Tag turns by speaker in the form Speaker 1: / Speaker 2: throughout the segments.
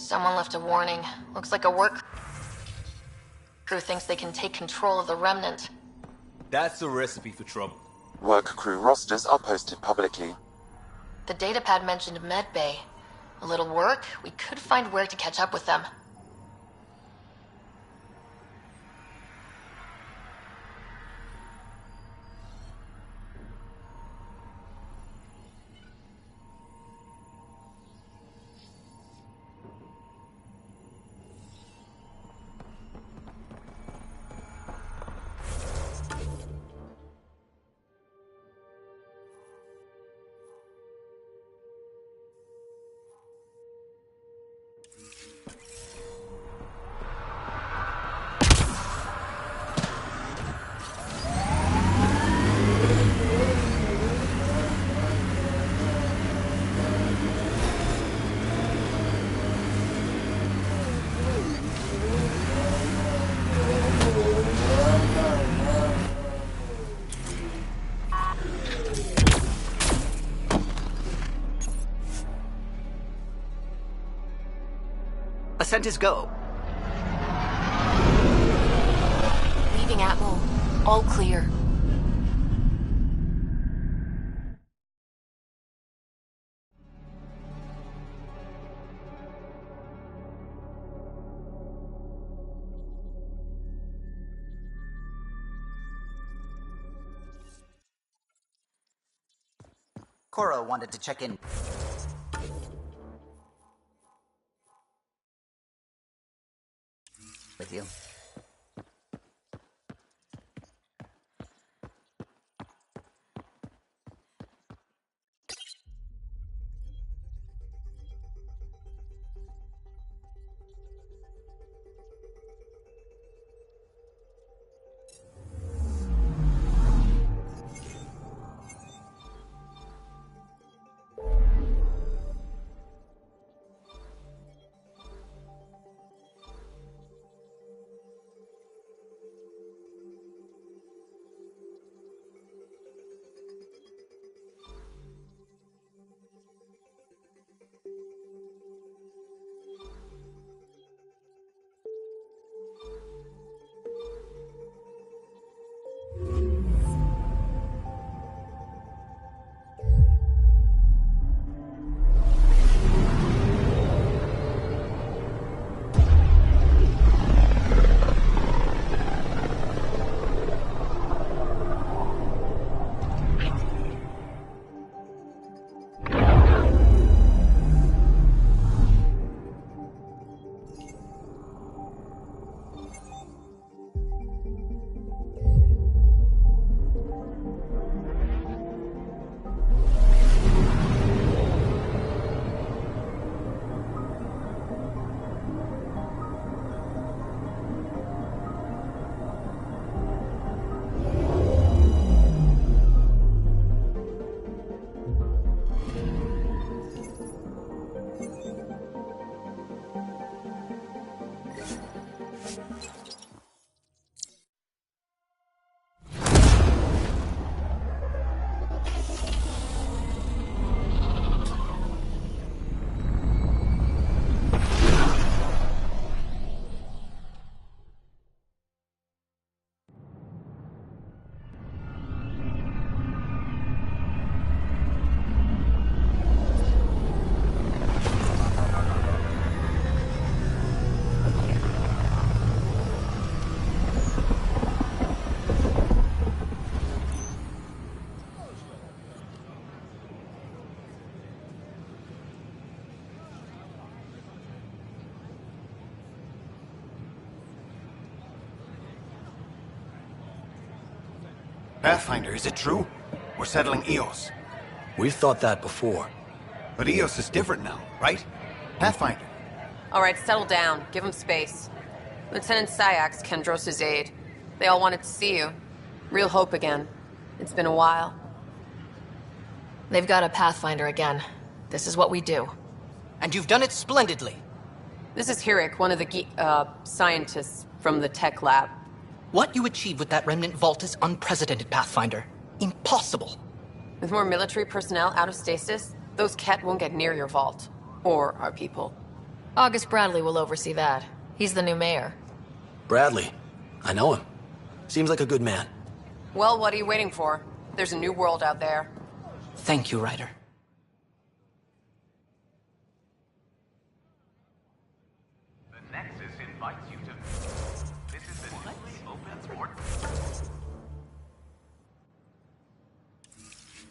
Speaker 1: Someone left a warning. Looks like a work crew thinks they can take control of the remnant.
Speaker 2: That's a recipe for trouble.
Speaker 3: Work crew rosters are posted publicly.
Speaker 1: The datapad mentioned medbay. A little work, we could find where to catch up with them.
Speaker 4: Ascent is go.
Speaker 1: Leaving Atmo. All clear.
Speaker 4: Cora wanted to check in. With you.
Speaker 5: Pathfinder, is it true? We're settling Eos.
Speaker 6: We've thought that before.
Speaker 5: But Eos is different now, right? Pathfinder.
Speaker 7: All right, settle down. Give him space. Lieutenant Syax, Kendros' aide. They all wanted to see you. Real hope again. It's been a while.
Speaker 1: They've got a Pathfinder again. This is what we do.
Speaker 4: And you've done it splendidly.
Speaker 7: This is Hirik, one of the scientists from the tech lab.
Speaker 4: What you achieved with that remnant vault is unprecedented, Pathfinder. Impossible.
Speaker 7: With more military personnel out of stasis, those Ket won't get near your vault. Or our people.
Speaker 1: August Bradley will oversee that. He's the new mayor.
Speaker 6: Bradley. I know him. Seems like a good man.
Speaker 7: Well, what are you waiting for? There's a new world out there.
Speaker 4: Thank you, Ryder.
Speaker 8: The Nexus invites you to... This is the newly open port...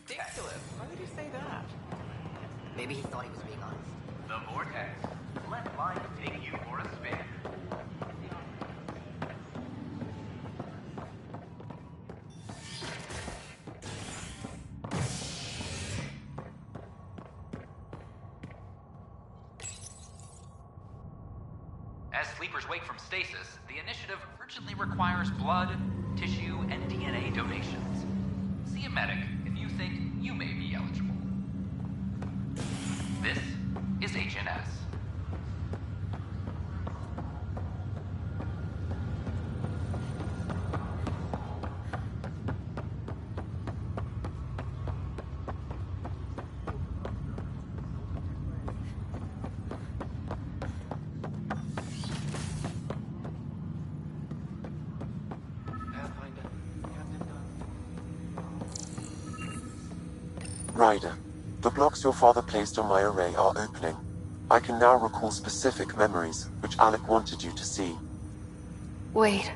Speaker 9: Ridiculous. Why would you say that?
Speaker 4: Maybe he thought he was being honest.
Speaker 8: The Vortex. Let life take you for a spin. As sleepers wake from stasis, the initiative urgently requires blood, tissue, and DNA donations. See a medic if you think you may be eligible. This is HNS.
Speaker 3: Ryder, the blocks your father placed on my array are opening. I can now recall specific memories, which Alec wanted you to see.
Speaker 1: Wait,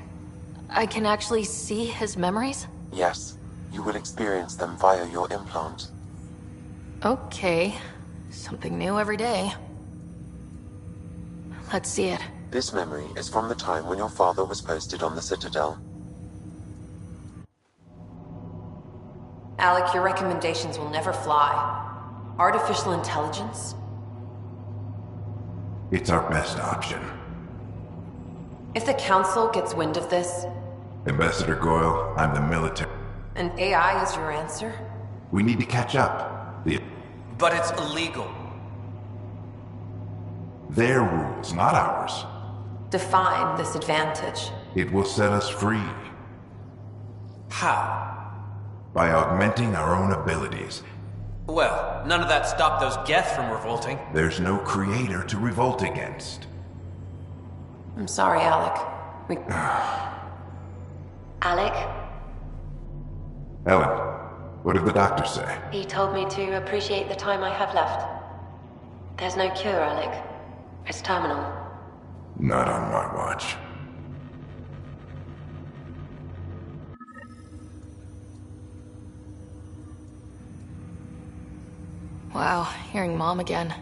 Speaker 1: I can actually see his memories?
Speaker 3: Yes, you will experience them via your implant.
Speaker 1: Okay, something new every day. Let's see it.
Speaker 3: This memory is from the time when your father was posted on the Citadel.
Speaker 7: Alec, your recommendations will never fly. Artificial intelligence?
Speaker 10: It's our best option.
Speaker 7: If the Council gets wind of this...
Speaker 10: Ambassador Goyle, I'm the military.
Speaker 7: And AI is your answer?
Speaker 10: We need to catch up.
Speaker 2: But it's illegal.
Speaker 10: Their rules, not ours.
Speaker 7: Define this advantage.
Speaker 10: It will set us free.
Speaker 2: How?
Speaker 10: By augmenting our own abilities.
Speaker 2: Well, none of that stopped those Geth from revolting.
Speaker 10: There's no creator to revolt against.
Speaker 7: I'm sorry, Alec.
Speaker 11: Alec?
Speaker 10: Ellen, what did the doctor say?
Speaker 11: He told me to appreciate the time I have left. There's no cure, Alec. It's terminal.
Speaker 10: Not on my watch.
Speaker 1: Wow, hearing Mom again.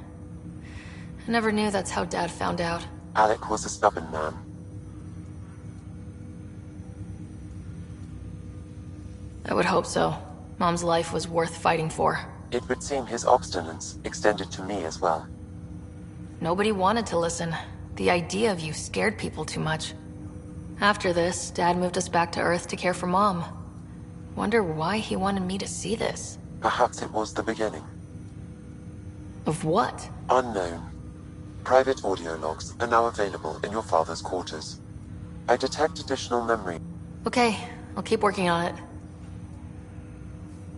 Speaker 1: I never knew that's how Dad found out.
Speaker 3: Alec was a stubborn man.
Speaker 1: I would hope so. Mom's life was worth fighting for.
Speaker 3: It would seem his obstinance extended to me as well.
Speaker 1: Nobody wanted to listen. The idea of you scared people too much. After this, Dad moved us back to Earth to care for Mom. Wonder why he wanted me to see this.
Speaker 3: Perhaps it was the beginning.
Speaker 1: Of what?
Speaker 3: Unknown. Private audio logs are now available in your father's quarters. I detect additional memory.
Speaker 1: Okay, I'll keep working on it.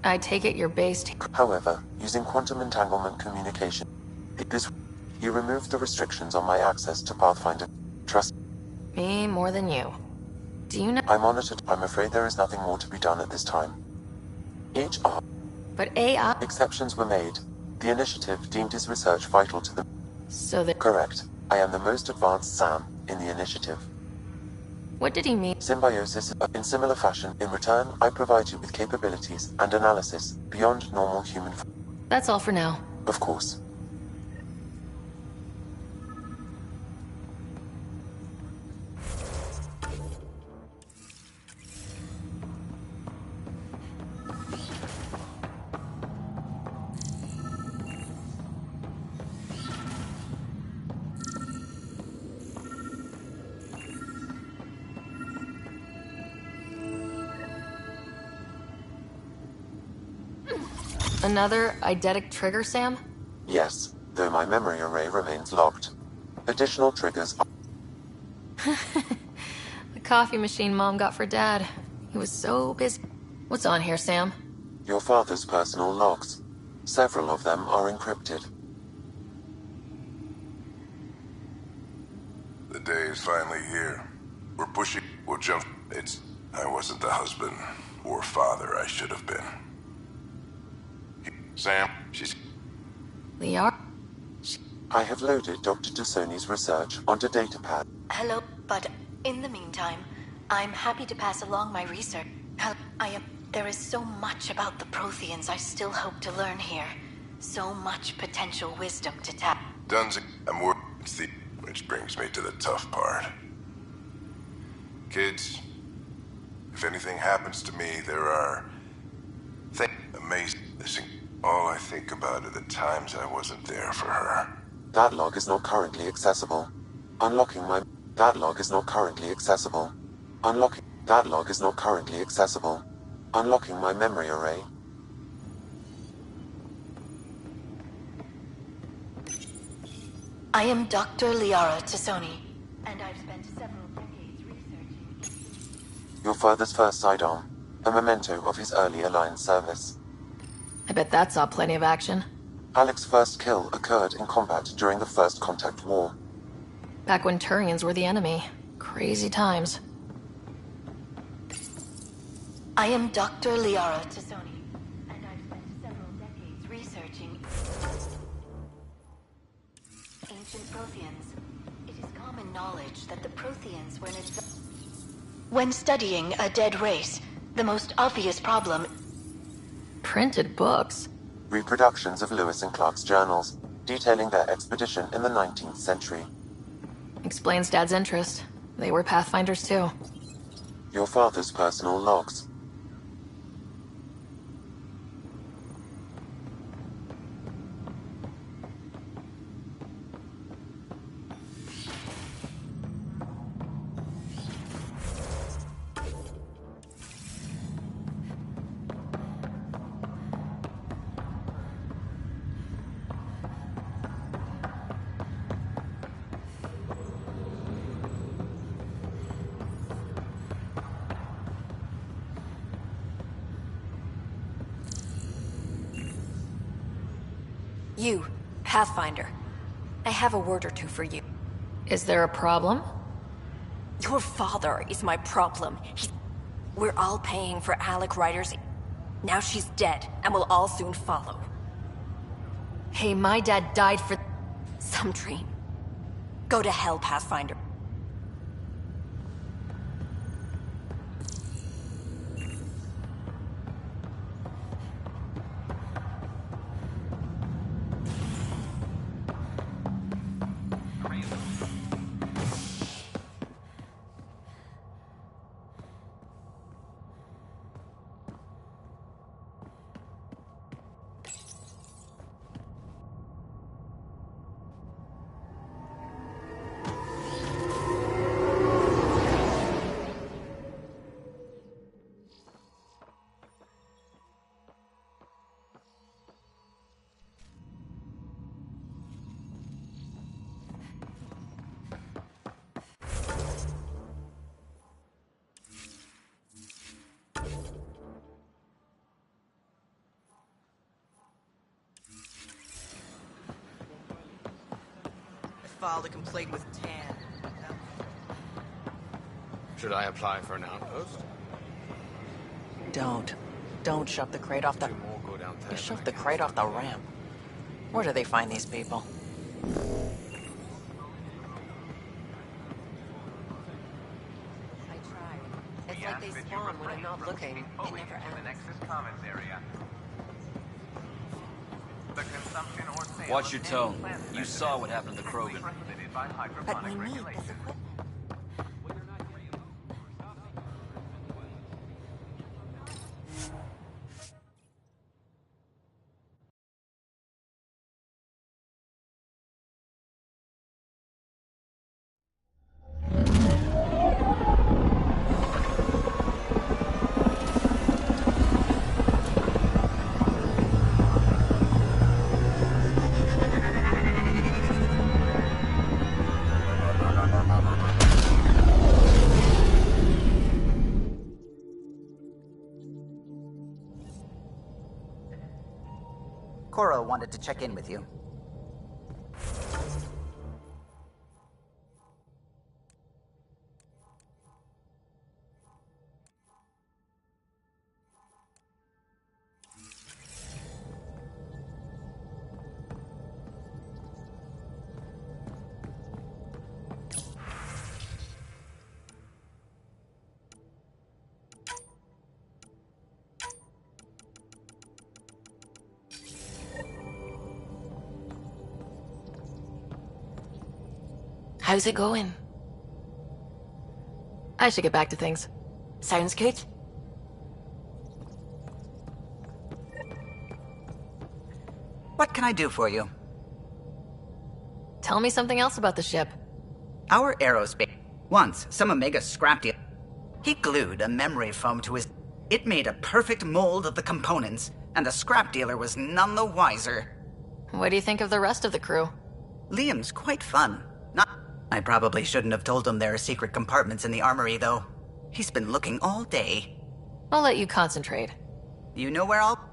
Speaker 1: I take it you're based...
Speaker 3: However, using quantum entanglement communication, you removed the restrictions on my access to Pathfinder. Trust
Speaker 1: me more than you. Do you know...
Speaker 3: I monitored. I'm afraid there is nothing more to be done at this time. HR.
Speaker 1: But AI...
Speaker 3: Exceptions were made. The initiative deemed his research vital to the...
Speaker 1: So that...
Speaker 3: Correct. I am the most advanced SAM in the initiative.
Speaker 1: What did he mean?
Speaker 3: Symbiosis. In similar fashion, in return, I provide you with capabilities and analysis beyond normal human...
Speaker 1: That's all for now.
Speaker 3: Of course.
Speaker 1: Another eidetic trigger, Sam?
Speaker 3: Yes, though my memory array remains locked. Additional triggers are...
Speaker 1: The coffee machine Mom got for Dad. He was so busy. What's on here, Sam?
Speaker 3: Your father's personal logs. Several of them are encrypted.
Speaker 10: day is finally here. We're pushing. We'll jump. I wasn't the husband or father I should have been. Sam, she's...
Speaker 1: Liara?
Speaker 3: I have loaded Dr. Dusoni's research onto datapad.
Speaker 11: Hello, but in the meantime, I'm happy to pass along my research. There is so much about the Protheans I still hope to learn here. So much potential wisdom to tap.
Speaker 10: Dunsey, I'm working. Which brings me to the tough part. Kids, if anything happens to me, there are things amazing. All I think about are the times I wasn't there for her.
Speaker 3: That log is not currently accessible. Unlocking my... That log is not currently accessible. Unlocking... That log is not currently accessible. Unlocking my memory array.
Speaker 11: I am Dr. Liara Tassoni, and I've spent several decades researching...
Speaker 3: Your father's first sidearm. A memento of his early Alliance service.
Speaker 1: I bet that saw plenty of action.
Speaker 3: Alec's first kill occurred in combat during the First Contact War.
Speaker 1: Back when Turians were the enemy. Crazy times.
Speaker 11: I am Dr. Liara Tassoni, and I've spent several decades researching ancient Protheans. It is common knowledge that the Protheans were when studying a dead race, the most obvious problem...
Speaker 1: Printed books?
Speaker 3: Reproductions of Lewis and Clark's journals, detailing their expedition in the 19th century.
Speaker 1: Explains Dad's interest. They were Pathfinders too.
Speaker 3: Your father's personal logs.
Speaker 12: You, Pathfinder. I have a word or two for you.
Speaker 1: Is there a problem?
Speaker 12: Your father is my problem. We're all paying for Alec Ryder's... Now she's dead, and we'll all soon follow.
Speaker 1: Hey, my dad died for...
Speaker 12: Some dream. Go to hell, Pathfinder.
Speaker 4: Filed a complaint with Tan.
Speaker 13: Should I apply for an outpost?
Speaker 9: Don't shove the crate off the... You shoved the crate off the ramp. Where do they find these people?
Speaker 7: I tried. It's like they spawn when I'm not looking. It never ends.
Speaker 2: Watch your tone. You saw what happened to the Krogan.
Speaker 12: But we need this equipment.
Speaker 14: Cora wanted to check in with you.
Speaker 1: How's it going? I should get back to things.
Speaker 12: Sounds good.
Speaker 14: What can I do for you?
Speaker 1: Tell me something else about the ship.
Speaker 14: Our aerospace. Once, some Omega scrap deal. He glued a memory foam to his... It made a perfect mold of the components, and the scrap dealer was none the wiser.
Speaker 1: What do you think of the rest of the crew?
Speaker 14: Liam's quite fun. I probably shouldn't have told him there are secret compartments in the armory, though. He's been looking all day.
Speaker 1: I'll let you concentrate.
Speaker 14: You know where I'll...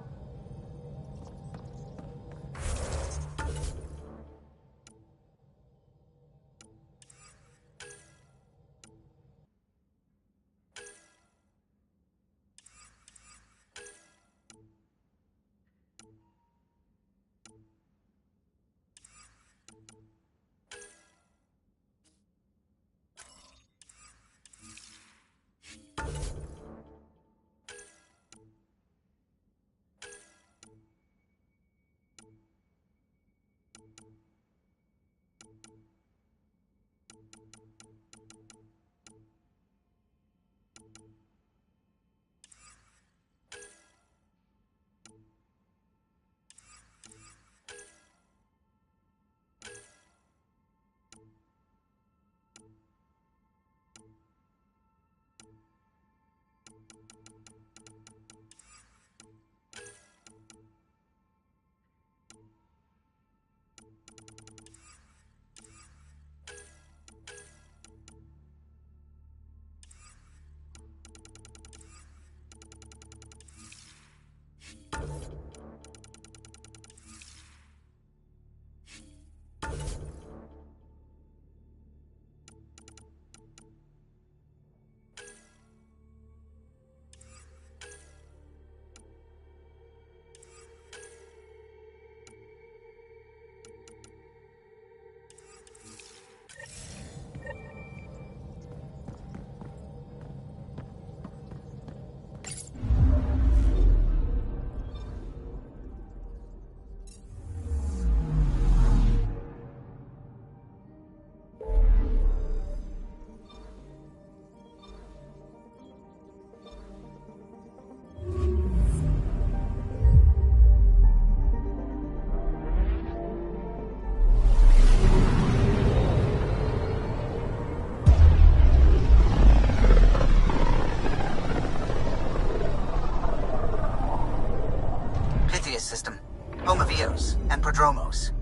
Speaker 14: System, Homovios, and Prodromos.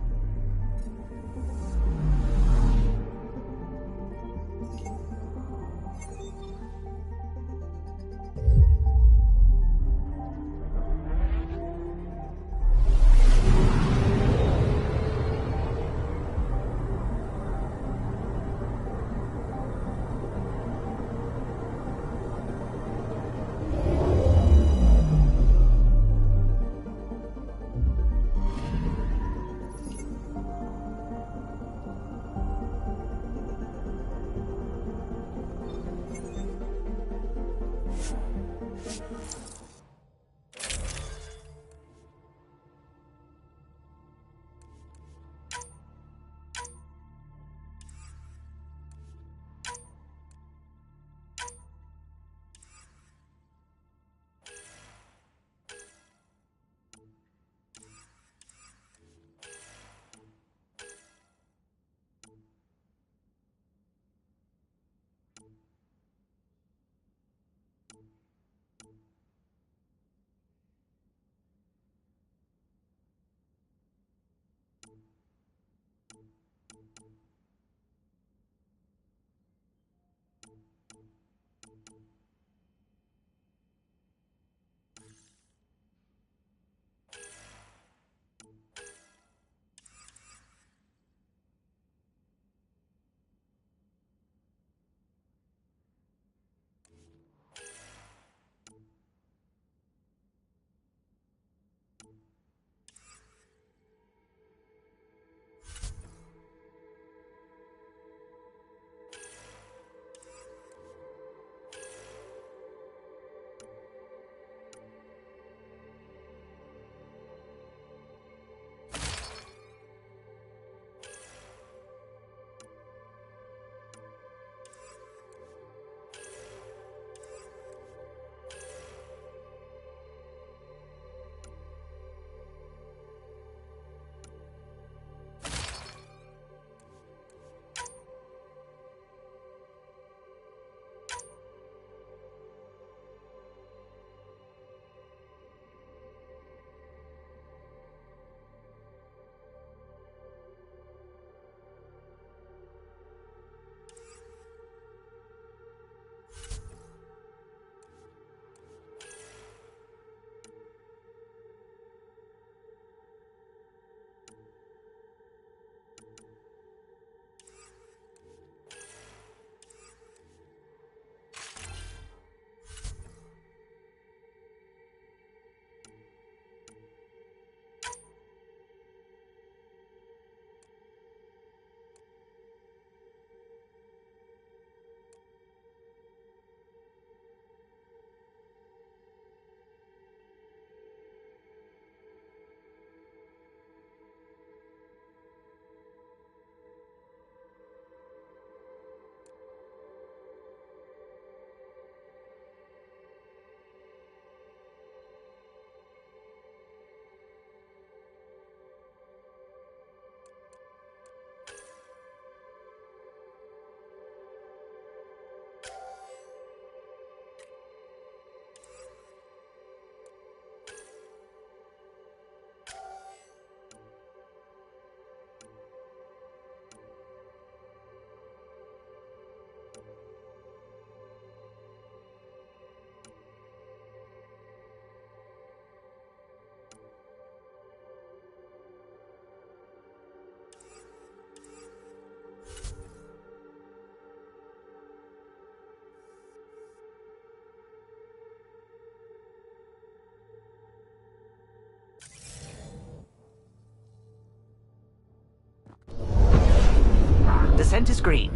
Speaker 14: Descent is green.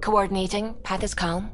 Speaker 1: Coordinating. Path is calm.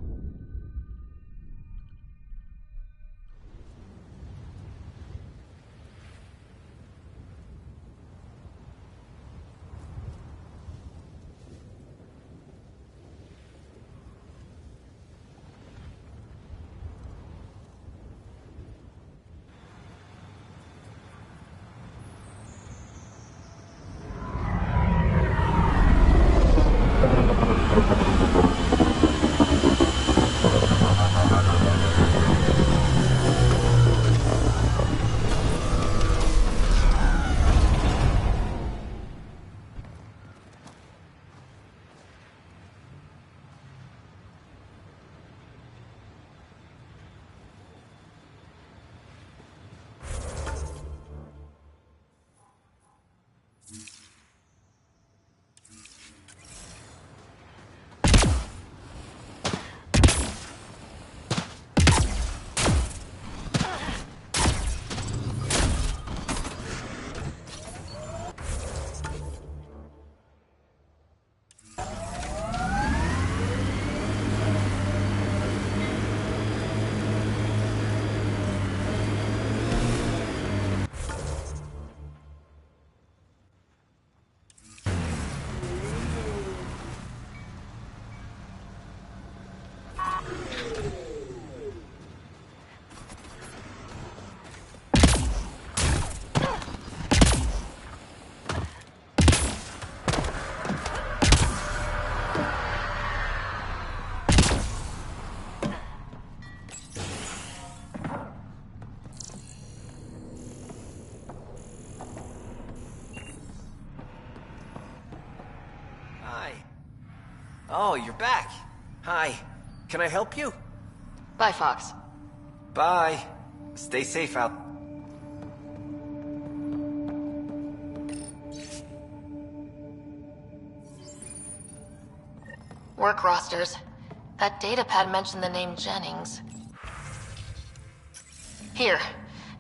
Speaker 15: Oh, you're back. Hi. Can I help you?
Speaker 1: Bye, Fox.
Speaker 15: Bye. Stay safe out.
Speaker 1: Work rosters. That datapad mentioned the name Jennings. Here,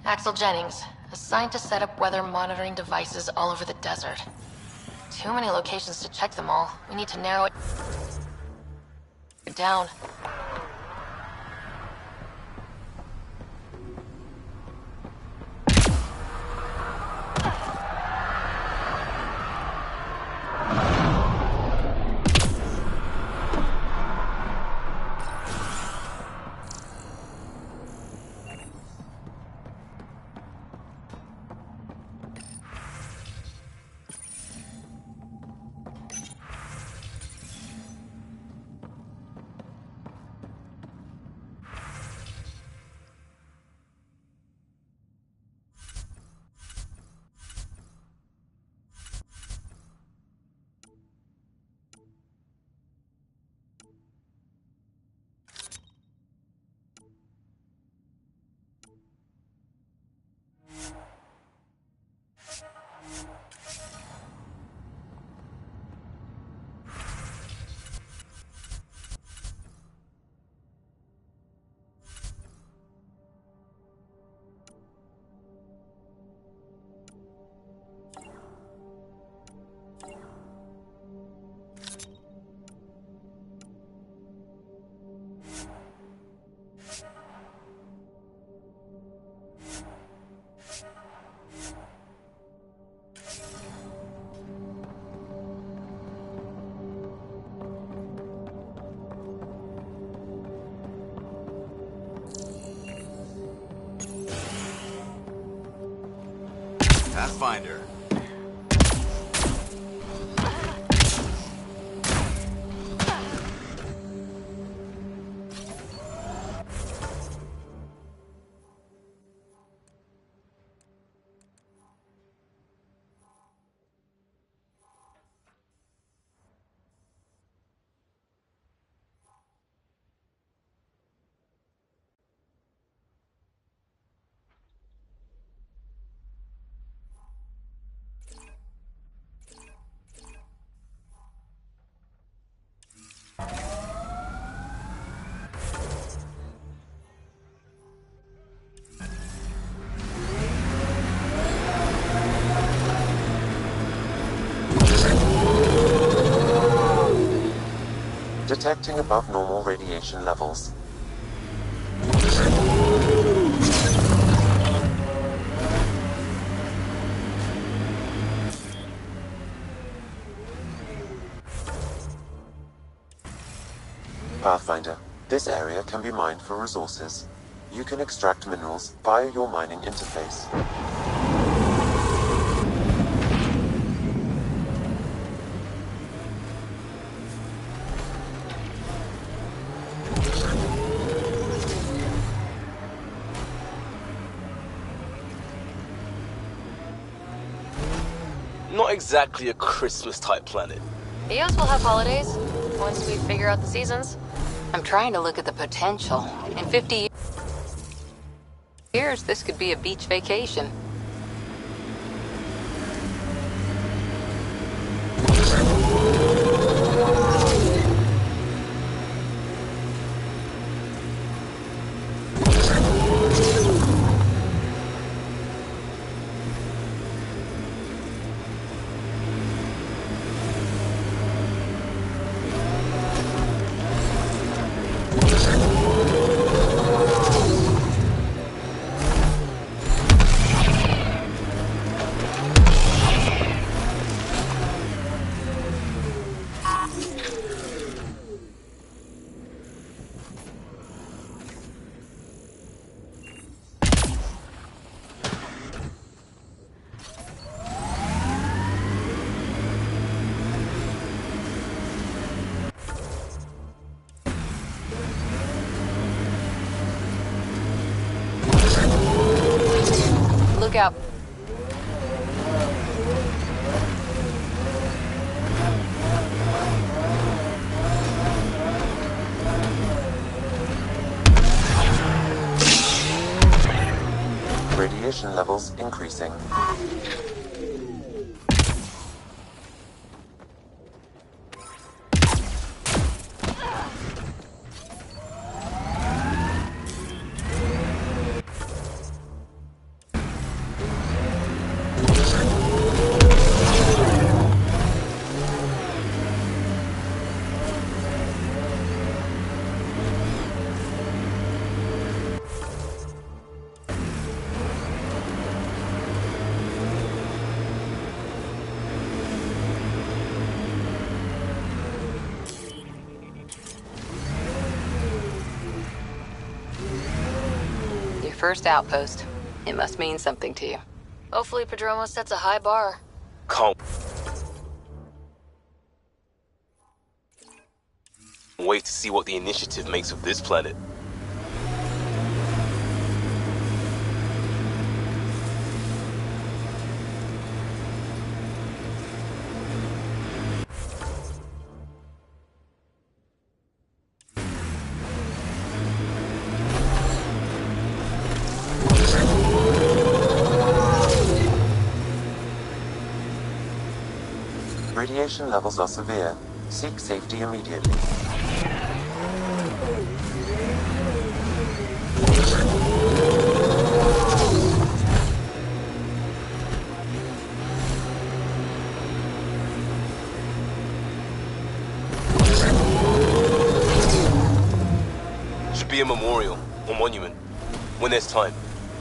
Speaker 1: Axel Jennings, assigned to set up weather monitoring devices all over the desert. Too many locations to check them all. We need to narrow it down.
Speaker 5: Pathfinder.
Speaker 3: Detecting above normal radiation levels. Pathfinder, this area can be mined for resources. You can extract minerals via your mining interface.
Speaker 6: Not exactly a Christmas-type planet.
Speaker 1: Eos will have holidays, once we figure out the seasons.
Speaker 9: I'm trying to look at the potential. In 50 years, this could be a beach vacation. Look out.
Speaker 3: Radiation levels increasing.
Speaker 9: First outpost. It must mean something to you.
Speaker 1: Hopefully Padromo sets a high bar.
Speaker 6: Can't wait to see what the initiative makes of this planet.
Speaker 3: Radiation levels are severe. Seek safety immediately.
Speaker 6: Should be a memorial or monument when there's time.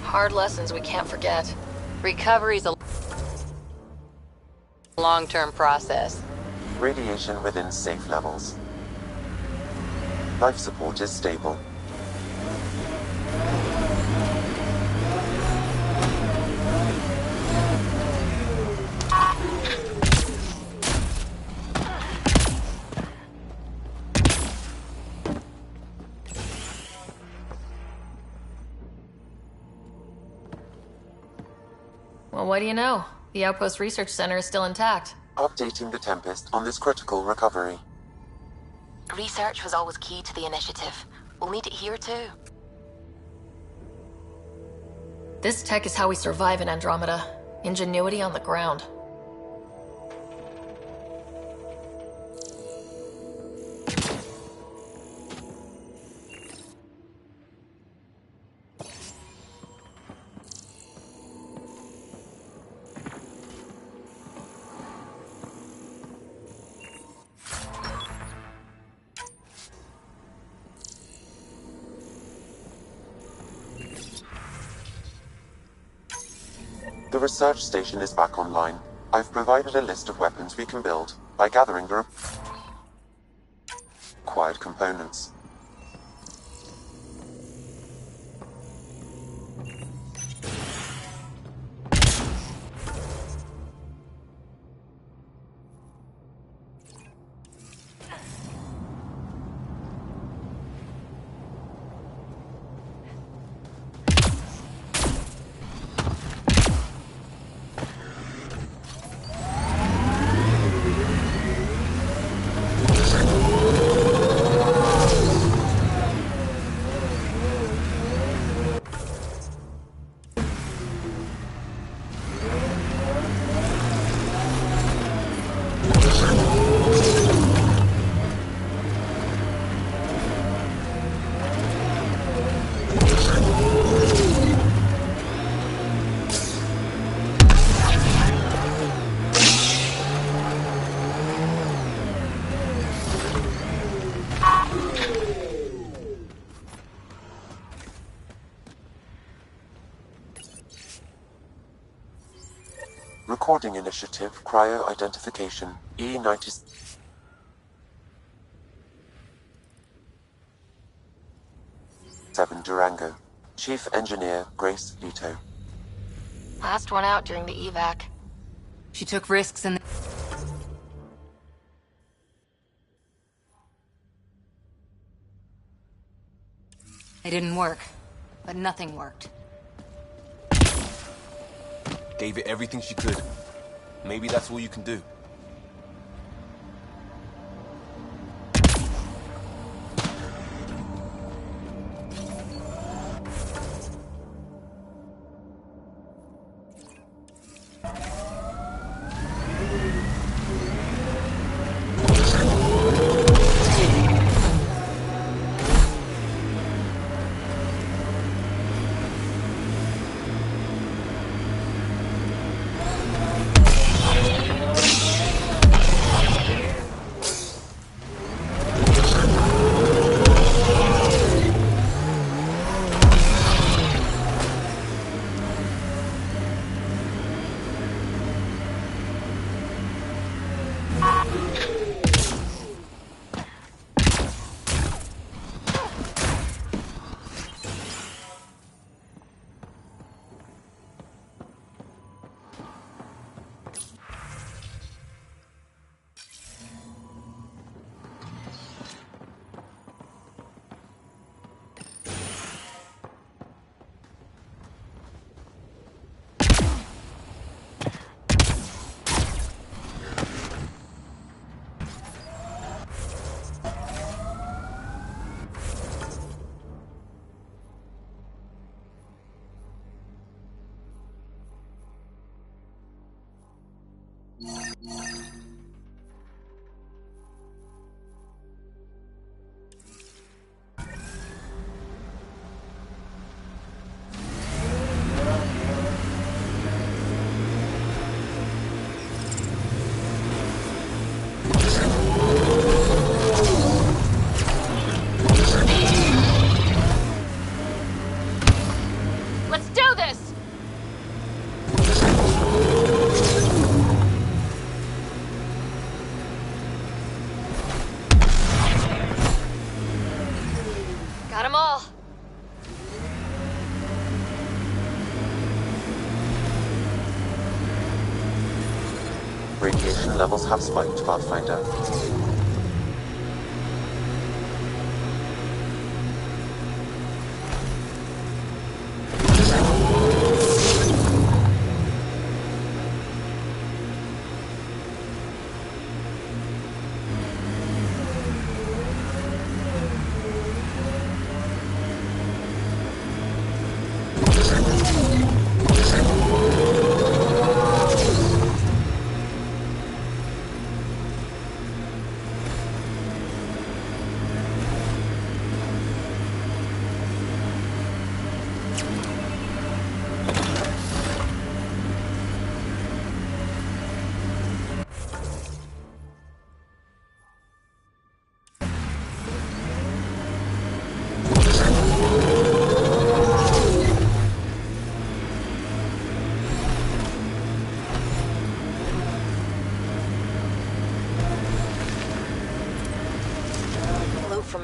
Speaker 1: Hard lessons we can't forget.
Speaker 9: Recovery's a long-term process.
Speaker 3: Radiation within safe levels. Life support is stable.
Speaker 1: Well, what do you know? The Outpost Research Center is still intact.
Speaker 3: Updating the Tempest on this critical recovery.
Speaker 11: Research was always key to the initiative. We'll need it here too.
Speaker 1: This tech is how we survive in Andromeda. Ingenuity on the ground.
Speaker 3: The research station is back online. I've provided a list of weapons we can build by gathering the required components. Recording Initiative Cryo Identification E97 Durango. Chief Engineer Grace Leto.
Speaker 1: Last one out during the evac.
Speaker 16: She took risks and... They didn't work, but nothing worked.
Speaker 6: Gave it everything she could. Maybe that's all you can do.
Speaker 1: Got 'em all.
Speaker 3: Radiation levels have spiked, Pathfinder.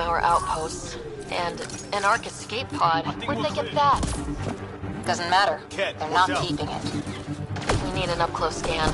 Speaker 1: our outposts. And an Ark escape pod. Where'd they get that?
Speaker 12: Doesn't matter. They're not keeping it.
Speaker 1: We need an up-close scan.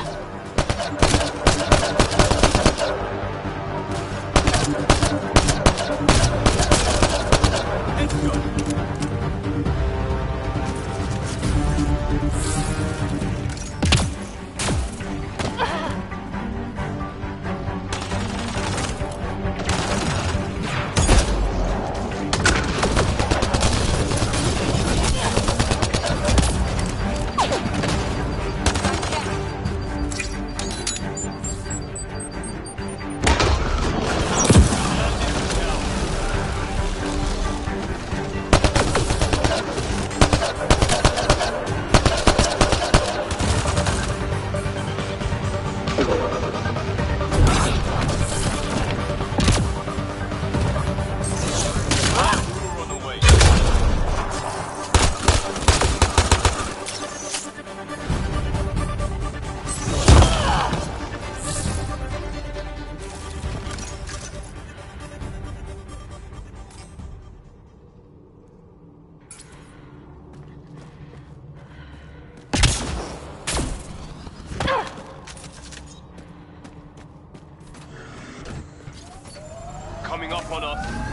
Speaker 6: Coming up on us.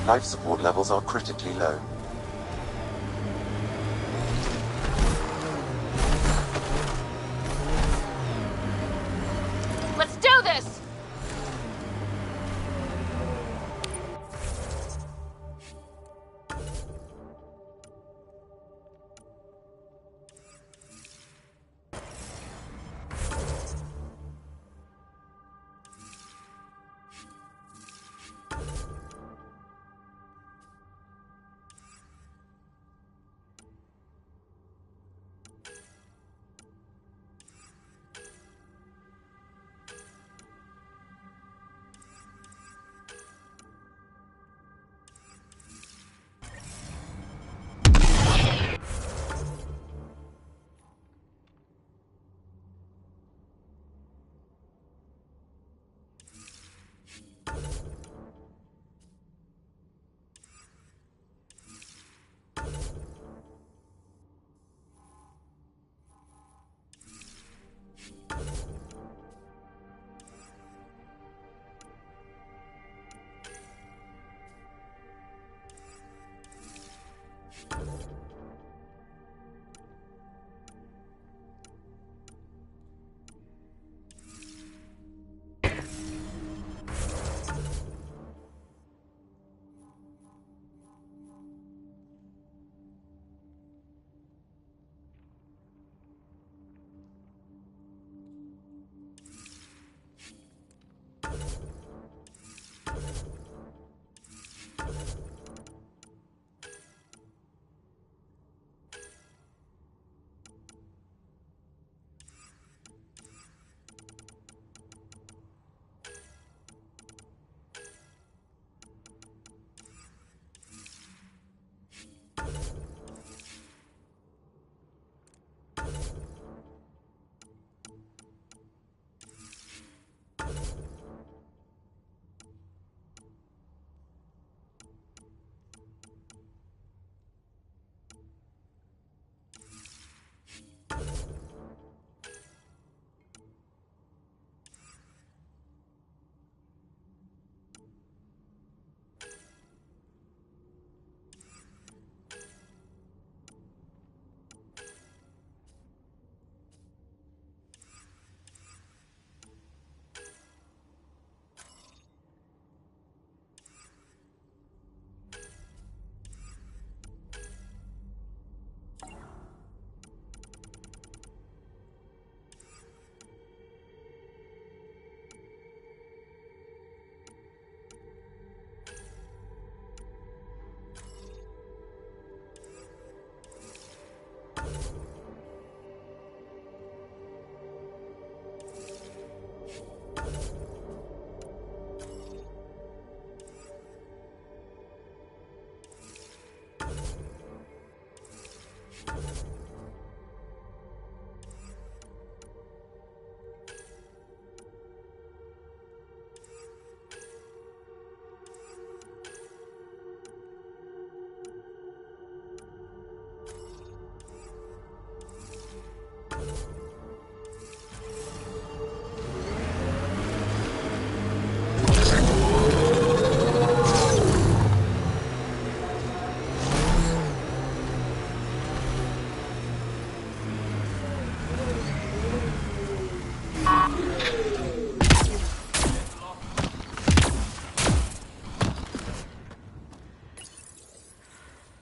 Speaker 3: Life support levels are critically low.
Speaker 1: Let's do this!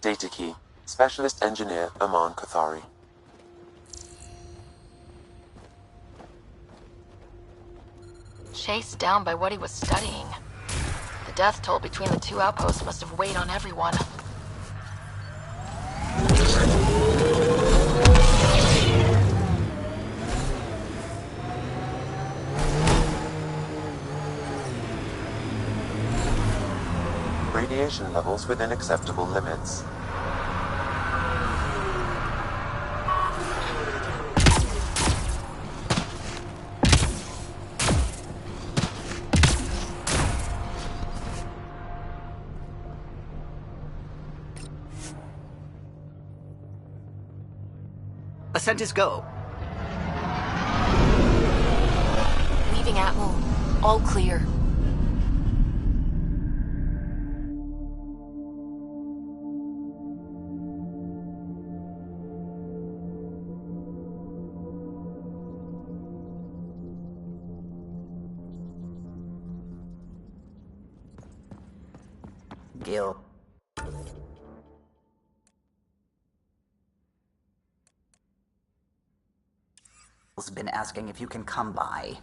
Speaker 3: Data key. Specialist Engineer Aman Kathari.
Speaker 1: Chased down by what he was studying. The death toll between the two outposts must have weighed on everyone.
Speaker 3: Radiation levels within acceptable limits.
Speaker 14: Ascent is go.
Speaker 1: Leaving Atmo. All clear.
Speaker 14: Gil. Has been asking if you can come by.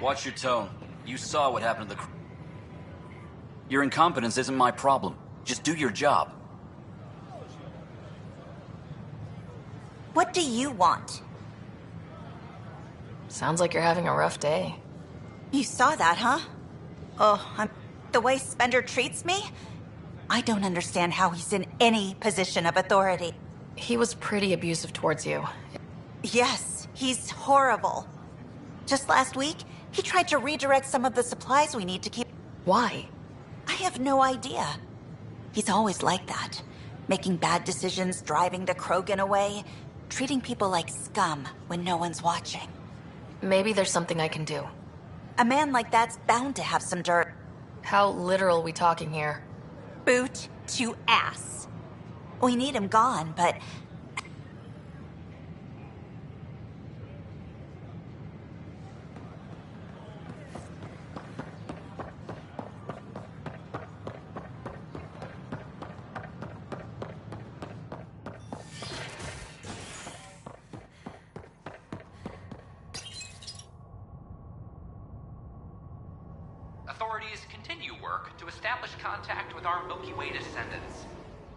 Speaker 17: Watch your tone. You saw what happened to the... Your incompetence isn't my problem. Just do your job.
Speaker 18: What do you want?
Speaker 1: Sounds like you're having a rough day.
Speaker 18: You saw that, huh? Oh, the way Spender treats me? I don't understand how he's in any position of authority.
Speaker 1: He was pretty abusive towards you.
Speaker 18: Yes, he's horrible. Just last week, he tried to redirect some of the supplies we need to keep...
Speaker 1: Why?
Speaker 18: I have no idea. He's always like that. Making bad decisions, driving the Krogan away, treating people like scum when no one's watching.
Speaker 1: Maybe there's something I can do.
Speaker 18: A man like that's bound to have some dirt.
Speaker 1: How literal we talking here?
Speaker 18: Boot to ass. We need him gone, but...
Speaker 8: Authorities continue work to establish contact with our Milky Way descendants.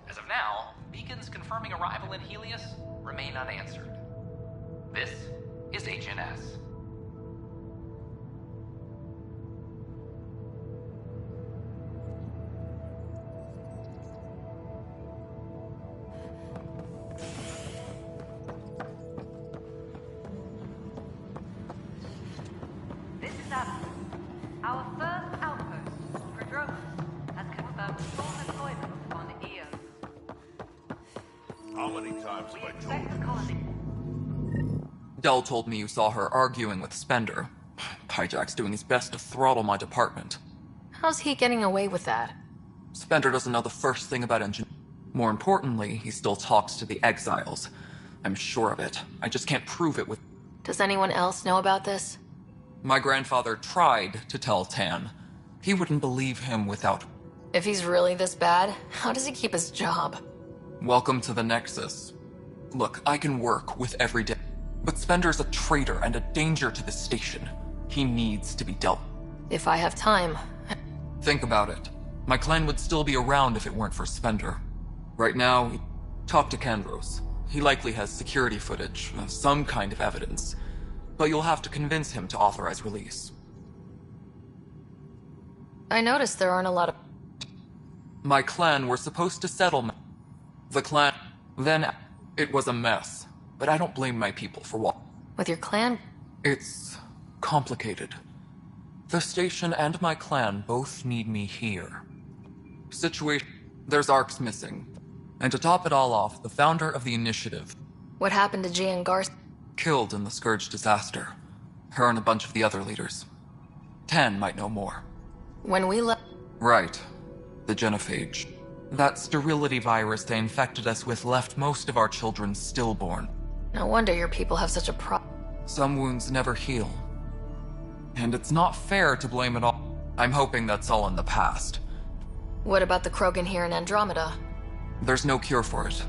Speaker 8: As of now, beacons confirming arrival in Helios remain unanswered. This is HNS.
Speaker 19: This is Adam. Our first outpost, Andromeda, has confirmed full deployment on Eos.
Speaker 10: How many times have I told
Speaker 19: Expect the colony.
Speaker 20: Dell told me you saw her arguing with Spender. Hijack's doing his best to throttle my department.
Speaker 1: How's he getting away with that?
Speaker 20: Spender doesn't know the first thing about engineering. More importantly, he still talks to the exiles. I'm sure of it. I just can't prove it with...
Speaker 1: Does anyone else know about this?
Speaker 20: My grandfather tried to tell Tan. He wouldn't believe him without...
Speaker 1: If he's really this bad, how does he keep his job?
Speaker 20: Welcome to the Nexus. Look, I can work with every day, but Spender's a traitor and a danger to the station. He needs to be dealt.
Speaker 1: If I have time...
Speaker 20: Think about it. My clan would still be around if it weren't for Spender. Right now, talk to Kandros. He likely has security footage, some kind of evidence. But you'll have to convince him to authorize release.
Speaker 1: I noticed there aren't a lot of...
Speaker 20: My clan were supposed to settle... The clan... Then it was a mess. But I don't blame my people for what...
Speaker 1: With your clan?
Speaker 20: It's complicated. The station and my clan both need me here. Situation... There's Arcs missing. And to top it all off, the founder of the initiative...
Speaker 1: What happened to Gian Garth?
Speaker 20: Killed in the Scourge disaster. Her and a bunch of the other leaders. Tan might know more.
Speaker 1: When we left...
Speaker 20: Right. The genophage. That sterility virus they infected us with left most of our children stillborn.
Speaker 1: No wonder your people have such a
Speaker 20: Some wounds never heal. And it's not fair to blame it all. I'm hoping that's all in the past.
Speaker 1: What about the Krogan here in Andromeda?
Speaker 20: There's no cure for it.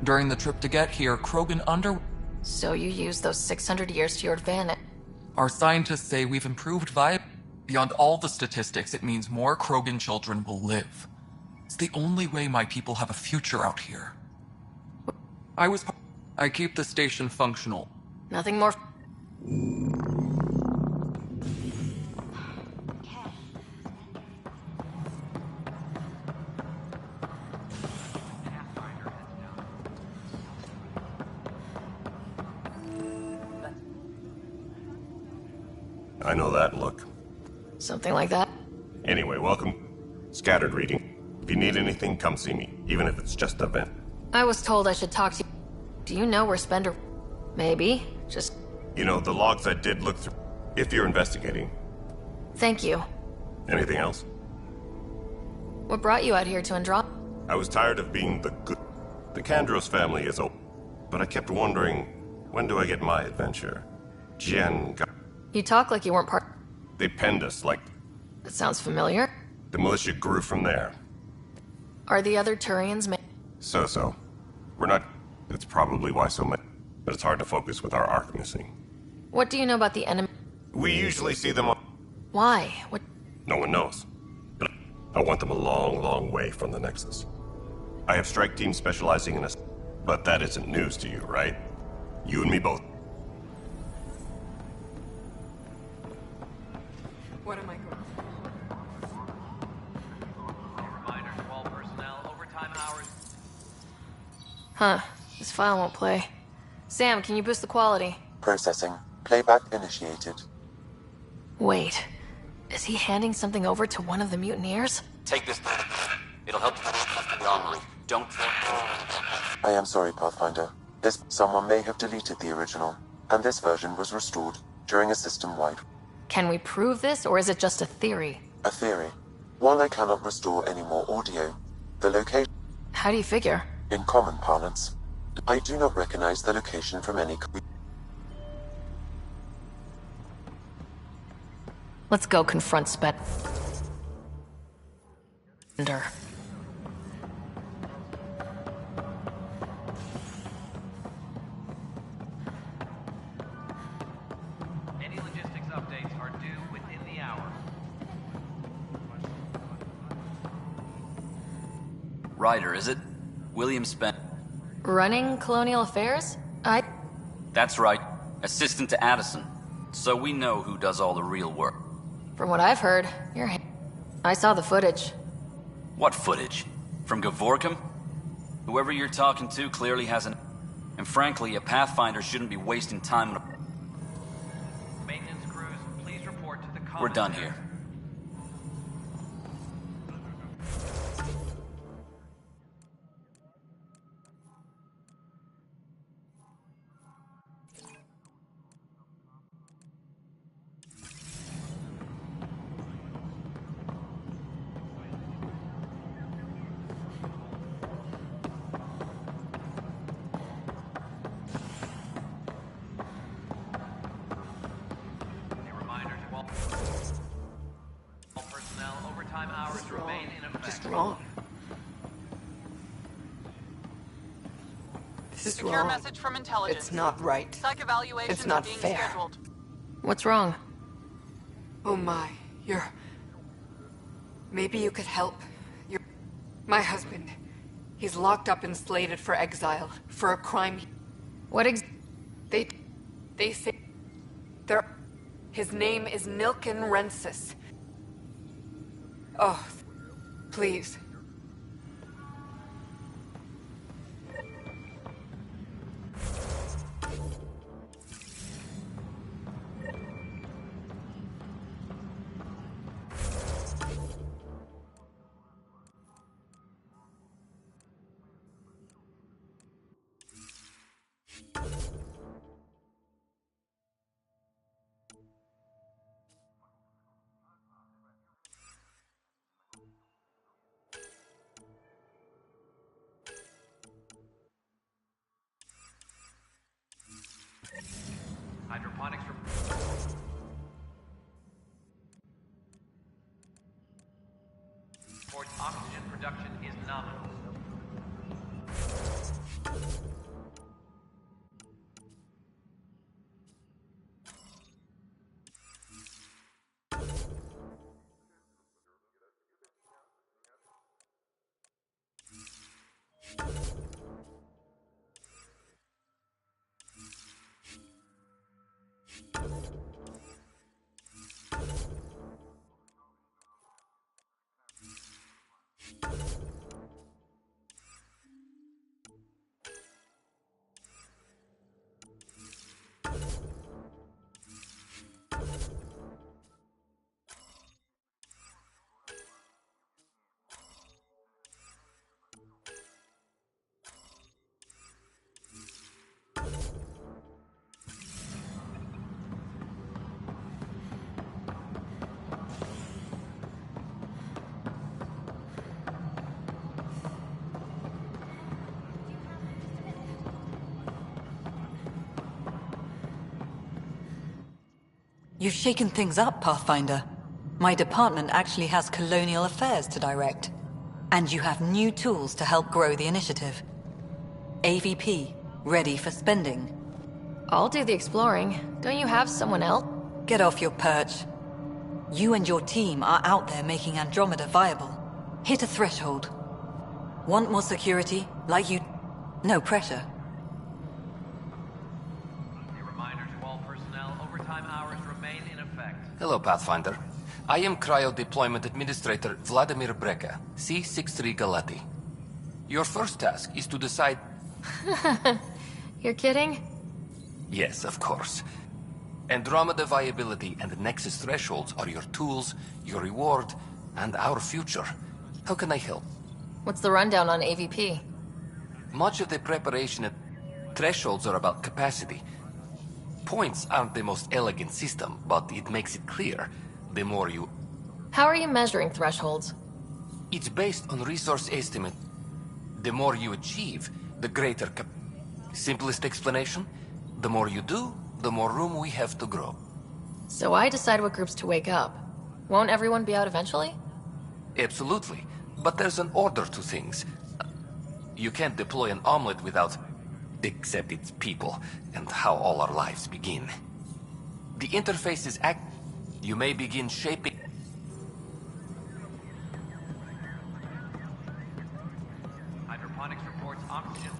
Speaker 20: During the trip to get here, Krogan
Speaker 1: So you use those 600 years to your advantage?
Speaker 20: Our scientists say we've improved beyond all the statistics. It means more Krogan children will live. It's the only way my people have a future out here. I keep the station functional.
Speaker 1: Nothing more...
Speaker 10: I know that look.
Speaker 1: Something like that?
Speaker 10: Anyway, welcome. Scattered reading. If you need anything, come see me, even if it's just a vent.
Speaker 1: I was told I should talk to you. Do you know where Spender... Maybe. Just...
Speaker 10: You know, the logs I did look through, if you're investigating.
Speaker 1: Thank you.
Speaker 10: Anything else?
Speaker 1: What brought you out here to Andromeda?
Speaker 10: I was tired of being the good... The Kandros family is open. But I kept wondering, when do I get my adventure? Jen got...
Speaker 1: You talk like you weren't part...
Speaker 10: They penned us like...
Speaker 1: That sounds familiar.
Speaker 10: The militia grew from there.
Speaker 1: Are the other Turians
Speaker 10: So. We're not... That's probably why so many... But it's hard to focus with our arc missing.
Speaker 1: What do you know about the enemy?
Speaker 21: We usually see them on...
Speaker 1: Why? What?
Speaker 21: No one knows. But I want them a long, long way from the Nexus. I have strike teams specializing in a... But that isn't news to you, right? You and me both.
Speaker 9: What am I going
Speaker 8: Reminder to all personnel, overtime hours.
Speaker 1: Huh. This file won't play. Sam, can you boost the quality?
Speaker 3: Processing. Playback initiated.
Speaker 1: Wait. Is he handing something over to one of the mutineers?
Speaker 17: Take this. It'll help you on. Don't...
Speaker 3: I am sorry, Pathfinder. Someone may have deleted the original, and this version was restored during a system-wide.
Speaker 1: Can we prove this, or is it just a theory?
Speaker 3: A theory. One I cannot restore any more audio. The location...
Speaker 1: How do you figure?
Speaker 3: In common parlance, I do not recognize the location from any...
Speaker 1: Let's go confront Spectre.
Speaker 8: Any logistics updates are due within the hour.
Speaker 17: Ryder, is it? William Spence.
Speaker 1: Running Colonial Affairs?
Speaker 17: That's right. Assistant to Addison. So we know who does all the real work.
Speaker 1: From what I've heard, I saw the footage.
Speaker 17: What footage? From Gavorkum? Whoever you're talking to clearly has an... And frankly, a Pathfinder shouldn't be wasting time on a...
Speaker 8: Maintenance crews, please report to the...
Speaker 17: We're done here.
Speaker 9: Secure message from intelligence. It's not right.
Speaker 7: Psych evaluation
Speaker 9: it's not
Speaker 7: being
Speaker 9: fair.
Speaker 7: scheduled.
Speaker 1: What's wrong?
Speaker 9: Oh my, maybe you could help. My husband. He's locked up and slated for exile for a crime. They say his name is Nilken Rensis. Oh, please.
Speaker 8: Hydroponics reports oxygen production is nominal.
Speaker 22: You've shaken things up, Pathfinder. My department actually has colonial affairs to direct. And you have new tools to help grow the initiative. AVP, ready for spending.
Speaker 1: I'll do the exploring. Don't you have someone else?
Speaker 22: Get off your perch. You and your team are out there making Andromeda viable. Hit a threshold. Want more security? Like you... No pressure.
Speaker 8: A reminder to all personnel, overtime hours remain in effect.
Speaker 4: Hello, Pathfinder. I am Cryo Deployment Administrator Vladimir Breka, C-63 Galati. Your first task is to decide...
Speaker 1: You're kidding?
Speaker 4: Yes, of course. Andromeda viability and Nexus thresholds are your tools, your reward, and our future. How can I help?
Speaker 1: What's the rundown on AVP?
Speaker 4: Much of the preparation at thresholds are about capacity. Points aren't the most elegant system, but it makes it clear. The more you...
Speaker 1: How are you measuring thresholds?
Speaker 4: It's based on resource estimate. The more you achieve, the greater Simplest explanation? The more you do, the more room we have to grow.
Speaker 1: So I decide what groups to wake up. Won't everyone be out eventually?
Speaker 4: Absolutely. But there's an order to things. You can't deploy an omelet without... except it's people, and how all our lives begin. The interface is You may begin shaping...
Speaker 8: Hydroponics reports oxygen.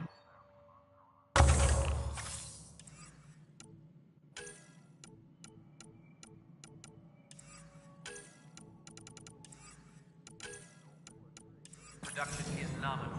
Speaker 8: Production is nominal.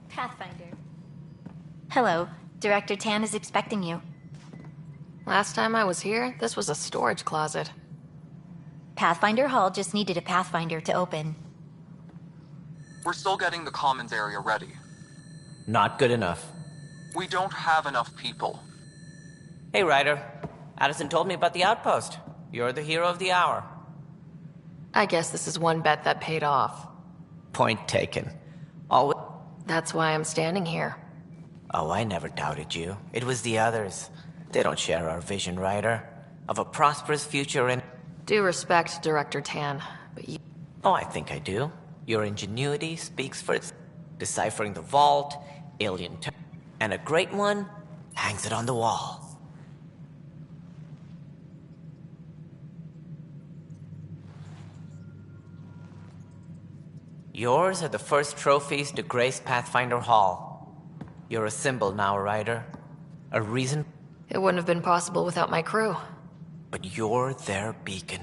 Speaker 11: Pathfinder. Hello. Director Tan is expecting you.
Speaker 1: Last time I was here, this was a storage closet.
Speaker 11: Pathfinder Hall just needed a Pathfinder to open.
Speaker 20: We're still getting the commons area ready.
Speaker 13: Not good enough.
Speaker 20: We don't have enough people.
Speaker 13: Hey, Ryder. Addison told me about the outpost. You're the hero of the hour.
Speaker 1: I guess this is one bet that paid off.
Speaker 13: Point taken.
Speaker 1: That's why I'm standing here.
Speaker 13: Oh, I never doubted you. It was the others. They don't share our vision, Ryder. Of a prosperous future and...
Speaker 1: Due respect, Director Tan, but you...
Speaker 13: Oh, I think I do. Your ingenuity speaks for its... Deciphering the vault, alien... And a great one hangs it on the wall. Yours are the first trophies to grace Pathfinder Hall. You're a symbol now, Ryder. A reason...
Speaker 1: It wouldn't have been possible without my crew.
Speaker 13: But you're their beacon.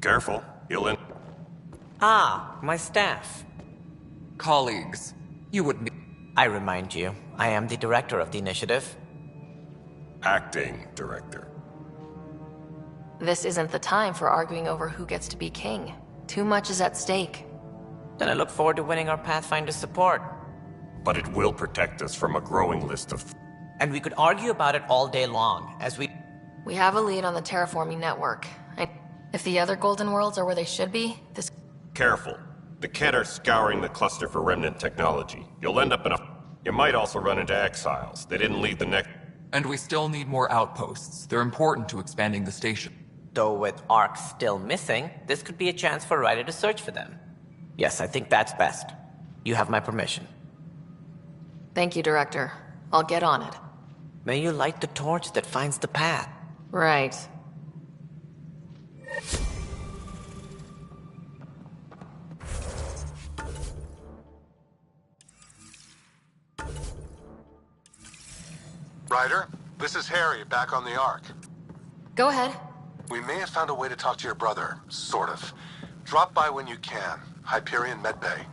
Speaker 21: Careful, you'll in...
Speaker 13: Ah, my staff.
Speaker 20: Colleagues, you wouldn't...
Speaker 13: I remind you, I am the director of the initiative.
Speaker 21: Acting director.
Speaker 1: This isn't the time for arguing over who gets to be king. Too much is at stake.
Speaker 13: Then I look forward to winning our Pathfinder support.
Speaker 21: But it will protect us from a growing list of...
Speaker 13: And we could argue about it all day long, as we...
Speaker 1: We have a lead on the terraforming network. If the other Golden Worlds are where they should be, this...
Speaker 21: Careful. The Kett are scouring the cluster for remnant technology. You'll end up in a... You might also run into exiles. They didn't leave the next...
Speaker 20: And we still need more outposts. They're important to expanding the station.
Speaker 13: Though with Ark still missing, this could be a chance for Ryder to search for them. Yes, I think that's best. You have my permission.
Speaker 1: Thank you, Director. I'll get on it.
Speaker 13: May you light the torch that finds the path.
Speaker 1: Right.
Speaker 23: Ryder,
Speaker 2: This is Harry, back on the Ark.
Speaker 1: Go ahead.
Speaker 2: We may have found a way to talk to your brother, sort of. Drop by when you can. Hyperion Medbay.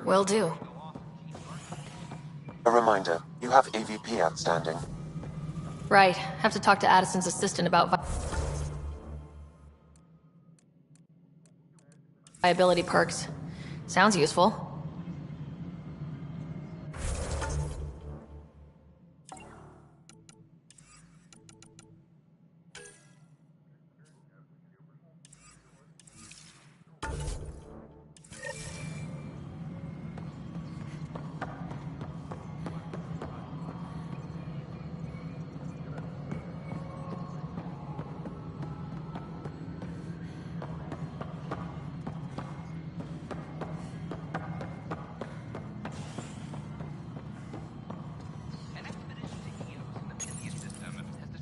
Speaker 1: Will do.
Speaker 3: A reminder, you have AVP outstanding.
Speaker 1: Right. Have to talk to Addison's assistant about viability perks. Sounds useful.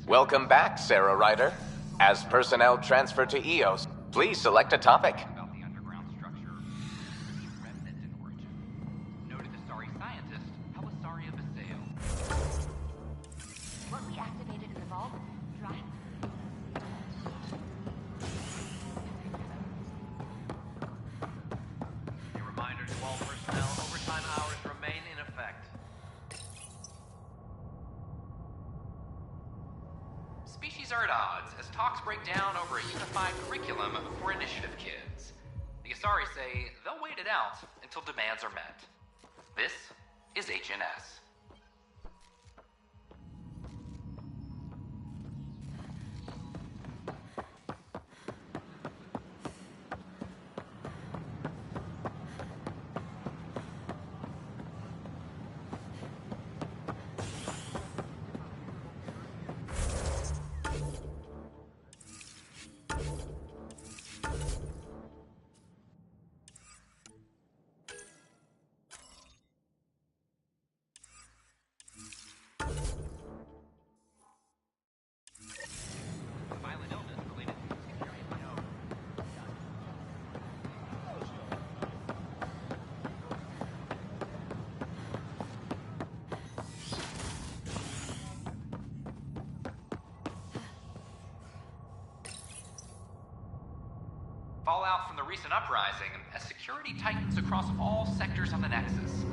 Speaker 15: Welcome back, Sarah Ryder. As personnel transfer to EOS, please select a topic.
Speaker 8: Species are at odds as talks break down over a unified curriculum for initiative kids. The Asari say they'll wait it out until demands are met. This is HNS. Fallout from the recent uprising as security tightens across all sectors of the Nexus.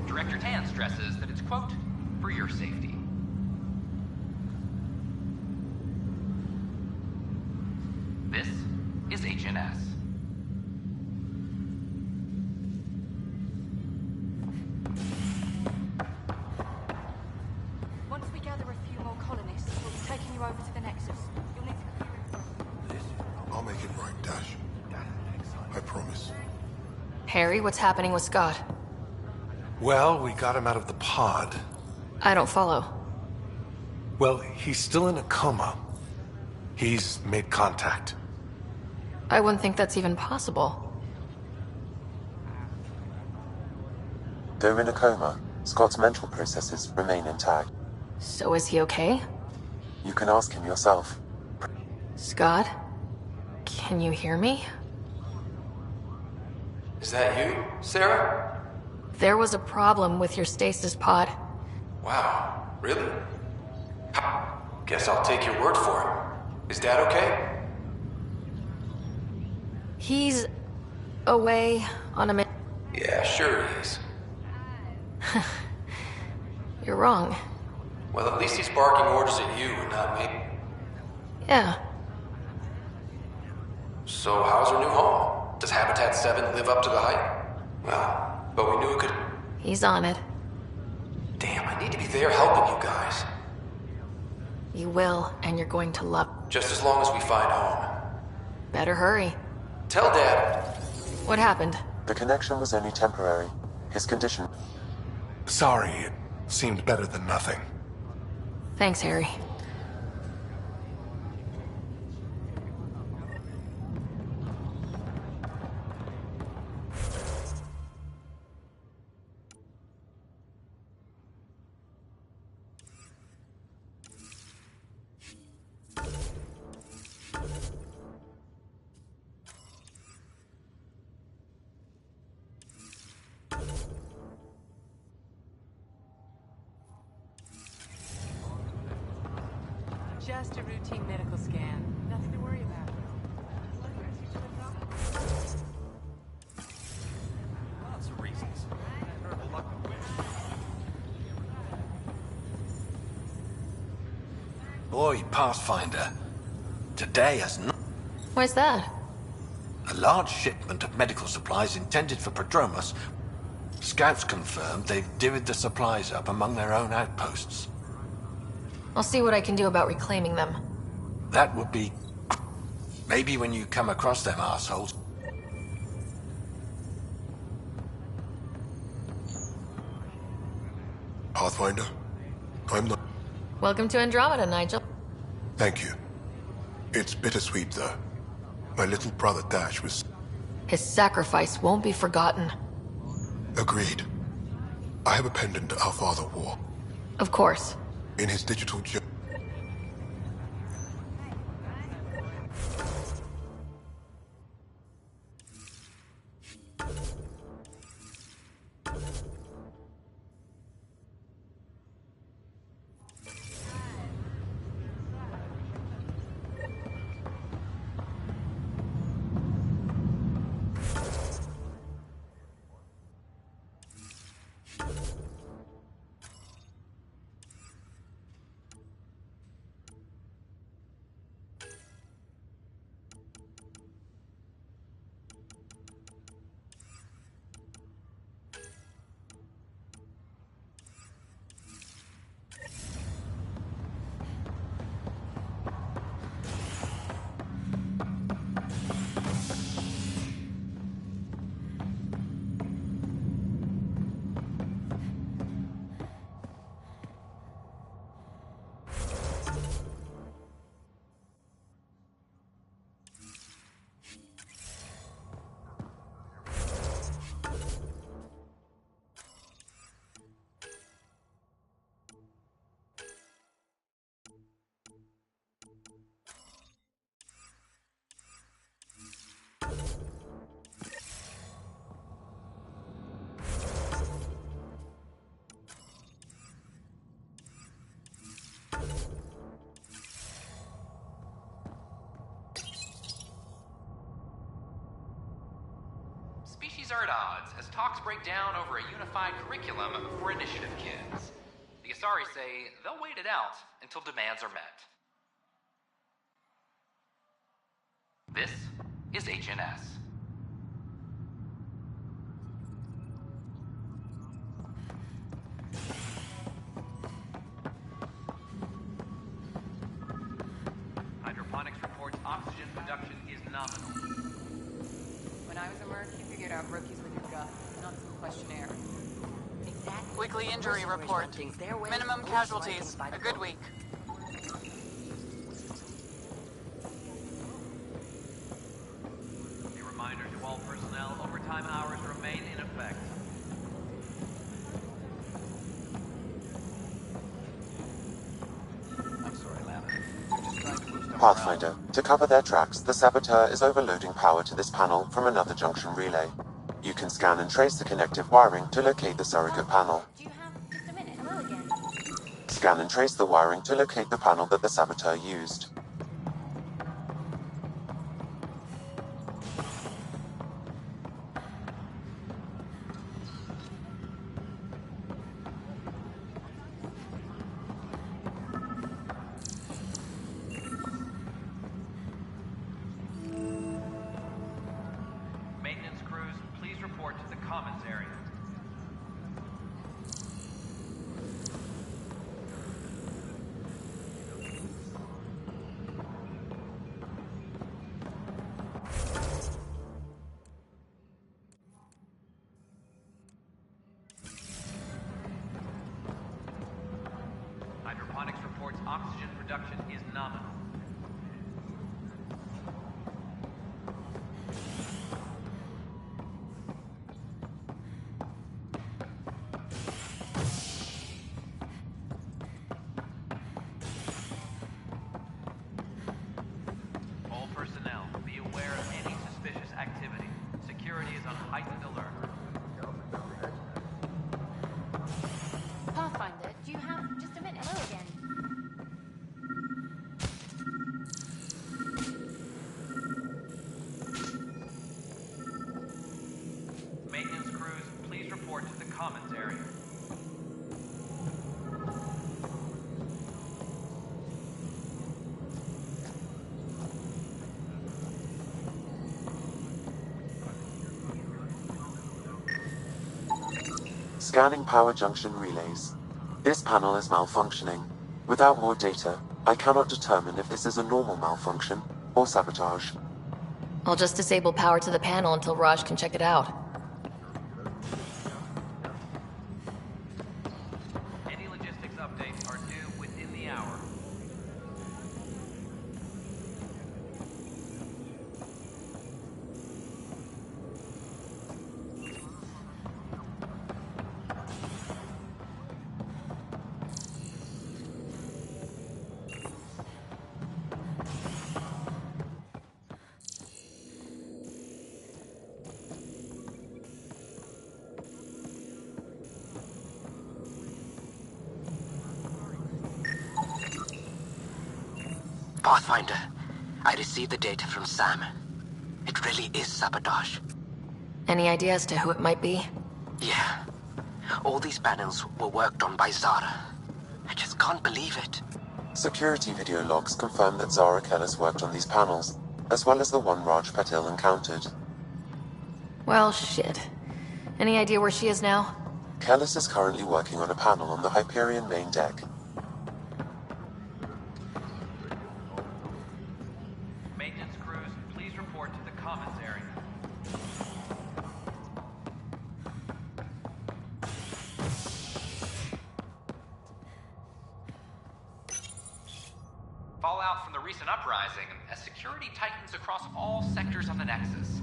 Speaker 8: Director Tan stresses that it's, quote, for your safety. This is HNS.
Speaker 23: Once we gather a few more colonists, we'll be taking you over to the Nexus. You'll need to clear it.
Speaker 2: I'll make it right, Dash. I promise.
Speaker 1: Harry, what's happening with Scott?
Speaker 2: Well, we got him out of the pod.
Speaker 1: I don't follow.
Speaker 2: Well, he's still in a coma. He's made contact.
Speaker 1: I wouldn't think that's even possible.
Speaker 3: Though in a coma, Scott's mental processes remain intact.
Speaker 1: So is he okay?
Speaker 3: You can ask him yourself.
Speaker 1: Scott? Can you hear me?
Speaker 24: Is that you, Sarah?
Speaker 1: There was a problem with your stasis pod.
Speaker 24: Wow, really? Guess I'll take your word for it. Is Dad okay?
Speaker 1: He's away on a mission.
Speaker 24: Yeah, sure he is.
Speaker 1: You're wrong.
Speaker 24: Well, at least he's barking orders at you and not me.
Speaker 1: Yeah.
Speaker 24: So how's our new home? Does Habitat 7 live up to the hype? Well, but we knew it could...
Speaker 1: He's on it.
Speaker 24: Damn, I need to be there helping you guys.
Speaker 1: You will, and you're going to love...
Speaker 24: Just as long as we find home.
Speaker 1: Better hurry.
Speaker 24: Tell Dad.
Speaker 1: What happened?
Speaker 3: The connection was only temporary. His condition...
Speaker 2: Sorry, it seemed better than nothing.
Speaker 1: Thanks, Harry.
Speaker 19: Just a routine medical scan. Nothing to worry about.
Speaker 24: Lots of reasons. Terrible luck.
Speaker 5: Boy, Pathfinder. Today has not...
Speaker 1: Why's that?
Speaker 5: A large shipment of medical supplies intended for Prodromos. Scouts confirmed they've divvied the supplies up among their own outposts.
Speaker 1: I'll see what I can do about reclaiming them.
Speaker 5: That would be... maybe when you come across them assholes.
Speaker 2: Pathfinder, I'm not...
Speaker 1: Welcome to Andromeda, Nigel.
Speaker 2: Thank you. It's bittersweet, though. My little brother Dash was...
Speaker 1: His sacrifice won't be forgotten.
Speaker 2: Agreed. I have a pendant our father wore.
Speaker 1: Of course.
Speaker 2: In his digital journal.
Speaker 8: Species are at odds as talks break down over a unified curriculum for initiative kids. The Asari say they'll wait it out until demands are met. This is HNS. Hydroponics reports oxygen production is nominal.
Speaker 7: When I was a merc, you figured out rookies with your gut, not some questionnaire.
Speaker 6: Exactly. Weekly injury report. Minimum casualties. A good week.
Speaker 8: A reminder to all personnel, overtime hours remain in effect.
Speaker 5: I'm sorry, Lana. We're just trying to boost our Pathfinder, to cover their tracks, the saboteur is overloading power to this panel from another junction relay. You can scan and trace the connective wiring to locate the surrogate panel.
Speaker 11: Do you have just a minute? Hello again.
Speaker 5: Scan and trace the wiring to locate the panel that the saboteur used.
Speaker 8: Maintenance crews, please report to the commons area. Hydroponics reports oxygen production is nominal. All personnel, be aware of any suspicious activity. Security is on heightened alert.
Speaker 11: Pathfinder, do you have just a minute? Hello again.
Speaker 5: Scanning power junction relays. This panel is malfunctioning. Without more data, I cannot determine if this is a normal malfunction or sabotage.
Speaker 1: I'll just disable power to the panel until Raj can check it out.
Speaker 8: Any logistics updates are due within the hour.
Speaker 12: Pathfinder, I received the data from Sam. It really is sabotage.
Speaker 1: Any idea as to who it might be?
Speaker 12: Yeah. All these panels were worked on by Zara. I just can't believe it.
Speaker 5: Security video logs confirm that Zara Kellis worked on these panels, as well as the one Raj Patil encountered.
Speaker 1: Well, shit. Any idea where she is now?
Speaker 5: Kellis is currently working on a panel on the Hyperion main deck.
Speaker 8: Maintenance crews, please report to the commons area. Fallout from the recent uprising as security tightens across all sectors of the Nexus.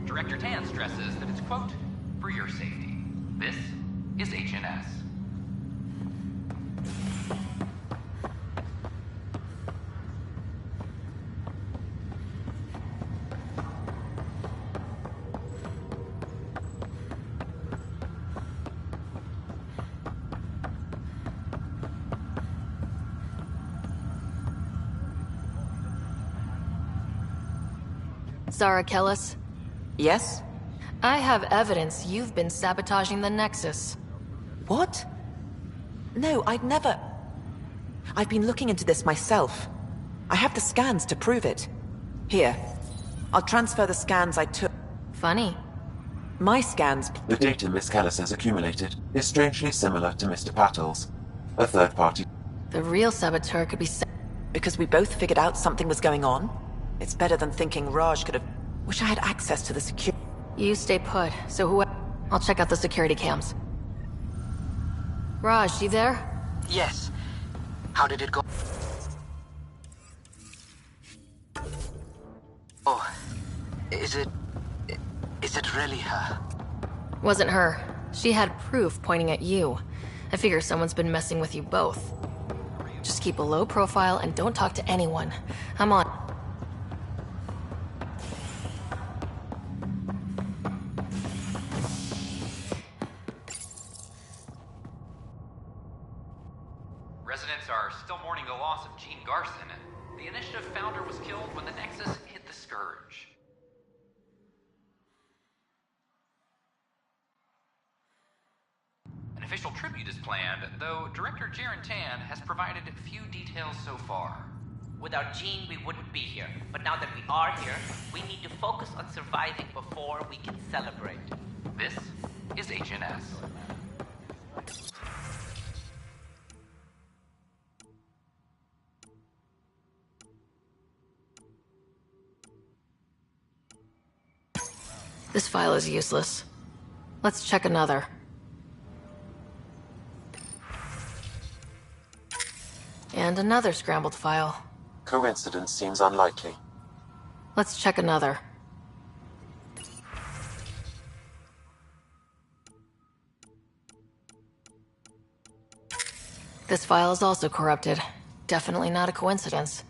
Speaker 8: Director Tan stresses that it's, quote, for your safety. This is HNS.
Speaker 1: Zara Kellis?
Speaker 14: Yes?
Speaker 1: I have evidence you've been sabotaging the Nexus.
Speaker 14: What? No, I'd never... I've been looking into this myself. I have the scans to prove it. Here. I'll transfer the scans I took.
Speaker 1: Funny.
Speaker 14: My scans...
Speaker 5: The data Miss Kellis has accumulated is strangely similar to Mr. Patil's. A third party.
Speaker 1: The real saboteur could be...
Speaker 14: Because we both figured out something was going on? It's better than thinking Raj could have... Wish I had access to the security...
Speaker 1: You stay put, so who... I'll check out the security cams. Raj, you there?
Speaker 12: Yes. How did it go? Oh, is it really her?
Speaker 1: Wasn't her. She had proof pointing at you. I figure someone's been messing with you both. Just keep a low profile and don't talk to anyone. I'm on.
Speaker 8: Residents are still mourning the loss of Gene Garson. The Initiative founder was killed when the Nexus hit the Scourge. An official tribute is planned, though Director Jaren Tan has provided few details so far.
Speaker 13: Without Gene, we wouldn't be here. But now that we are here, we need to focus on surviving before we can celebrate.
Speaker 8: This is HNS.
Speaker 1: This file is useless. Let's check another. And another scrambled file.
Speaker 5: Coincidence seems unlikely.
Speaker 1: Let's check another. This file is also corrupted. Definitely not a coincidence.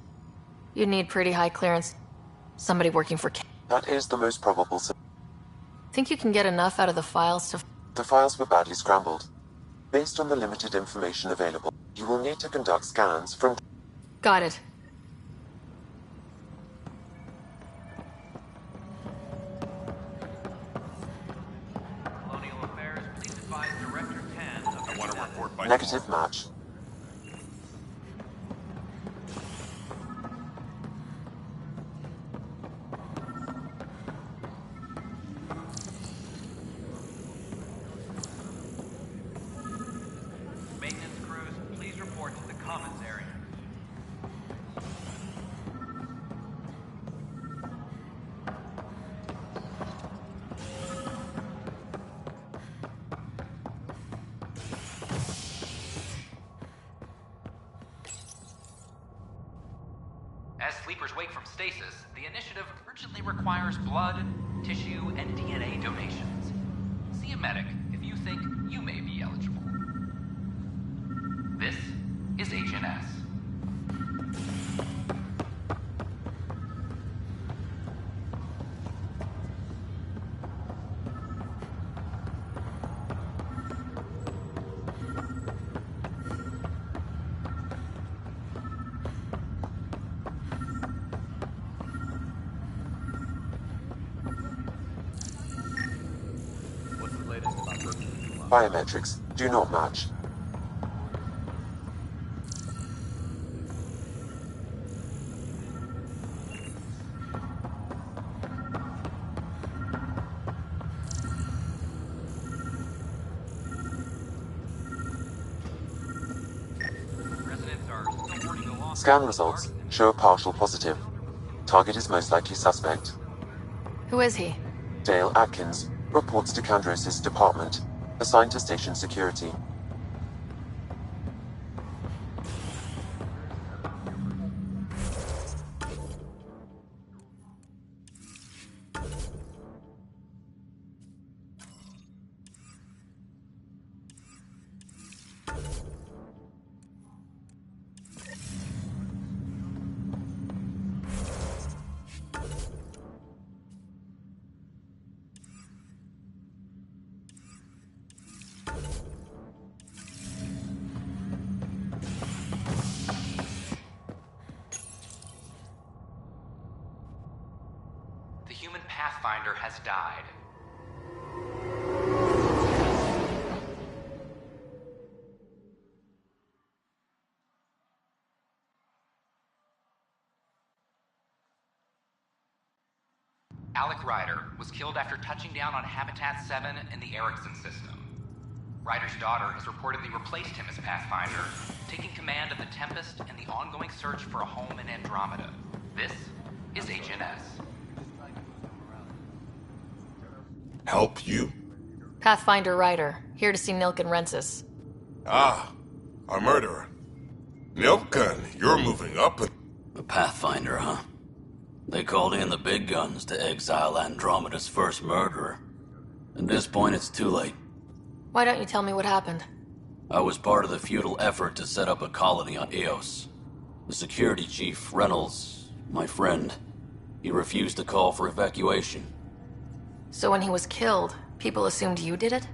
Speaker 1: You'd need pretty high clearance. Somebody working for...
Speaker 5: That is the most probable...
Speaker 1: Think you can get enough out of the files to...
Speaker 5: The files were badly scrambled. Based on the limited information available, you will need to conduct scans from...
Speaker 1: Got it.
Speaker 8: Colonial Affairs, please advise Director Tan of...
Speaker 21: I want to report by...
Speaker 5: Negative match.
Speaker 8: commons area. As sleepers wake from stasis, the initiative urgently requires blood, tissue, and DNA donations. See a medic if you think you may be eligible. This is Agent S.
Speaker 3: Biometrics do not match. Scan results show a partial positive. Target is most likely suspect.
Speaker 1: Who is he?
Speaker 3: Dale Atkins reports to Kandros' department, assigned to station security.
Speaker 8: The human Pathfinder has died. Alec Ryder was killed after touching down on Habitat 7 in the Erickson system. Ryder's daughter has reportedly replaced him as Pathfinder, taking command of the Tempest and the ongoing search for a home in Andromeda. This is Agent S.
Speaker 21: Help you?
Speaker 1: Pathfinder Ryder, here to see Nilken Rensis.
Speaker 21: Ah, a murderer. Nilken, you're moving up.
Speaker 10: A Pathfinder, huh? They called in the big guns to exile Andromeda's first murderer. At this point, it's too late.
Speaker 1: Why don't you tell me what happened?
Speaker 10: I was part of the futile effort to set up a colony on Eos. The security chief, Reynolds, my friend, he refused to call for evacuation.
Speaker 1: So when he was killed, people assumed you did it?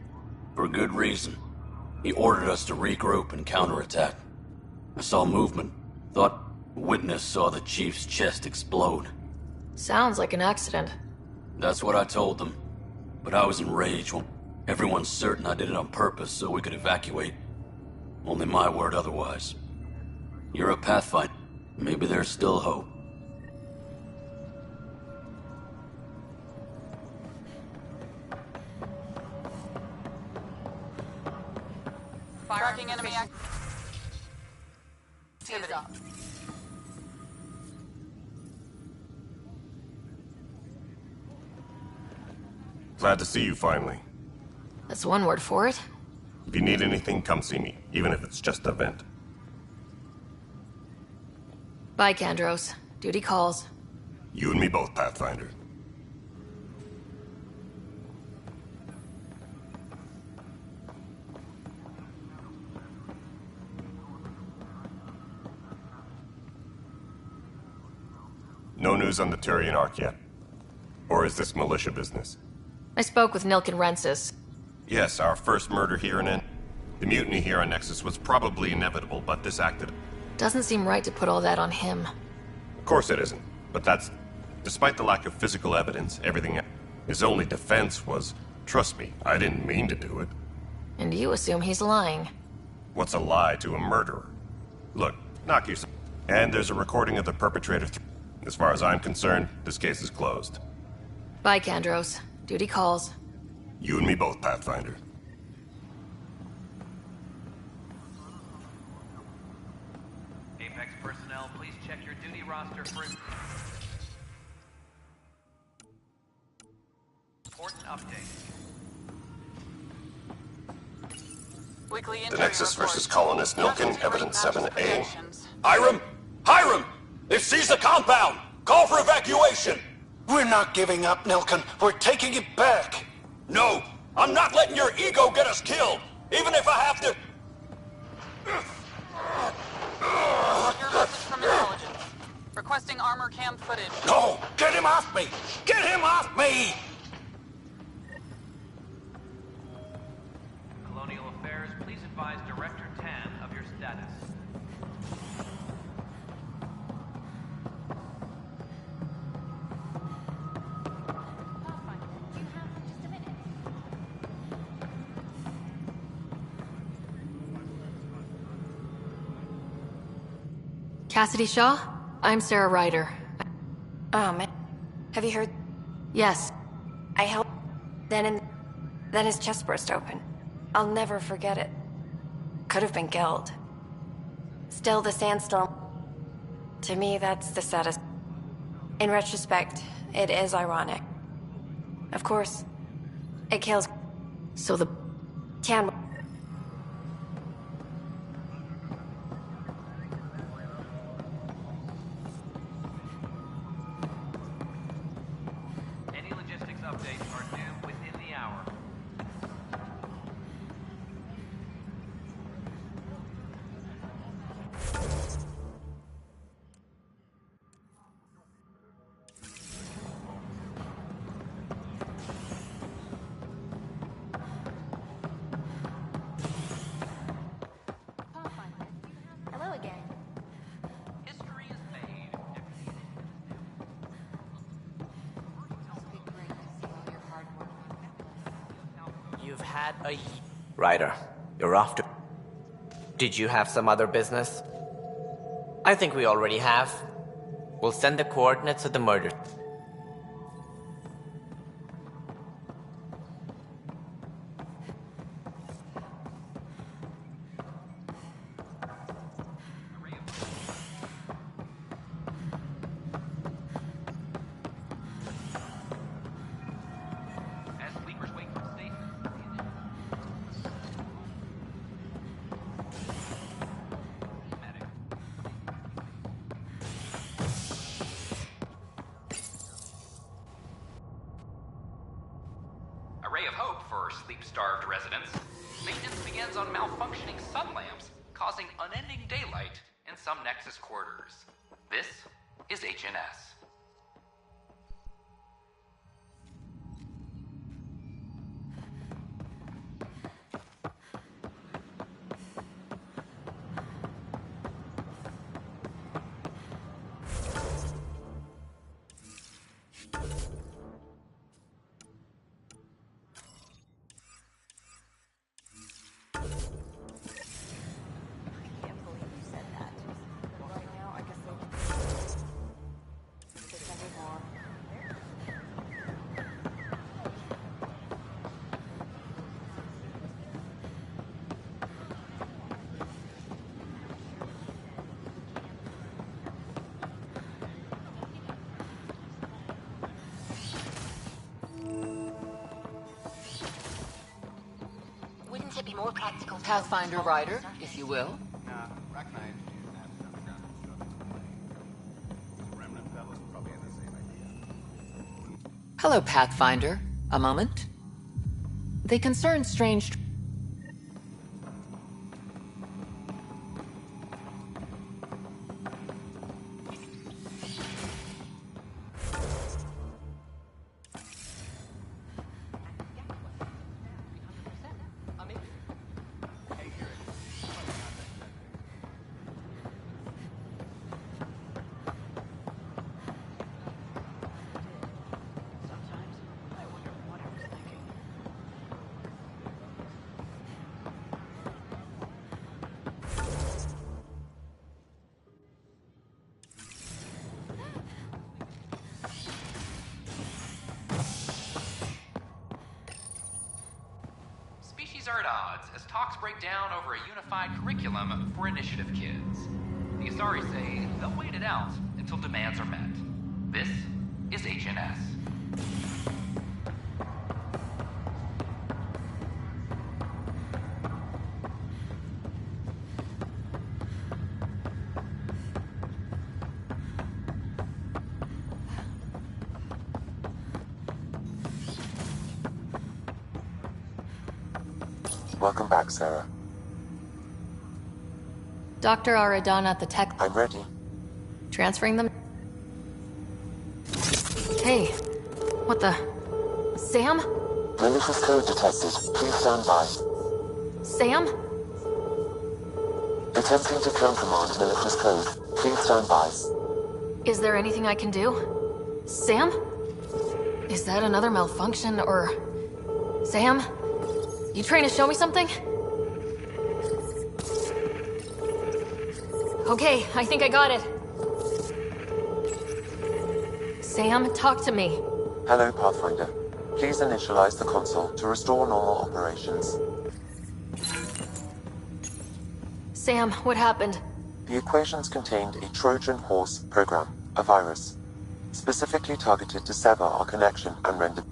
Speaker 10: For good reason. He ordered us to regroup and counterattack. I saw movement. Thought witness saw the chief's chest explode.
Speaker 1: Sounds like an accident.
Speaker 10: That's what I told them. But I was enraged when everyone's certain I did it on purpose so we could evacuate. Only my word otherwise. You're a Pathfinder. Maybe there's still hope.
Speaker 6: Tracking enemy activity.
Speaker 21: Glad to see you finally.
Speaker 1: That's one word for it.
Speaker 21: If you need anything, come see me, even if it's just a vent.
Speaker 1: Bye, Kandros. Duty calls.
Speaker 21: You and me both, Pathfinder. No news on the Turian Ark yet? Or is this militia business?
Speaker 1: I spoke with Nilken Rensis.
Speaker 21: Yes, our first murder here in the mutiny here on Nexus was probably inevitable, but this acted...
Speaker 1: Doesn't seem right to put all that on him.
Speaker 21: Of course it isn't, but that's... Despite the lack of physical evidence, everything... His only defense was, trust me, I didn't mean to do it.
Speaker 1: And you assume he's lying.
Speaker 21: What's a lie to a murderer? Look, knock yourself... And there's a recording of the perpetrator... As far as I'm concerned, this case is closed.
Speaker 1: Bye, Kandros. Duty calls.
Speaker 21: You and me both, Pathfinder.
Speaker 8: Apex personnel, please check your duty roster for important updates.
Speaker 6: Weekly
Speaker 21: The
Speaker 6: injury
Speaker 21: Nexus
Speaker 6: report.
Speaker 21: versus Colonist Milken, Evidence 7A.
Speaker 10: Hiram! Hiram! They've seized the compound! Call for evacuation!
Speaker 12: We're not giving up, Nilken. We're taking it back.
Speaker 10: No! I'm not letting your ego get us killed! Even if I have to...
Speaker 6: Your message from intelligence. Requesting armor cam footage.
Speaker 12: No! Get him off me! Get him off me!
Speaker 8: Colonial Affairs, please advise Director Tan of your status.
Speaker 1: Cassidy Shaw? I'm Sarah Ryder.
Speaker 9: Have you heard?
Speaker 1: Yes.
Speaker 9: I helped. Then his chest burst open. I'll never forget it. Could have been killed. Still, the sandstorm. To me, that's the saddest. In retrospect, it is ironic. Of course, it kills.
Speaker 1: So the
Speaker 9: Tan.
Speaker 8: Any logistics updates are due within the hour.
Speaker 11: Hello again.
Speaker 8: History is made.
Speaker 13: You've had a... Ryder, you're off to... Did you have some other business? I think we already have. We'll send the coordinates of the murder.
Speaker 8: As sleepers wake from stasis, a ray of hope for sleep-starved residents. Maintenance begins on malfunctioning sun lamps, causing unending daylight in some Nexus quarters. This is HNS.
Speaker 11: Wouldn't it be more practical?
Speaker 16: Pathfinder Rider, if you will. Hello, Pathfinder. A moment. They concern strange...
Speaker 8: Species are at odds as talks break down over a unified curriculum for initiative kids. The Asari say they'll wait it out until demands are met. This is HNS.
Speaker 3: Welcome back, Sarah.
Speaker 1: Dr. Aradan at the tech...
Speaker 3: I'm ready.
Speaker 1: Transferring them? Hey, what the... Sam?
Speaker 3: Malicious code detected. Please stand by.
Speaker 1: Sam?
Speaker 3: Attempting to countermand malicious code. Please stand by.
Speaker 1: Is there anything I can do? Sam? Is that another malfunction, or... Sam? You trying to show me something? Okay, I think I got it. Sam, talk to me.
Speaker 3: Hello, Pathfinder. Please initialize the console to restore normal operations.
Speaker 1: Sam, what happened?
Speaker 3: The equations contained a Trojan horse program, a virus, specifically targeted to sever our connection and render...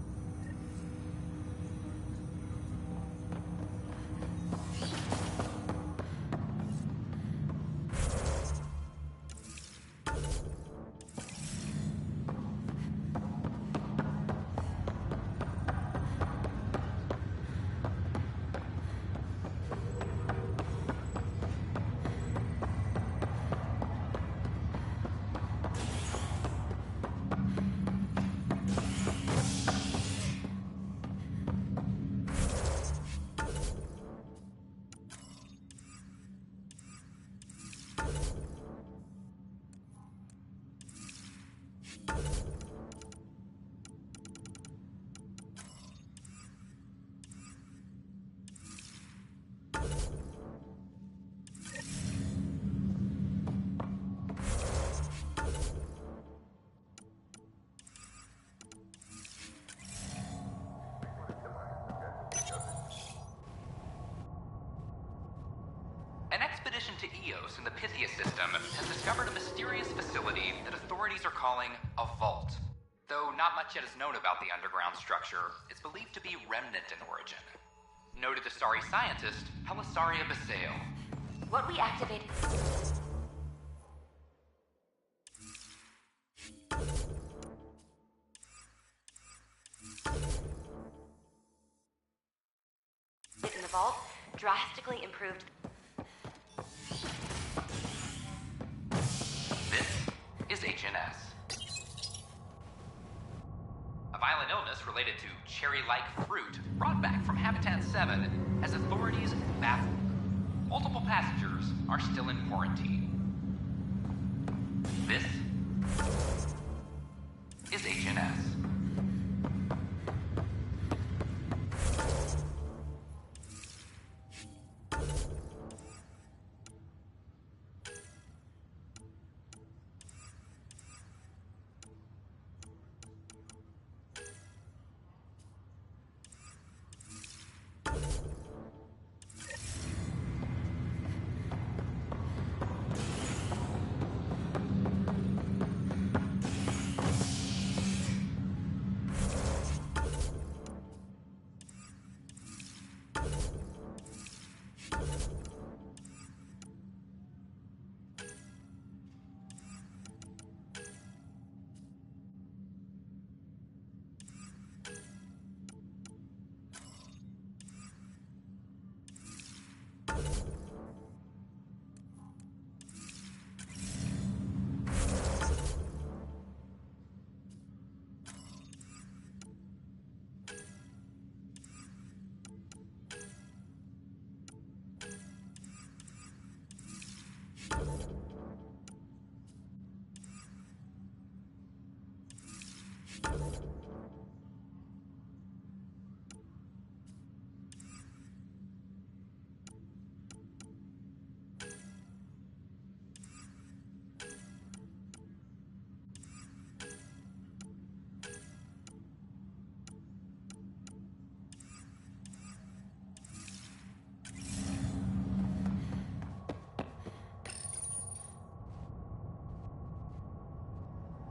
Speaker 8: An expedition to Eos in the Pythia system has discovered a mysterious facility that authorities are calling a vault. Though not much yet is known about the underground structure, it's believed to be remnant in origin. Noted Asari scientist, Helisaria Basale.
Speaker 11: What we activated... in the vault drastically improved...
Speaker 8: This is HNS. A violent illness related to cherry-like fruit brought back from Habitat 7 has authorities baffled. Multiple passengers are still in quarantine. This is HNS.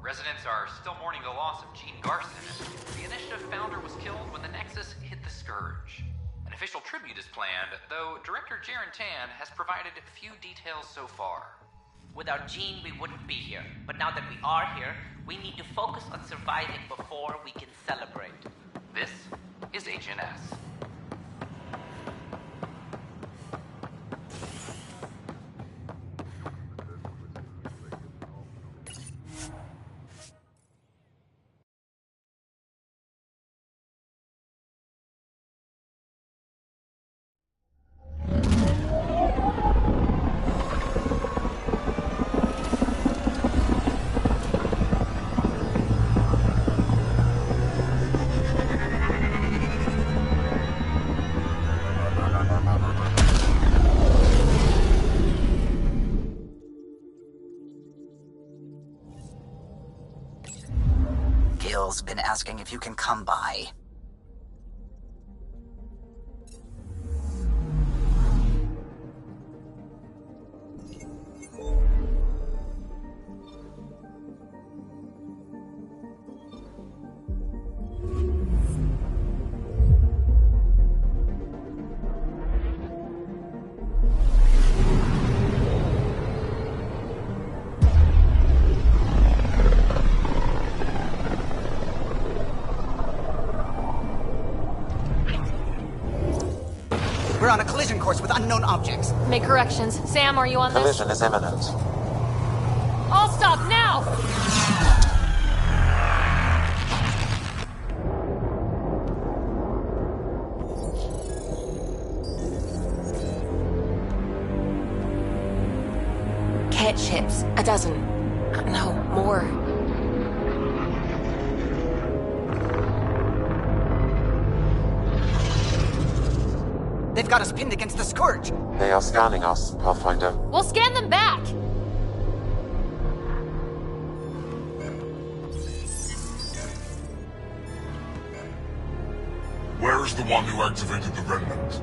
Speaker 8: Residents are still mourning the loss of Gene Garson. The initiative founder was killed when the Nexus hit the Scourge. An official tribute is planned, though Director Jaren Tan has provided few details so far.
Speaker 12: Without Gene, we wouldn't be here. But now that we are here, we need to focus on surviving before we can celebrate.
Speaker 8: This is HNS.
Speaker 4: Been asking if you can come by. We're on a collision course with unknown objects.
Speaker 1: Make corrections. Sam, are you on this?
Speaker 3: Collision is imminent.
Speaker 1: I'll stop now!
Speaker 9: Cat ships. A dozen. No, more.
Speaker 4: They've got us pinned against the Scourge.
Speaker 3: They are scanning us, Pathfinder.
Speaker 1: We'll scan them back!
Speaker 17: Where is the one who activated the remnant?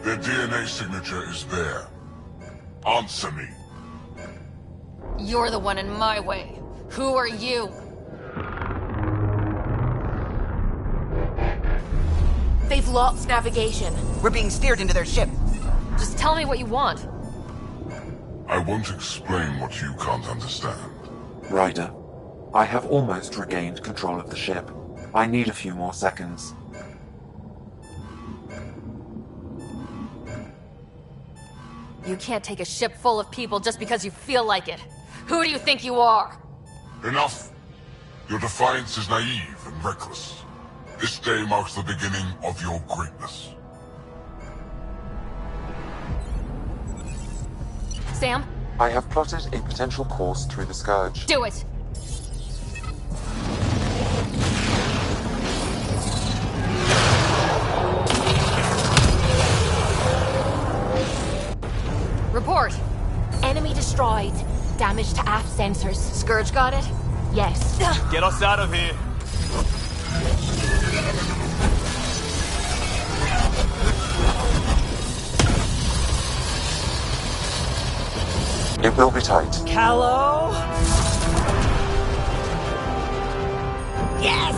Speaker 17: Their DNA signature is there. Answer me.
Speaker 1: You're the one in my way. Who are you?
Speaker 9: They've lost navigation.
Speaker 4: We're being steered into their ship.
Speaker 1: Just tell me what you want.
Speaker 17: I won't explain what you can't understand.
Speaker 3: Ryder, I have almost regained control of the ship. I need a few more seconds.
Speaker 1: You can't take a ship full of people just because you feel like it. Who do you think you are?
Speaker 17: Enough! Your defiance is naive and reckless. This day marks the beginning of your greatness.
Speaker 1: Sam?
Speaker 3: I have plotted a potential course through the Scourge.
Speaker 1: Do it! Report!
Speaker 9: Enemy destroyed. Damage to aft sensors.
Speaker 1: Scourge got it?
Speaker 9: Yes.
Speaker 18: Get us out of here!
Speaker 3: It will be tight.
Speaker 14: Callow?
Speaker 4: Yes!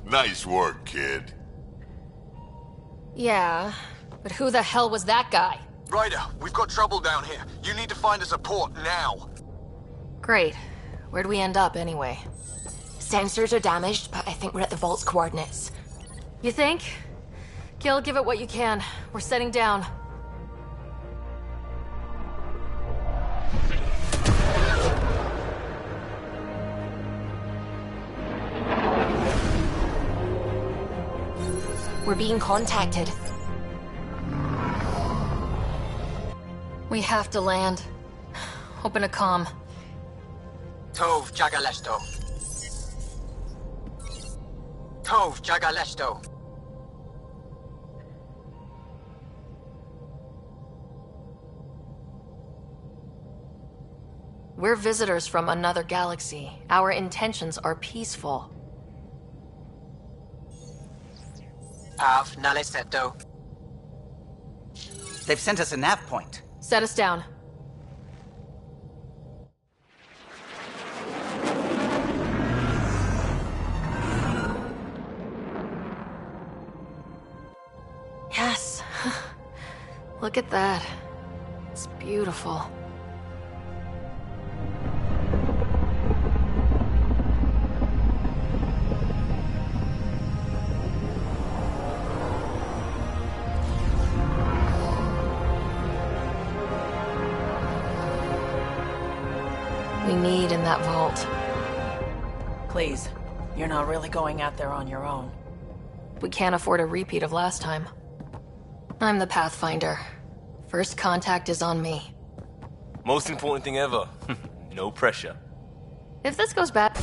Speaker 17: Nice work, kid.
Speaker 1: Yeah, but who the hell was that guy?
Speaker 2: Ryder, we've got trouble down here. You need to find us a port now.
Speaker 1: Great. Where'd we end up anyway?
Speaker 9: Sensors are damaged, but I think we're at the vault's coordinates.
Speaker 1: You think? Gil, give it what you can. We're setting down.
Speaker 9: We're being contacted.
Speaker 1: We have to land. Open a comm.
Speaker 4: Tov Jagaleshto. Tov Jagaleshto.
Speaker 1: We're visitors from another galaxy. Our intentions are peaceful.
Speaker 4: Av Nalesetto. They've sent us a nav point.
Speaker 1: Set us down. Yes. Look at that. It's beautiful. We need in that vault.
Speaker 15: Please, you're not really going out there on your own.
Speaker 1: We can't afford a repeat of last time. I'm the Pathfinder. First contact is on me.
Speaker 18: Most important thing ever. No pressure.
Speaker 1: If this goes bad...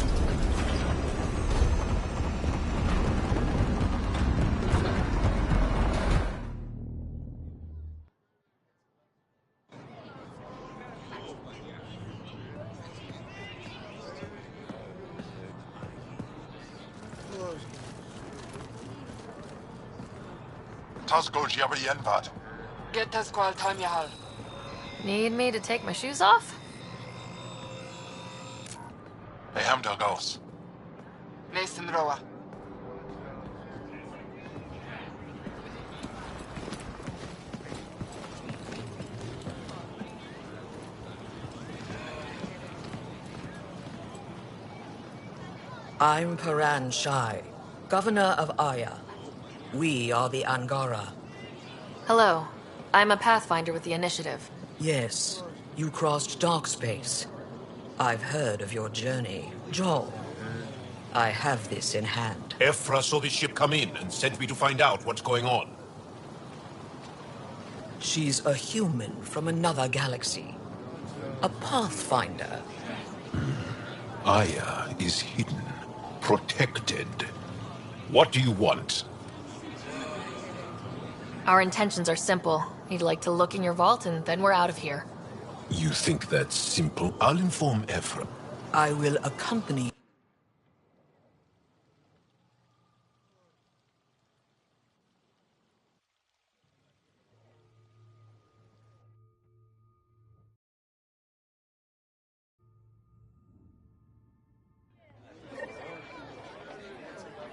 Speaker 15: Get the squall time, Yahal.
Speaker 1: Need me to take my shoes off?
Speaker 2: Hey, Hamdel goes.
Speaker 15: Listen, Roa.
Speaker 20: I'm Paran Shai, Governor of Aya. We are the Angara.
Speaker 1: Hello. I'm a Pathfinder with the Initiative.
Speaker 20: Yes, you crossed dark space. I've heard of your journey, Joel. I have this in hand.
Speaker 22: Ephra saw the ship come in and sent me to find out what's going on.
Speaker 20: She's a human from another galaxy. A Pathfinder.
Speaker 22: Aya is hidden, protected. What do you want?
Speaker 1: Our intentions are simple. We'd like to look in your vault, and then we're out of here.
Speaker 22: You think that's simple? I'll inform Ephra.
Speaker 20: I will accompany...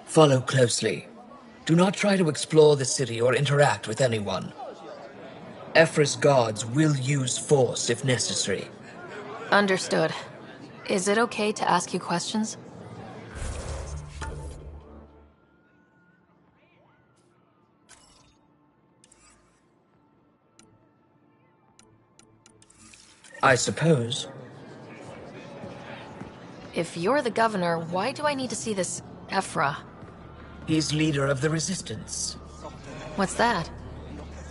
Speaker 20: Follow closely. Do not try to explore the city or interact with anyone. Ephra's guards will use force if necessary.
Speaker 1: Understood. Is it okay to ask you questions?
Speaker 20: I suppose.
Speaker 1: If you're the governor, why do I need to see this Ephra?
Speaker 20: He's leader of the Resistance.
Speaker 1: What's that?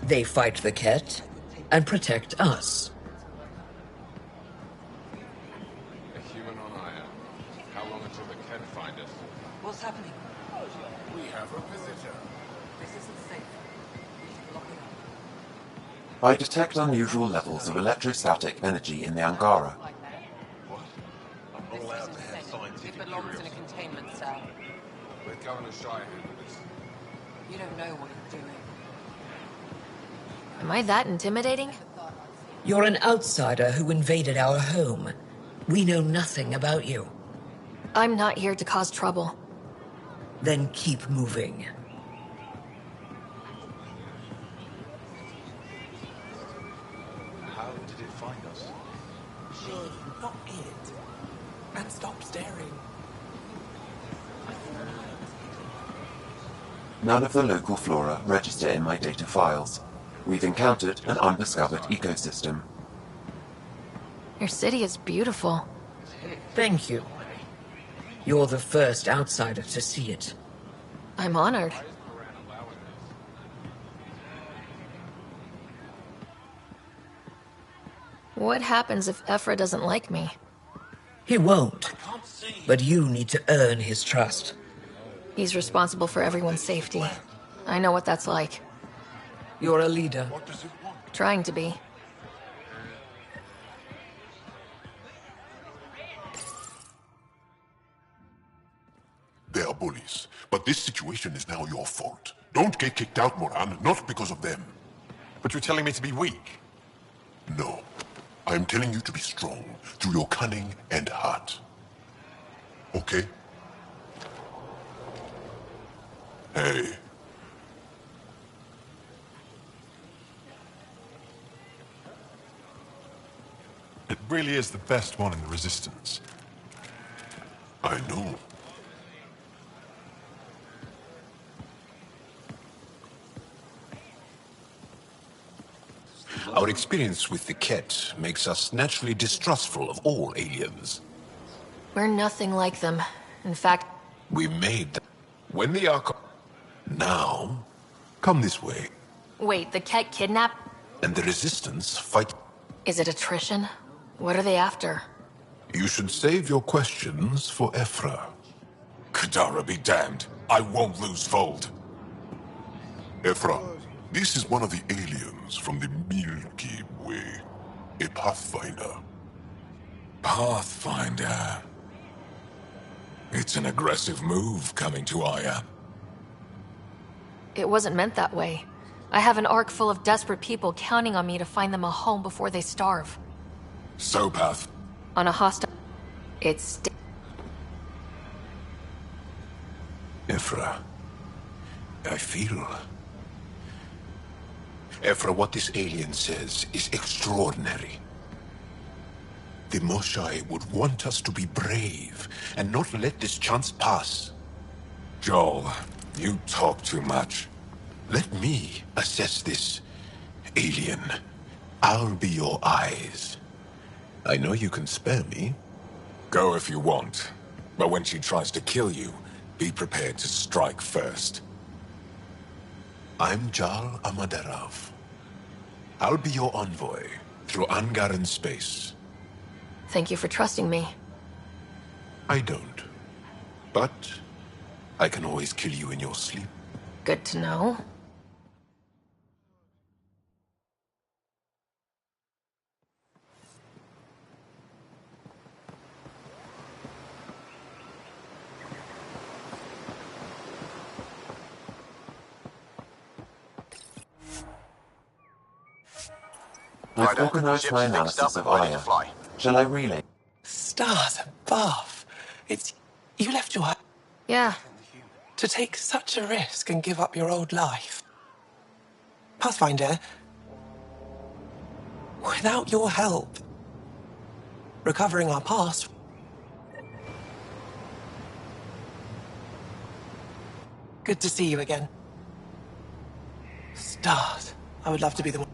Speaker 20: They fight the Ket and protect us.
Speaker 25: A human on Aya. How long until the Ket find us?
Speaker 15: What's happening?
Speaker 25: We have a visitor.
Speaker 15: This isn't safe. Lock it up.
Speaker 3: I detect unusual levels of electrostatic energy in the Angara.
Speaker 25: I'm not allowed to have scientific
Speaker 15: It belongs in a
Speaker 25: curiosity.
Speaker 15: containment cell.
Speaker 25: Let Governor Shai handle this.
Speaker 15: You don't know what you're doing.
Speaker 1: Am I that intimidating?
Speaker 20: You're an outsider who invaded our home. We know nothing about you.
Speaker 1: I'm not here to cause trouble.
Speaker 20: Then keep moving.
Speaker 25: How did it find us?
Speaker 20: She, not it. And stop staring.
Speaker 3: None of the local flora register in my data files. We've encountered an undiscovered ecosystem.
Speaker 1: Your city is beautiful.
Speaker 20: Thank you. You're the first outsider to see it.
Speaker 1: I'm honored. What happens if Ephra doesn't like me?
Speaker 20: He won't. But you need to earn his trust.
Speaker 1: He's responsible for everyone's safety. I know what that's like.
Speaker 20: You're a leader.
Speaker 1: Trying to be.
Speaker 17: They are bullies, but this situation is now your fault.
Speaker 22: Don't get kicked out, Moran. Not because of them.
Speaker 2: But you're telling me to be weak.
Speaker 22: No. I'm telling you to be strong through your cunning and heart. Okay? Hey.
Speaker 2: It really is the best one in the Resistance.
Speaker 22: I know. Our experience with the Ket makes us naturally distrustful of all aliens.
Speaker 1: We're nothing like them. In fact...
Speaker 22: We made them. When the Ark... Now, come this way.
Speaker 1: Wait, the Ket kidnap?
Speaker 22: And the Resistance fight...
Speaker 1: Is it attrition? What are they after?
Speaker 22: You should save your questions for Ephra.
Speaker 17: Kadara be damned. I won't lose Fold.
Speaker 22: Ephra, this is one of the aliens from the Milky Way. A Pathfinder.
Speaker 17: Pathfinder. It's an aggressive move coming to Aya.
Speaker 1: It wasn't meant that way. I have an ark full of desperate people counting on me to find them a home before they starve.
Speaker 17: So, Path.
Speaker 1: On a hostile... It's...
Speaker 22: Ephra, I feel... Ephra, what this alien says is extraordinary. The Moshai would want us to be brave and not let this chance pass.
Speaker 17: Joel, you talk too much.
Speaker 22: Let me assess this, alien. I'll be your eyes. I know you can spare me.
Speaker 17: Go if you want. But when she tries to kill you, be prepared to strike first.
Speaker 22: I'm Jal Amaderov. I'll be your envoy through Angaran space.
Speaker 1: Thank you for trusting me.
Speaker 22: I don't. But I can always kill you in your sleep.
Speaker 1: Good to know.
Speaker 3: I've organized my analysis of Aya. Shall I relay?
Speaker 5: Stars above. It's... You left your...
Speaker 1: Yeah.
Speaker 5: To take such a risk and give up your old life. Pathfinder, without your help, recovering our past... Good to see you again. Stars. I would love to be the one.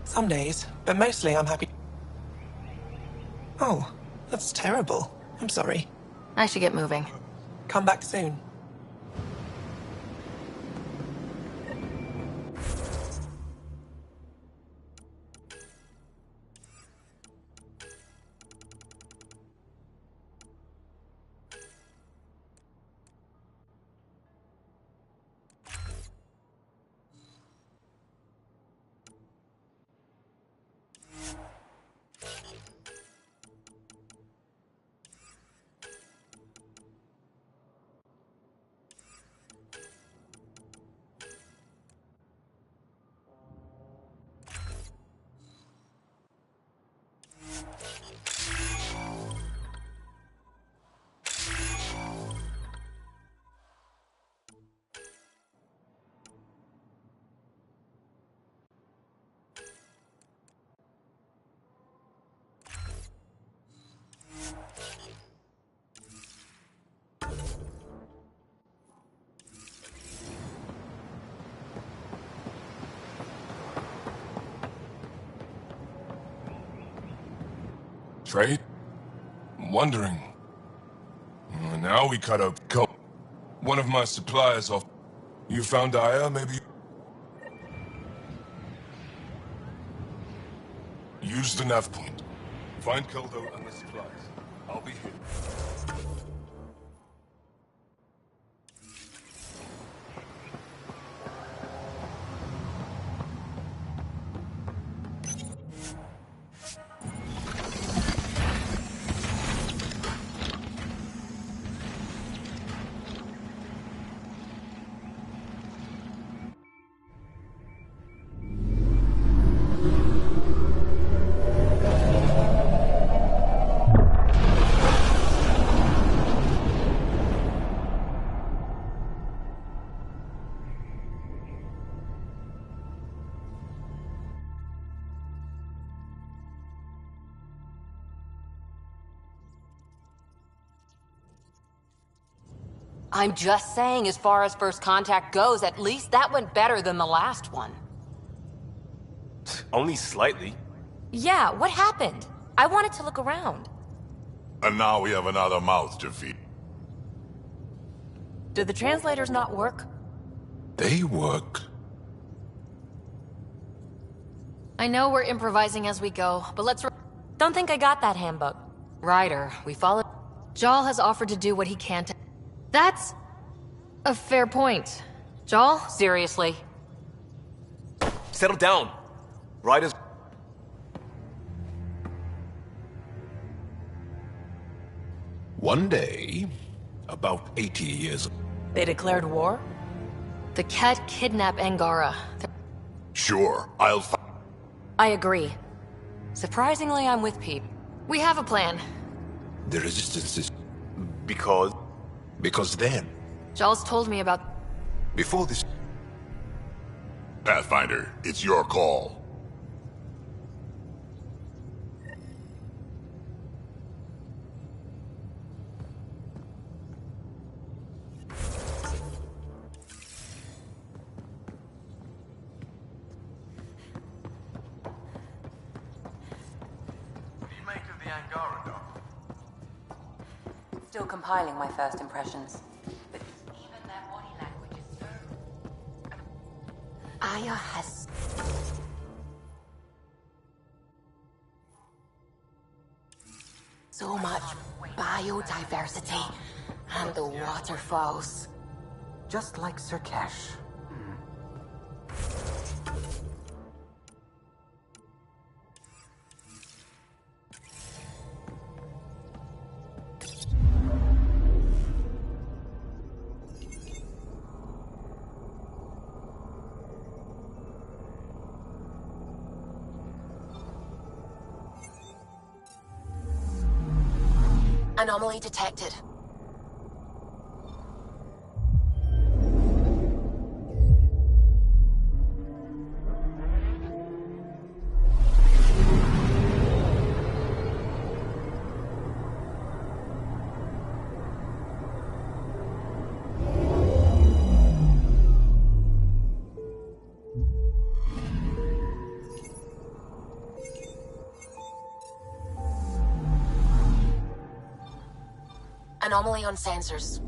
Speaker 5: Some days, but mostly I'm happy. Oh, that's terrible. I'm sorry.
Speaker 1: I should get moving.
Speaker 5: Come back soon.
Speaker 17: Trade? I'm wondering. Now we cut up coat. One of my suppliers off. You found Aya, maybe? Use the nav point. Find Koldo and the supplies. I'll be here.
Speaker 7: I'm just saying, as far as first contact goes, at least that went better than the last one.
Speaker 18: Only slightly.
Speaker 7: Yeah, what happened? I wanted to look around.
Speaker 19: And now we have another mouth to feed.
Speaker 7: Do the translators not work?
Speaker 22: They work.
Speaker 1: I know we're improvising as we go, but let's...
Speaker 7: Don't think I got that handbook.
Speaker 1: Ryder, we follow... Jal has offered to do what he can to... That's... a fair point. Jal?
Speaker 7: Seriously?
Speaker 18: Settle down. Ryder's...
Speaker 22: One day, about 80 years...
Speaker 15: They declared war?
Speaker 1: The Ket kidnap Angara.
Speaker 19: Sure, I'll...
Speaker 7: I agree. Surprisingly, I'm with Pete.
Speaker 1: We have a plan.
Speaker 22: The resistance is...
Speaker 18: Because?
Speaker 22: Because then...
Speaker 1: Jal's told me about...
Speaker 22: Before this...
Speaker 19: Pathfinder, it's your call.
Speaker 7: Still compiling my first impressions. But even their body language is so... Aya has... so much biodiversity and the waterfalls.
Speaker 13: Just like Sirkesh.
Speaker 11: Anomaly detected. Anomaly on sensors.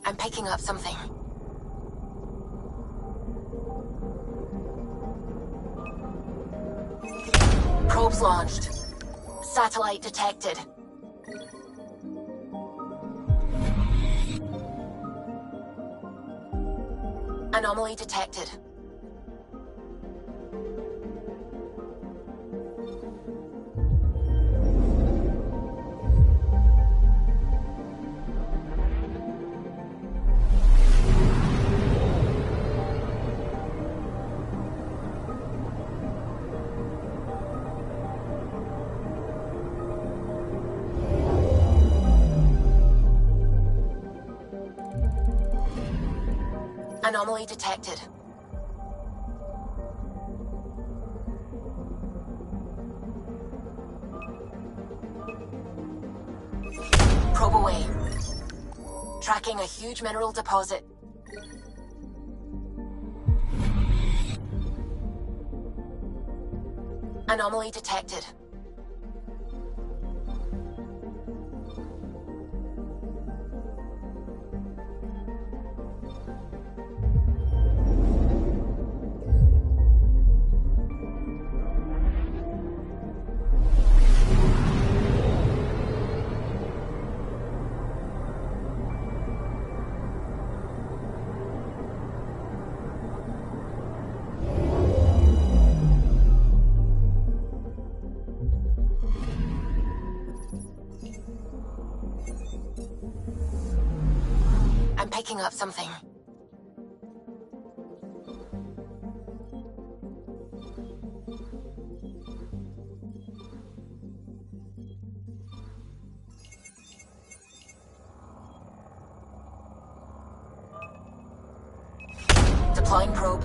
Speaker 11: I'm picking up something. Probes launched. Satellite detected. Anomaly detected. Anomaly detected. Probe away. Tracking a huge mineral deposit. Anomaly detected. I'm picking up something.
Speaker 6: Deploying probe.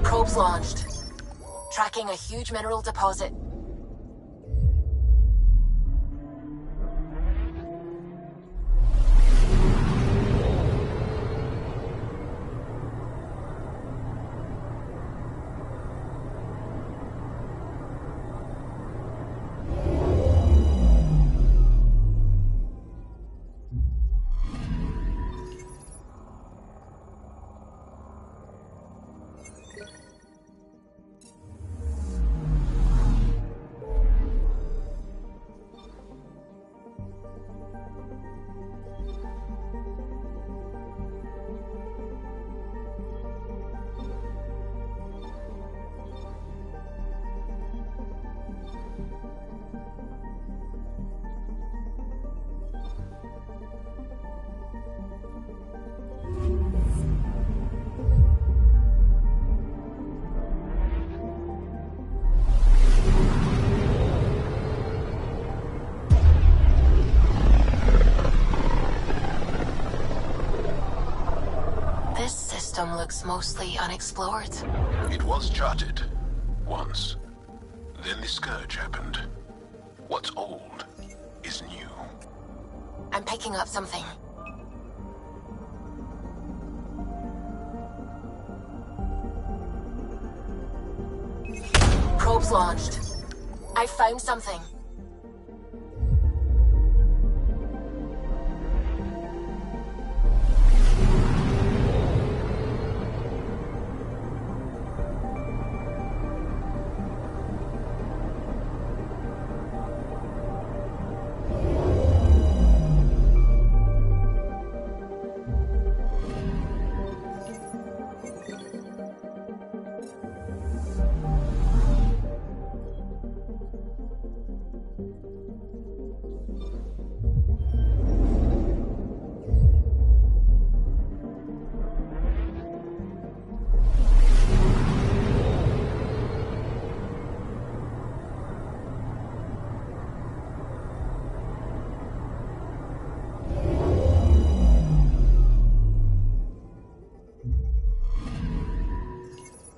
Speaker 6: Probe's launched. Tracking a huge mineral deposit. Looks mostly unexplored.
Speaker 2: It was charted. Once. Then the Scourge happened. What's old is new.
Speaker 6: I'm picking up something. Probe's launched. I found something.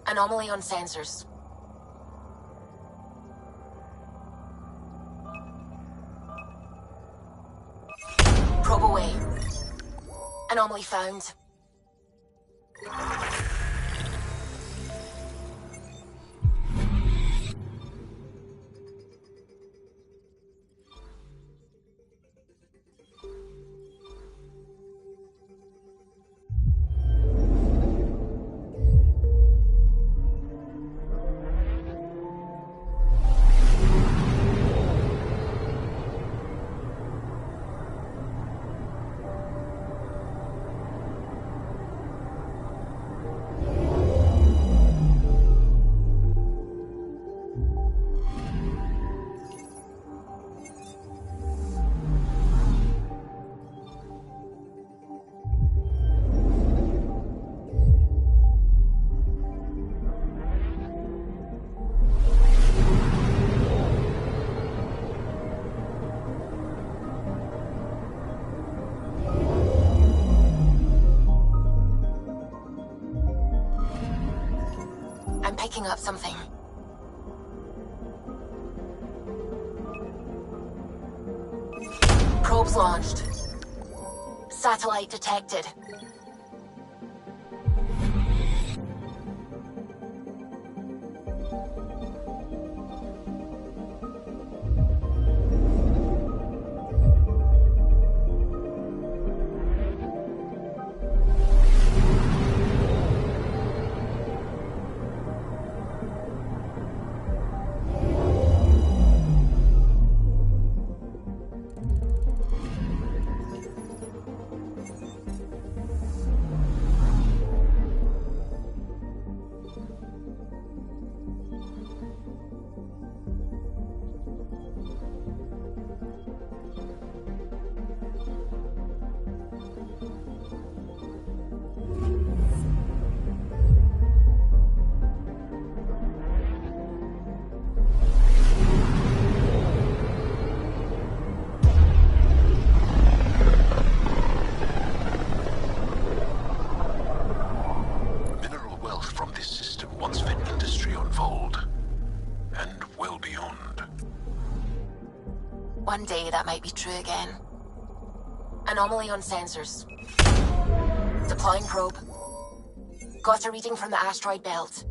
Speaker 6: Anomaly on sensors. Probe away. Anomaly found. Picking up something. Probe's launched. Satellite detected.
Speaker 2: unfold, and well beyond.
Speaker 6: One day that might be true again. Anomaly on sensors. Deploying probe. Got a reading from the asteroid belt.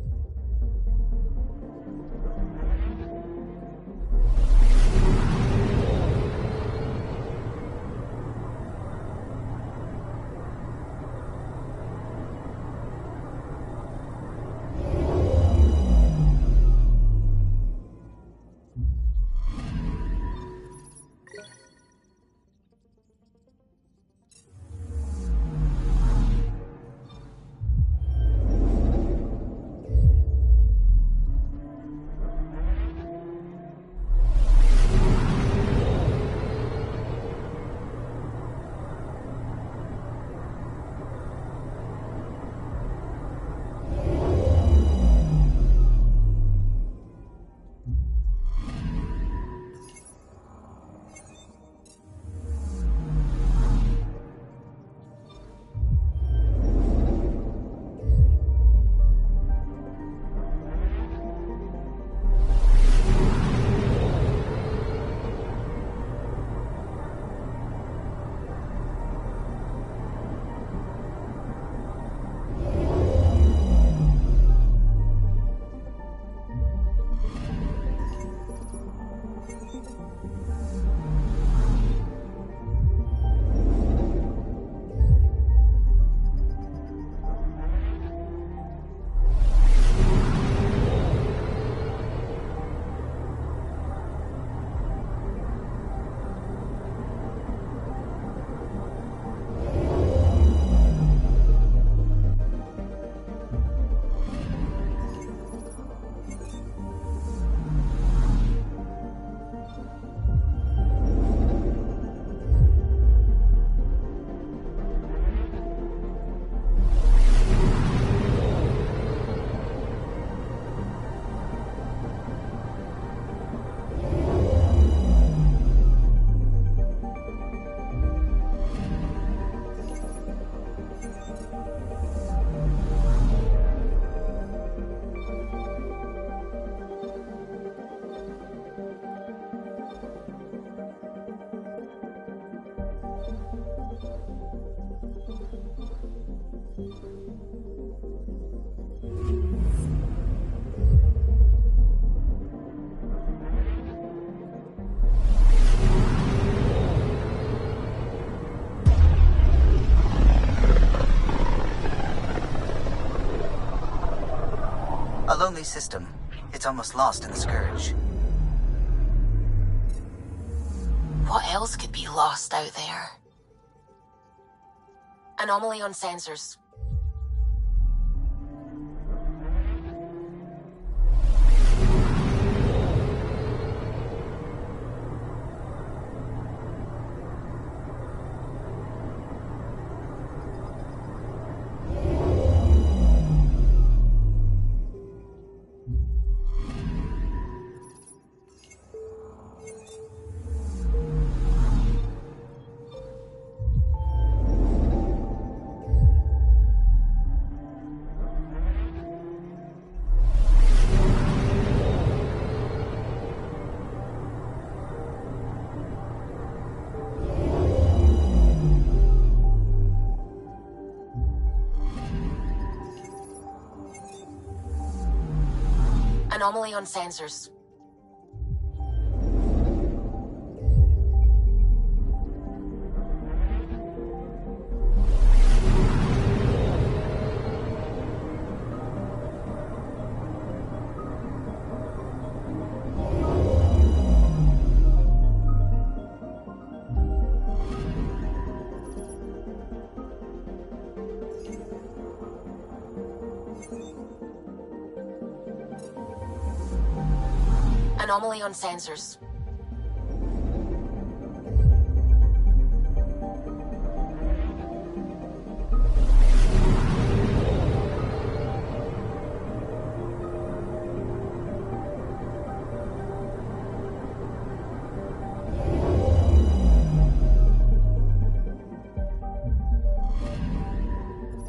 Speaker 4: A lonely system. It's almost lost in the Scourge.
Speaker 6: What else could be lost out there? Anomaly on sensors. Anomaly on sensors. Anomaly on sensors.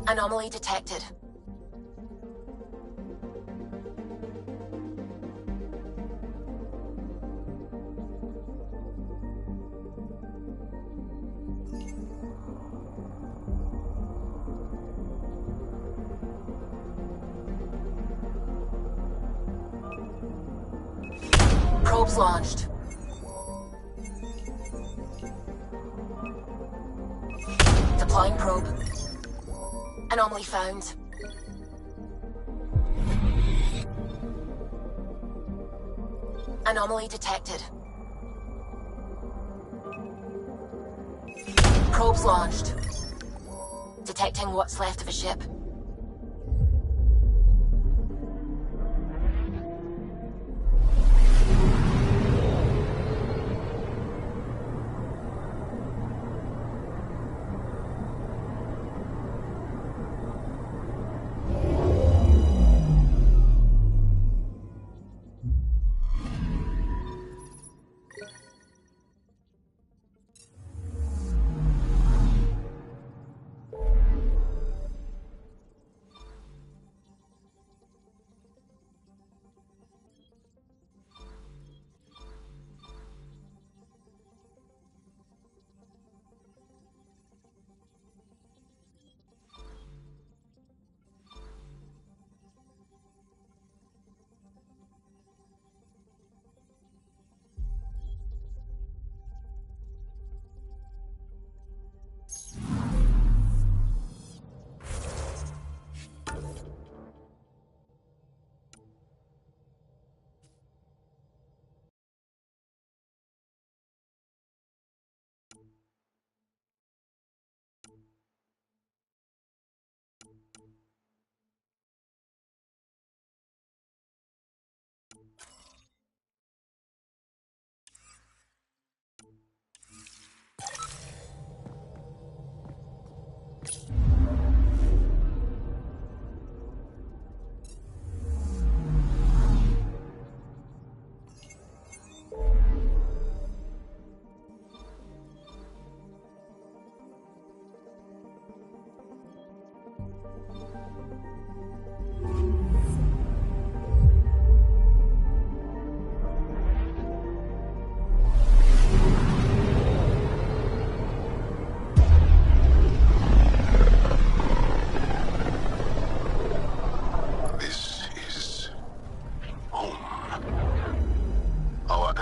Speaker 6: Anomaly detected. Probes launched. Deploying probe. Anomaly found. Anomaly detected. Probes launched. Detecting what's left of a ship.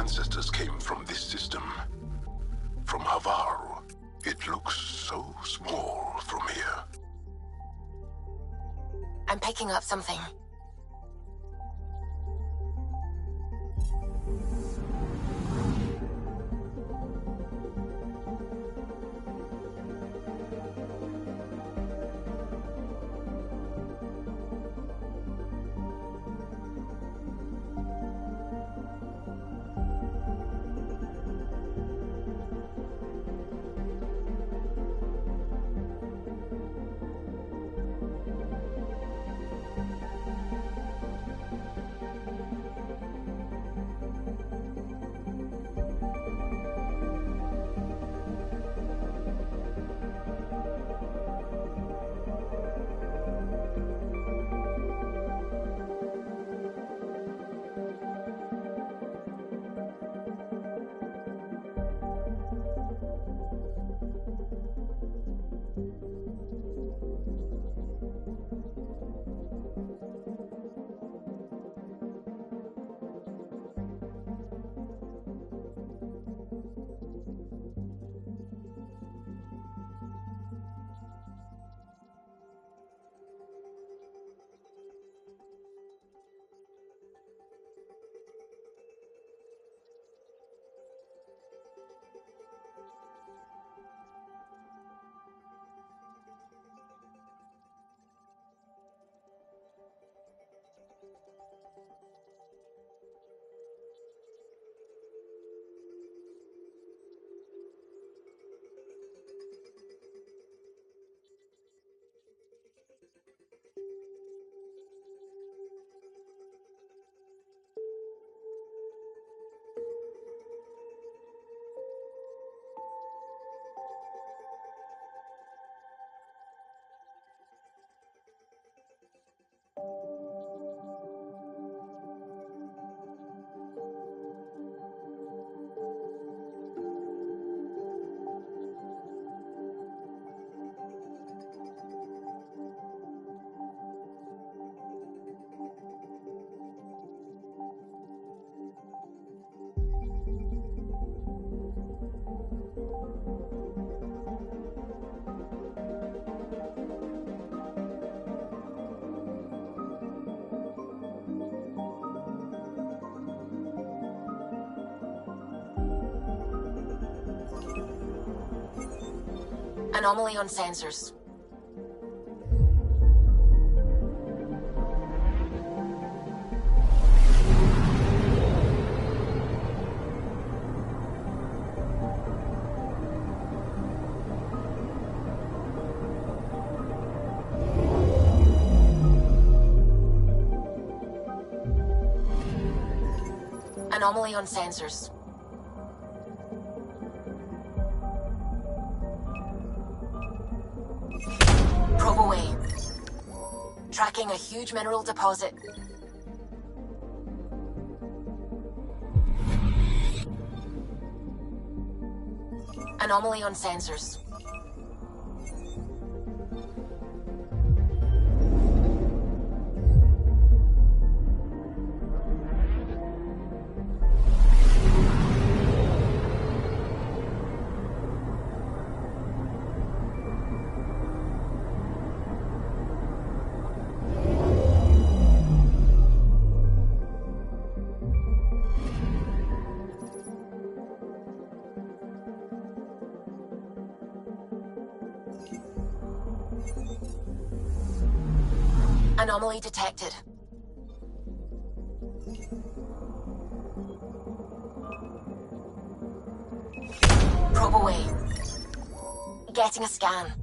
Speaker 2: ancestors came from this system. From Havaru. It looks so small from here.
Speaker 6: I'm picking up something. Anomaly on sensors. Anomaly on sensors. Probe away. Tracking a huge mineral deposit. Anomaly on sensors. Anomaly detected. Probe away. Getting a scan.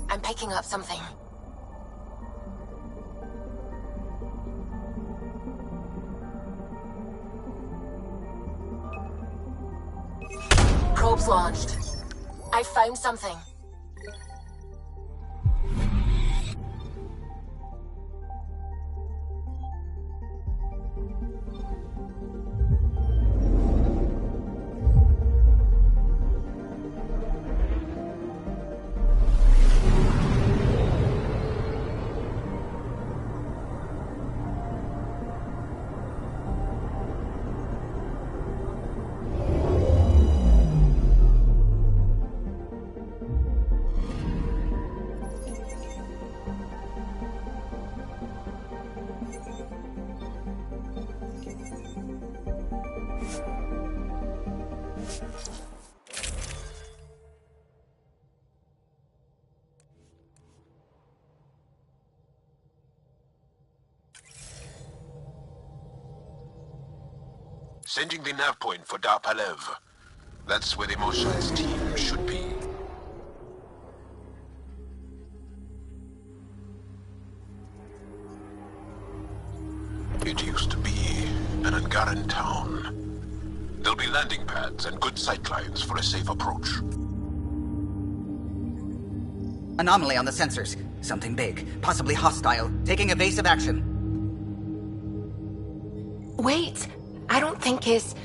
Speaker 6: I'm picking up something. Probe's launched. I found something.
Speaker 2: Sending the nav point for Darpalev. That's where the Moshai's team should be. It used to be an Angaran town. There'll be landing pads and good sightlines for a safe approach.
Speaker 4: Anomaly on the sensors. Something big, possibly hostile, taking evasive action.
Speaker 6: Wait, I don't think his...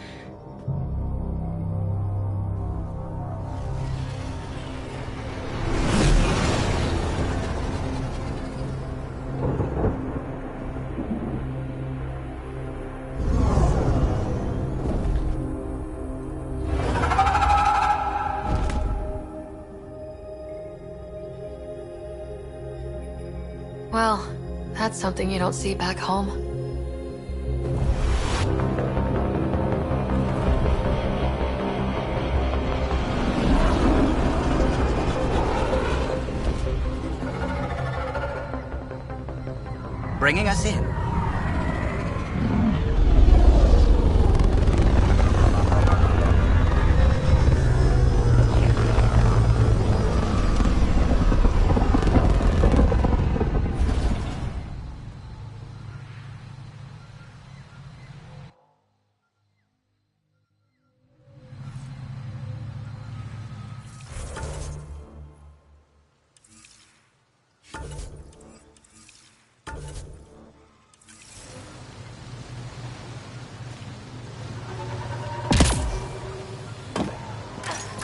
Speaker 1: Well, that's something you don't see back home.
Speaker 4: Bringing us in.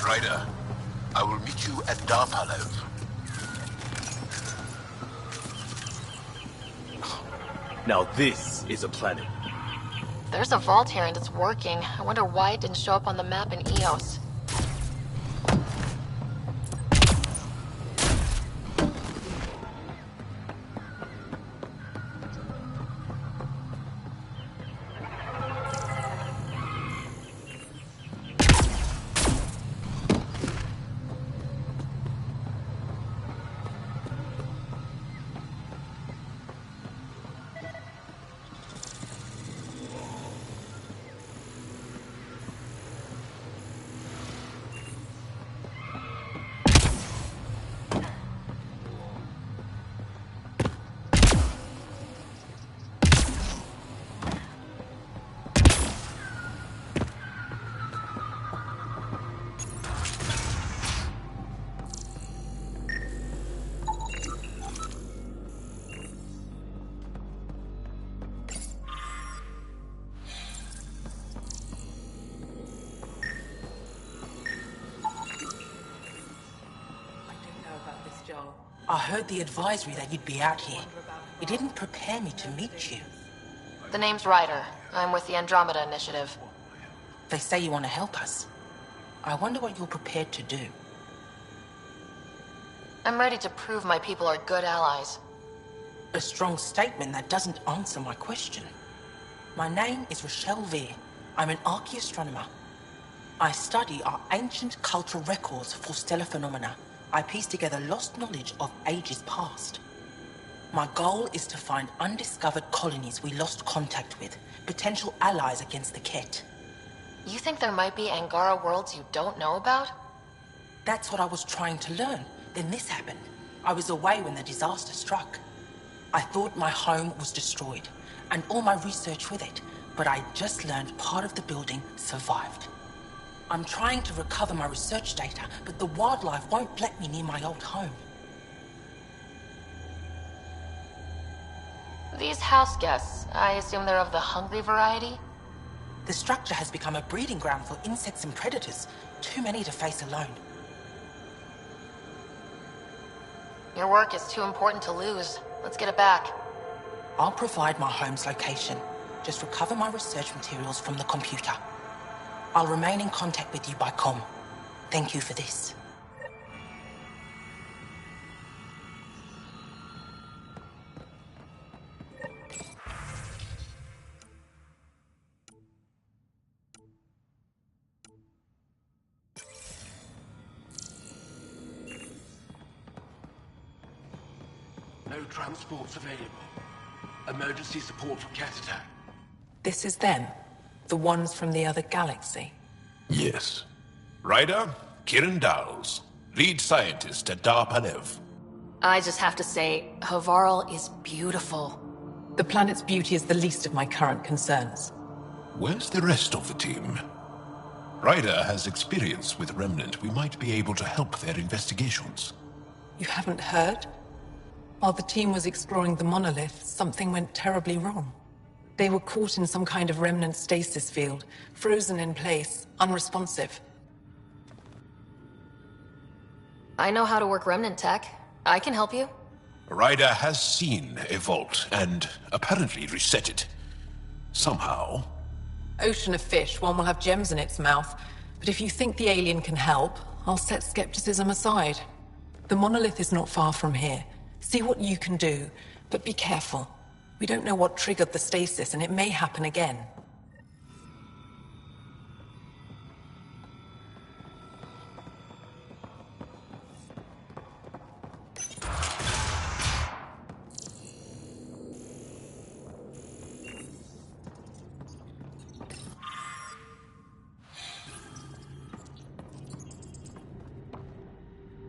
Speaker 2: Ryder, I will meet you at Darpalev.
Speaker 18: Now this is a planet.
Speaker 1: There's a vault here and it's working. I wonder why it didn't show up on the map in EOS.
Speaker 5: I heard the advisory that you'd be out here. It didn't prepare me to meet you.
Speaker 1: The name's Ryder. I'm with the Andromeda Initiative.
Speaker 5: They say you want to help us. I wonder what you're prepared to do.
Speaker 1: I'm ready to prove my people are good allies.
Speaker 5: A strong statement that doesn't answer my question. My name is Rochelle Veer. I'm an archaeoastronomer. I study our ancient cultural records for stellar phenomena. I piece together lost knowledge of ages past. My goal is to find undiscovered colonies we lost contact with, potential allies against the Ket.
Speaker 1: You think there might be Angara worlds you don't know about?
Speaker 5: That's what I was trying to learn. Then this happened. I was away when the disaster struck. I thought my home was destroyed, and all my research with it, but I just learned part of the building survived. I'm trying to recover my research data, but the wildlife won't let me near my old home.
Speaker 1: These house guests, I assume they're of the hungry variety?
Speaker 5: The structure has become a breeding ground for insects and predators. Too many to face alone.
Speaker 1: Your work is too important to lose. Let's get it back.
Speaker 5: I'll provide my home's location. Just recover my research materials from the computer. I'll remain in contact with you by comm. Thank you for this.
Speaker 10: No transports available. Emergency support for cat attack.
Speaker 5: This is them. The ones from the other galaxy.
Speaker 22: Yes. Ryder, Kiran Dowles, lead scientist at Darpalev.
Speaker 1: I just have to say, Havarl is beautiful.
Speaker 5: The planet's beauty is the least of my current concerns.
Speaker 22: Where's the rest of the team? Ryder has experience with Remnant. We might be able to help their investigations.
Speaker 5: You haven't heard? While the team was exploring the monolith, something went terribly wrong. They were caught in some kind of remnant stasis field, frozen in place, unresponsive.
Speaker 1: I know how to work remnant tech. I can help you.
Speaker 22: Ryder has seen a vault and apparently reset it. Somehow.
Speaker 5: Ocean of fish, one will have gems in its mouth. But if you think the alien can help, I'll set skepticism aside. The monolith is not far from here. See what you can do, but be careful. We don't know what triggered the stasis, and it may happen again.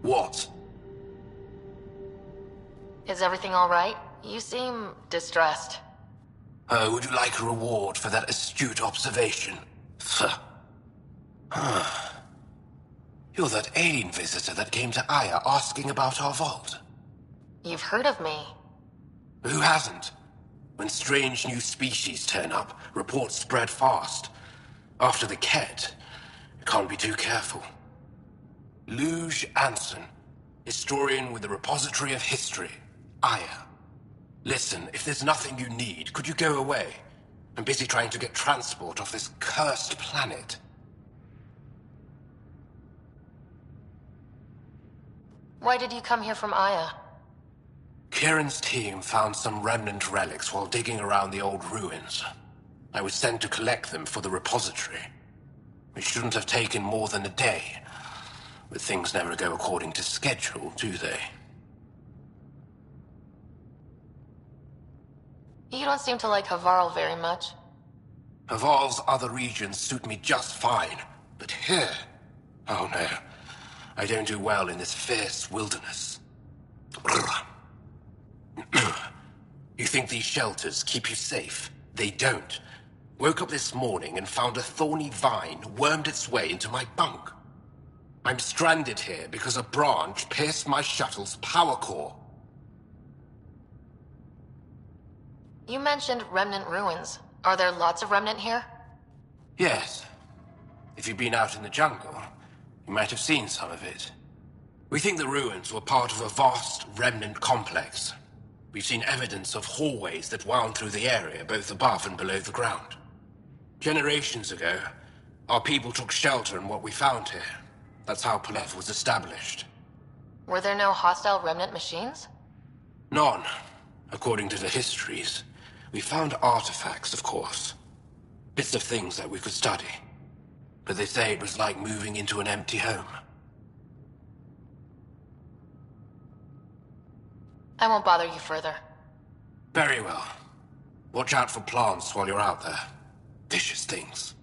Speaker 10: What?
Speaker 1: Is everything all right? You seem distressed.
Speaker 10: Would you like a reward for that astute observation? You're that alien visitor that came to Aya asking about our vault.
Speaker 1: You've heard of me.
Speaker 10: Who hasn't? When strange new species turn up, reports spread fast. After the Ket, you can't be too careful. Luge Anson, historian with the Repository of History, Aya. Listen, if there's nothing you need, could you go away? I'm busy trying to get transport off this cursed planet.
Speaker 1: Why did you come here from Aya?
Speaker 10: Kieran's team found some remnant relics while digging around the old ruins. I was sent to collect them for the repository. It shouldn't have taken more than a day. But things never go according to schedule, do they?
Speaker 1: You don't seem to like Havarl very much.
Speaker 10: Havarl's other regions suit me just fine. But here... oh no. I don't do well in this fierce wilderness. You think these shelters keep you safe? They don't. Woke up this morning and found a thorny vine wormed its way into my bunk. I'm stranded here because a branch pierced my shuttle's power core.
Speaker 1: You mentioned remnant ruins. Are there lots of remnant here?
Speaker 10: Yes. If you've been out in the jungle, you might have seen some of it. We think the ruins were part of a vast remnant complex. We've seen evidence of hallways that wound through the area, both above and below the ground. Generations ago, our people took shelter in what we found here. That's how Palev was established.
Speaker 1: Were there no hostile remnant machines?
Speaker 10: None, according to the histories. We found artifacts, of course. Bits of things that we could study. But they say it was like moving into an empty home.
Speaker 1: I won't bother you further.
Speaker 10: Very well. Watch out for plants while you're out there. Vicious things.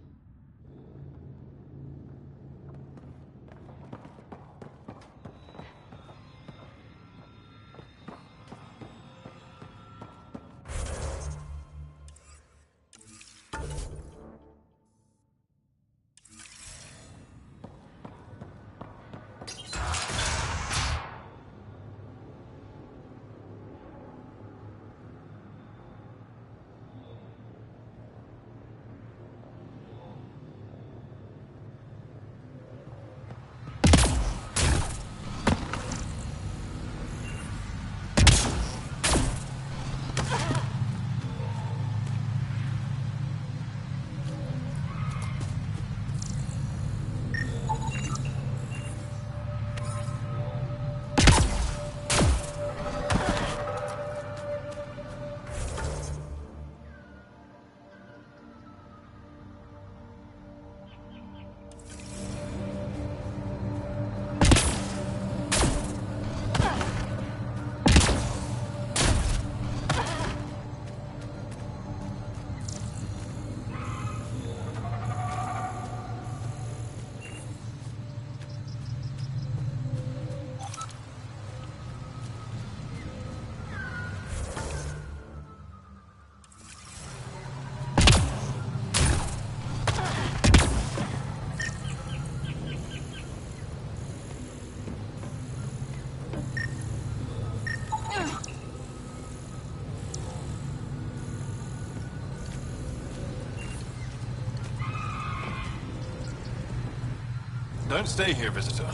Speaker 12: Don't stay here, visitor.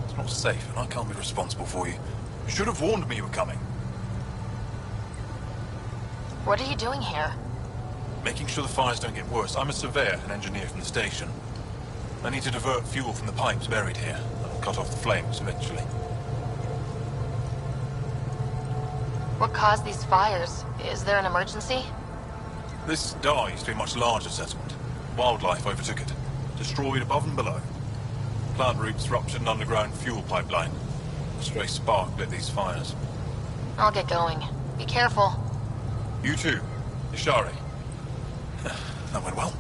Speaker 12: It's not safe, and I can't be responsible for you. You should have warned me you were coming.
Speaker 1: What are you doing here?
Speaker 12: Making sure the fires don't get worse. I'm a surveyor and engineer from the station. I need to divert fuel from the pipes buried here. That'll cut off the flames eventually.
Speaker 1: What caused these fires? Is there an emergency?
Speaker 12: This Dar used to be a much larger settlement. Wildlife overtook it. Destroyed above and below. Plant roots ruptured an underground fuel pipeline. A stray spark lit these fires.
Speaker 1: I'll get going. Be careful.
Speaker 12: You too, Ishari. That went well.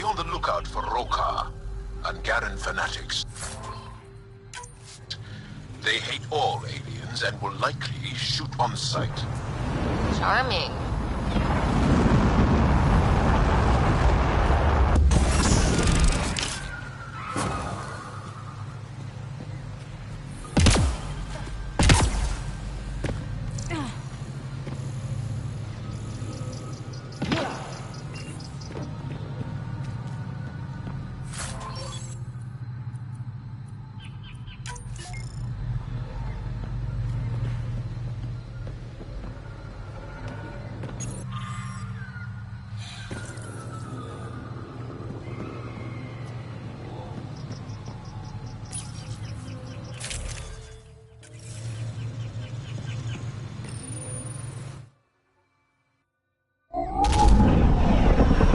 Speaker 2: Be on the lookout for Roka and Garen fanatics. They hate all aliens and will likely shoot on sight.
Speaker 1: Charming.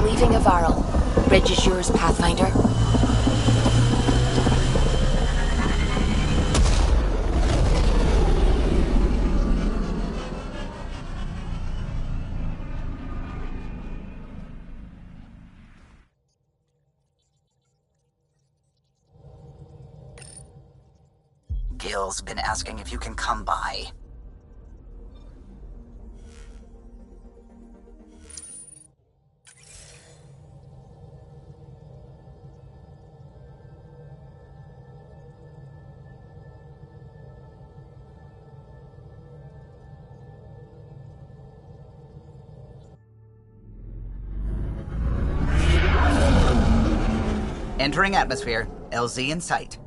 Speaker 6: Leaving Avaril. Bridge is yours, Pathfinder.
Speaker 4: Gil's been asking if you can come by. Entering atmosphere. LZ in sight.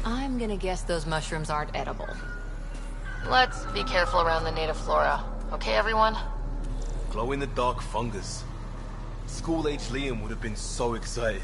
Speaker 8: I'm gonna guess those mushrooms aren't edible.
Speaker 1: Let's be careful around the native flora. Okay, everyone?
Speaker 18: Glow-in-the-dark fungus. School-age Liam would have been so excited.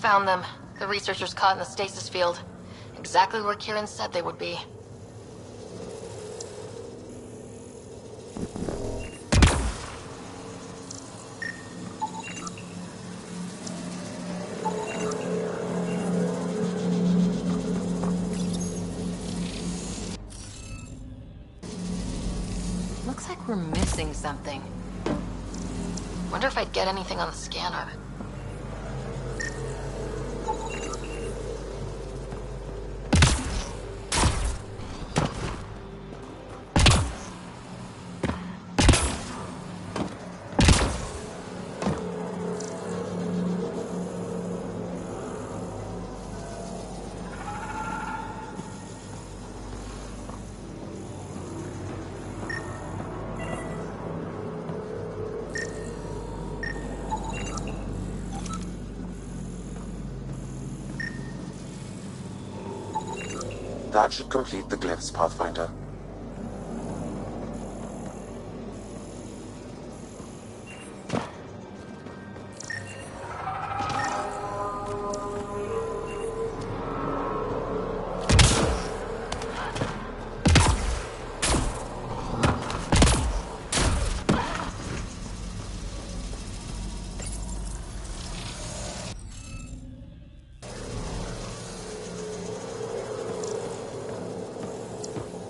Speaker 1: Found them. The researchers caught in the stasis field. Exactly where Kieran said they would be. Looks like we're missing something. Wonder if I'd get anything on the scanner.
Speaker 3: That should complete the glyphs, Pathfinder.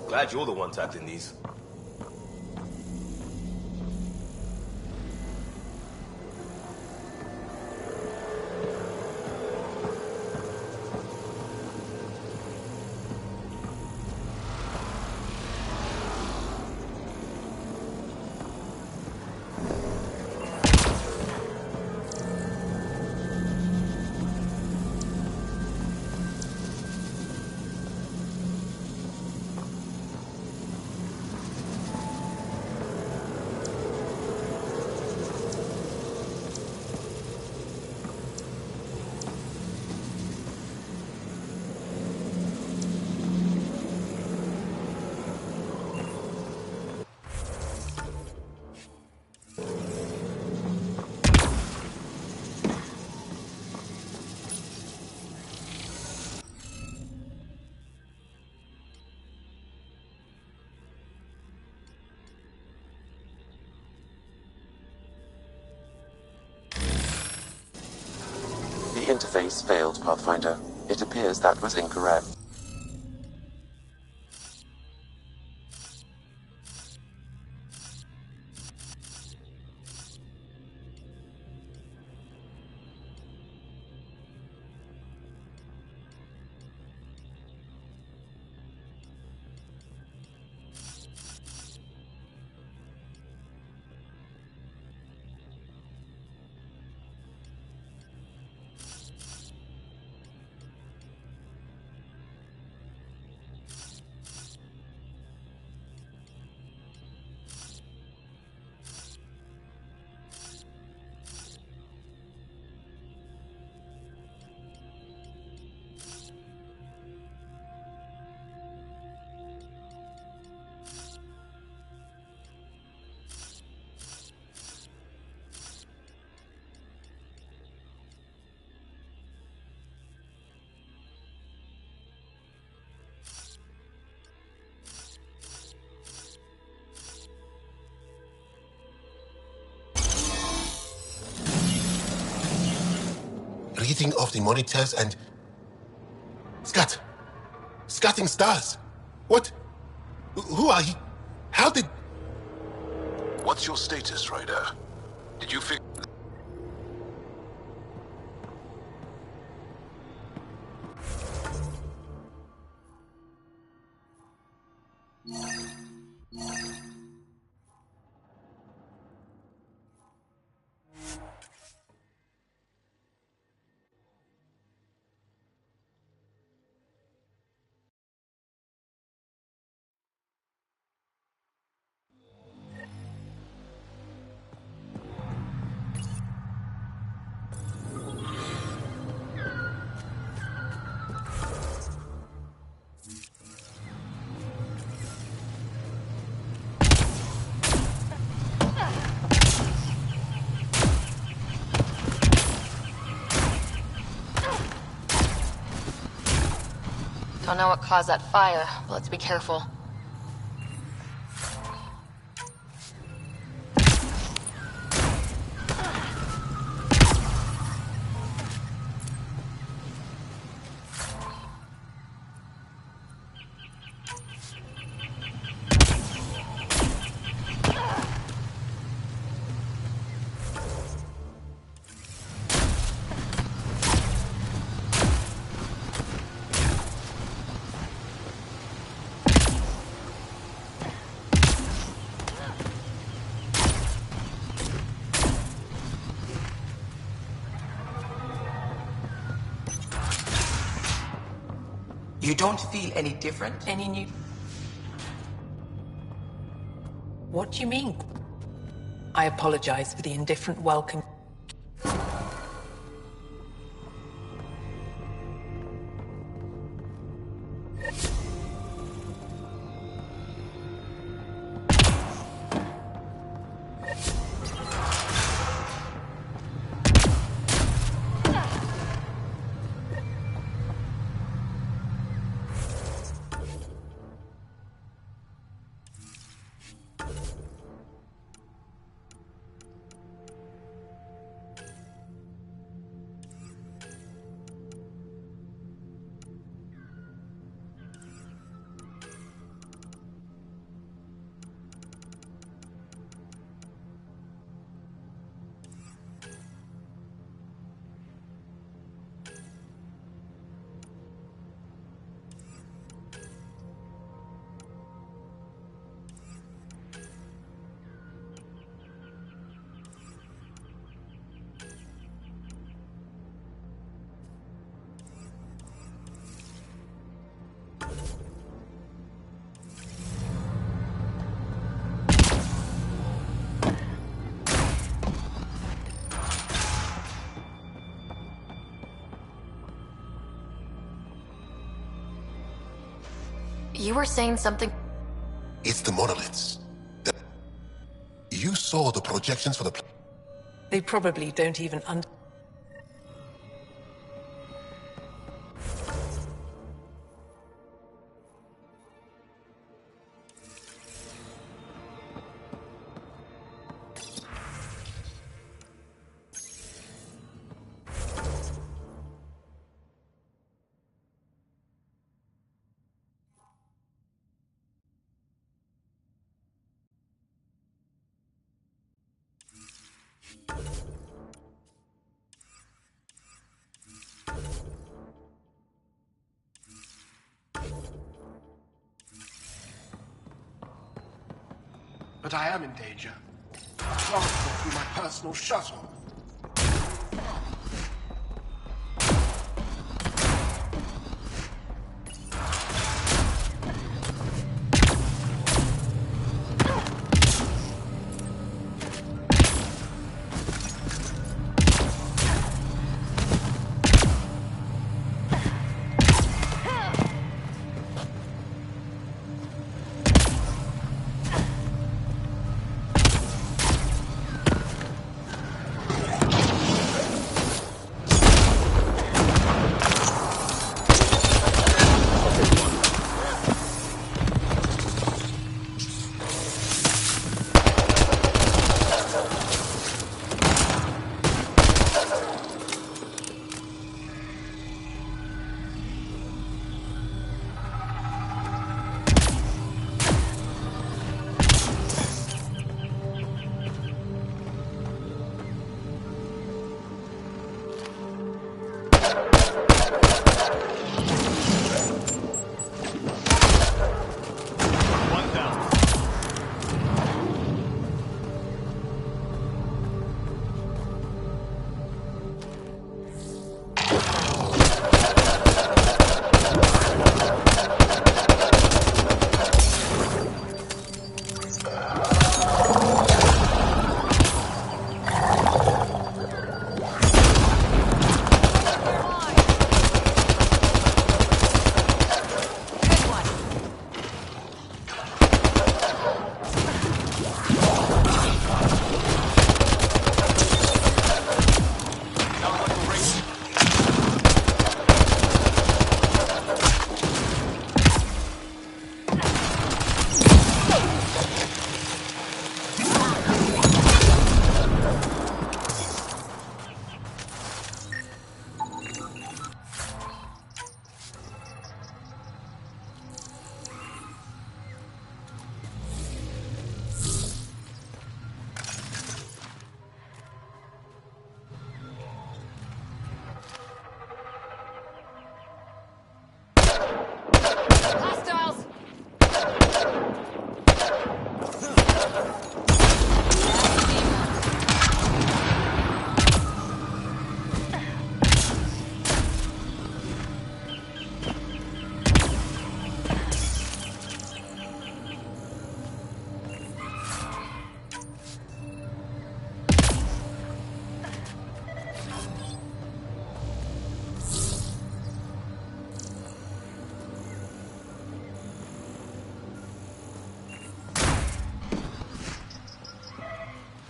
Speaker 18: Glad you're the one tackling these.
Speaker 3: The interface failed, Pathfinder. It appears that was incorrect.
Speaker 22: Reading of the monitors and... Scatting stars! What? Who are you? How did...
Speaker 2: What's your status, Ryder? Did you figure...
Speaker 1: Don't know what caused that fire, but let's be careful.
Speaker 5: You don't feel any different? Any new... What do you mean? I apologize for the indifferent welcome.
Speaker 1: You were saying something...
Speaker 22: It's the monoliths. You saw the projections for the...
Speaker 5: They probably don't even
Speaker 10: But I am in danger. Transport through my personal shuttle.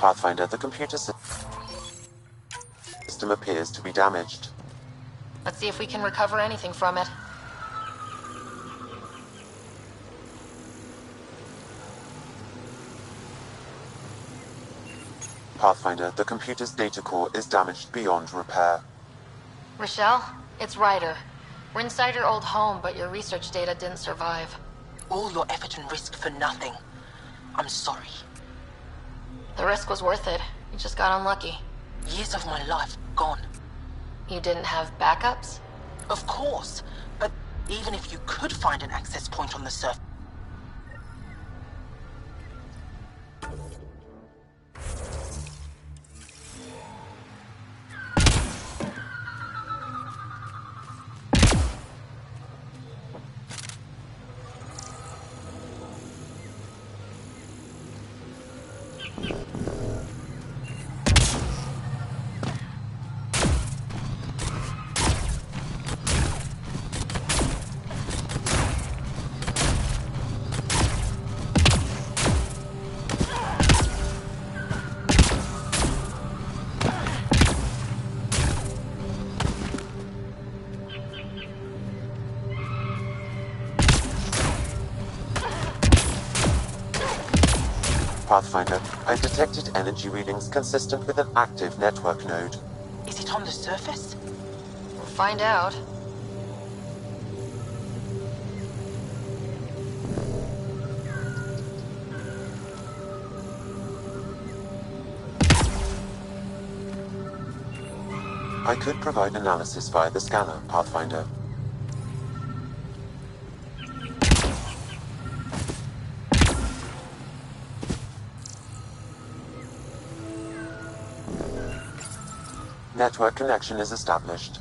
Speaker 3: Pathfinder, the computer system appears to be damaged.
Speaker 1: Let's see if we can recover anything from it.
Speaker 3: Pathfinder, the computer's data core is damaged beyond repair.
Speaker 1: Rochelle, it's Ryder. We're inside your old home, but your research data didn't survive.
Speaker 5: All your effort and risk for nothing. I'm sorry.
Speaker 1: The risk was worth it. You just got unlucky.
Speaker 5: Years of my life gone.
Speaker 1: You didn't have backups?
Speaker 5: Of course. But even if you could find an access point on the surface...
Speaker 3: Pathfinder, I detected energy readings consistent with an active network node.
Speaker 5: Is it on the surface?
Speaker 1: We'll find out.
Speaker 3: I could provide analysis via the scanner, Pathfinder. Network connection is established.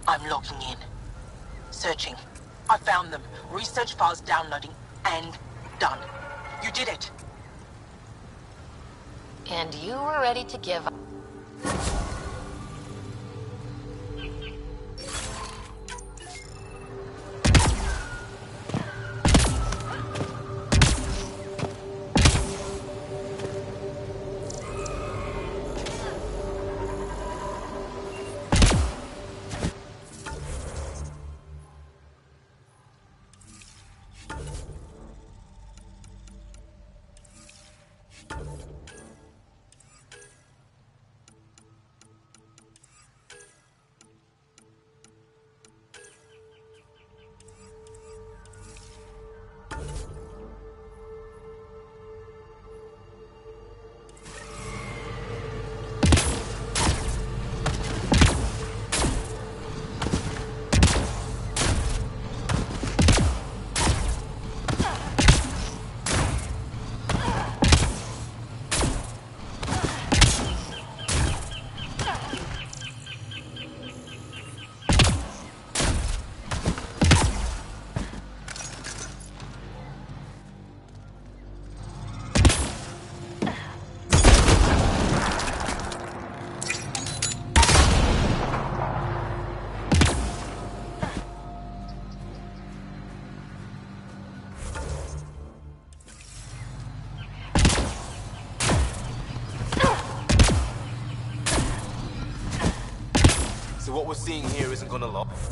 Speaker 5: I'm logging in. Searching. I found them. Research files downloading. And done. You did it.
Speaker 1: And you were ready to give up.
Speaker 18: So what we're seeing here isn't gonna last.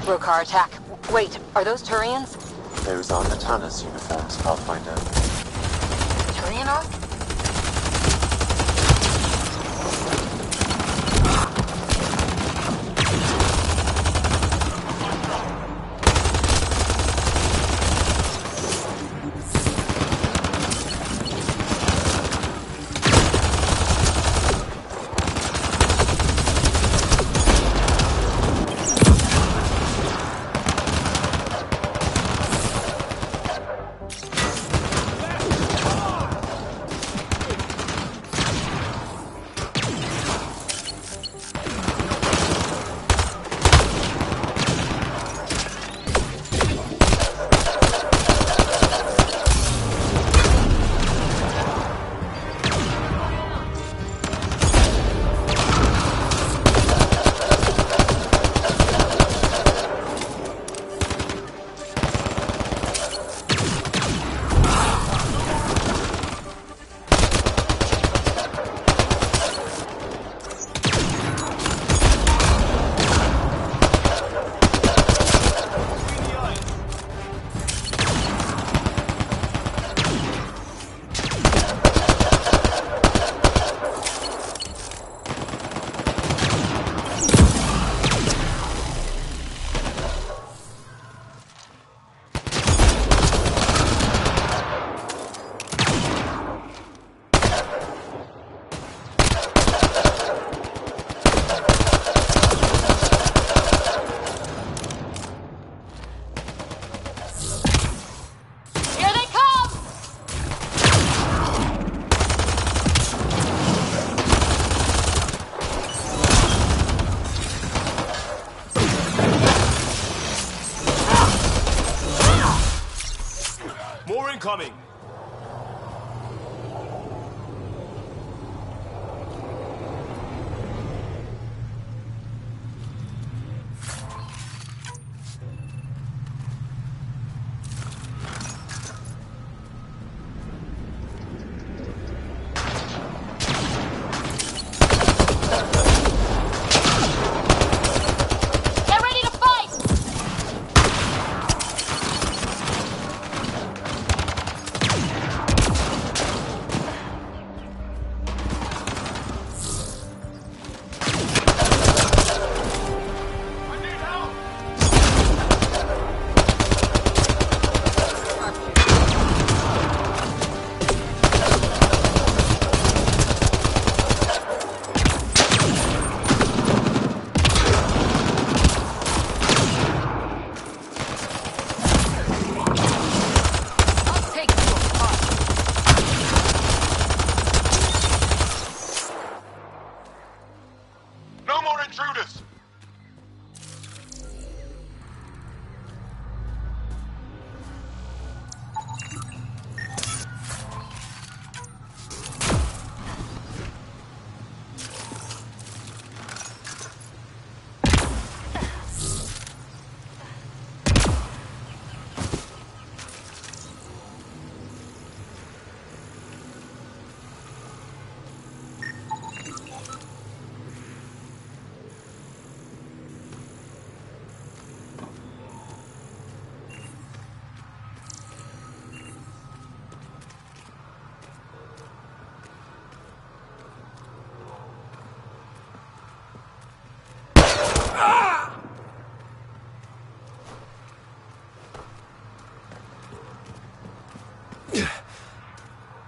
Speaker 7: Rokar attack. Wait, are those Turians?
Speaker 3: Those are Natana's uniforms, Pathfinder.
Speaker 6: Turian arc?
Speaker 18: Incoming!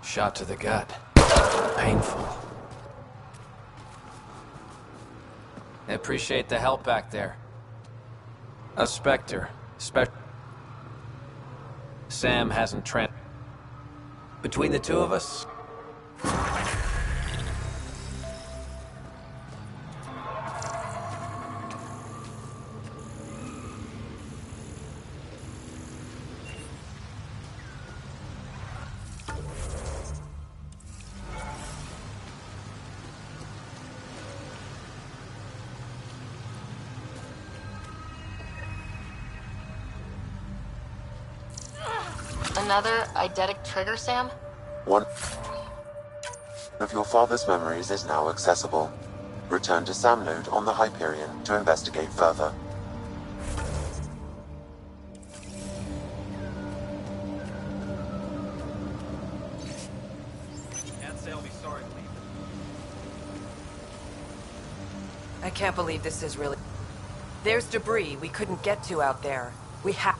Speaker 10: Shot to the gut. Painful. I appreciate the help back there. A Spectre. Sam hasn't Between the two of us?
Speaker 6: Another eidetic trigger, Sam?
Speaker 3: One of your father's memories is now accessible. Return to Sam node on the Hyperion to investigate further.
Speaker 14: I can't believe this is really... There's debris we couldn't get to out there. We have...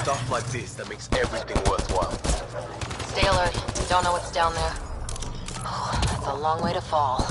Speaker 18: Stuff like this that makes everything worthwhile.
Speaker 6: Stay alert. We don't know what's down there. Oh, that's a long way to fall.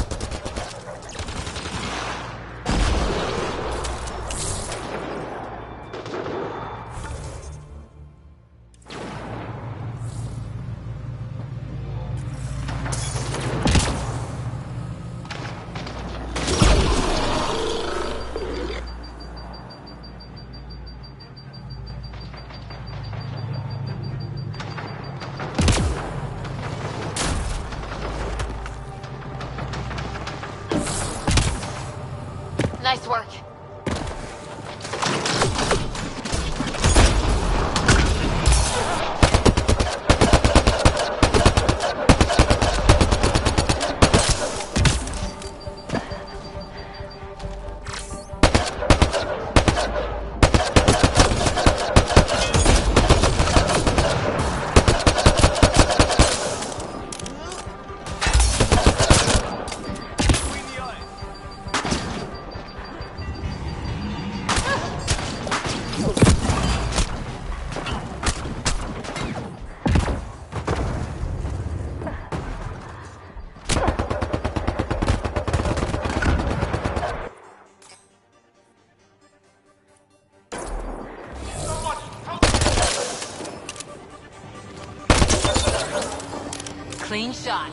Speaker 6: Nice work.
Speaker 11: Clean shot.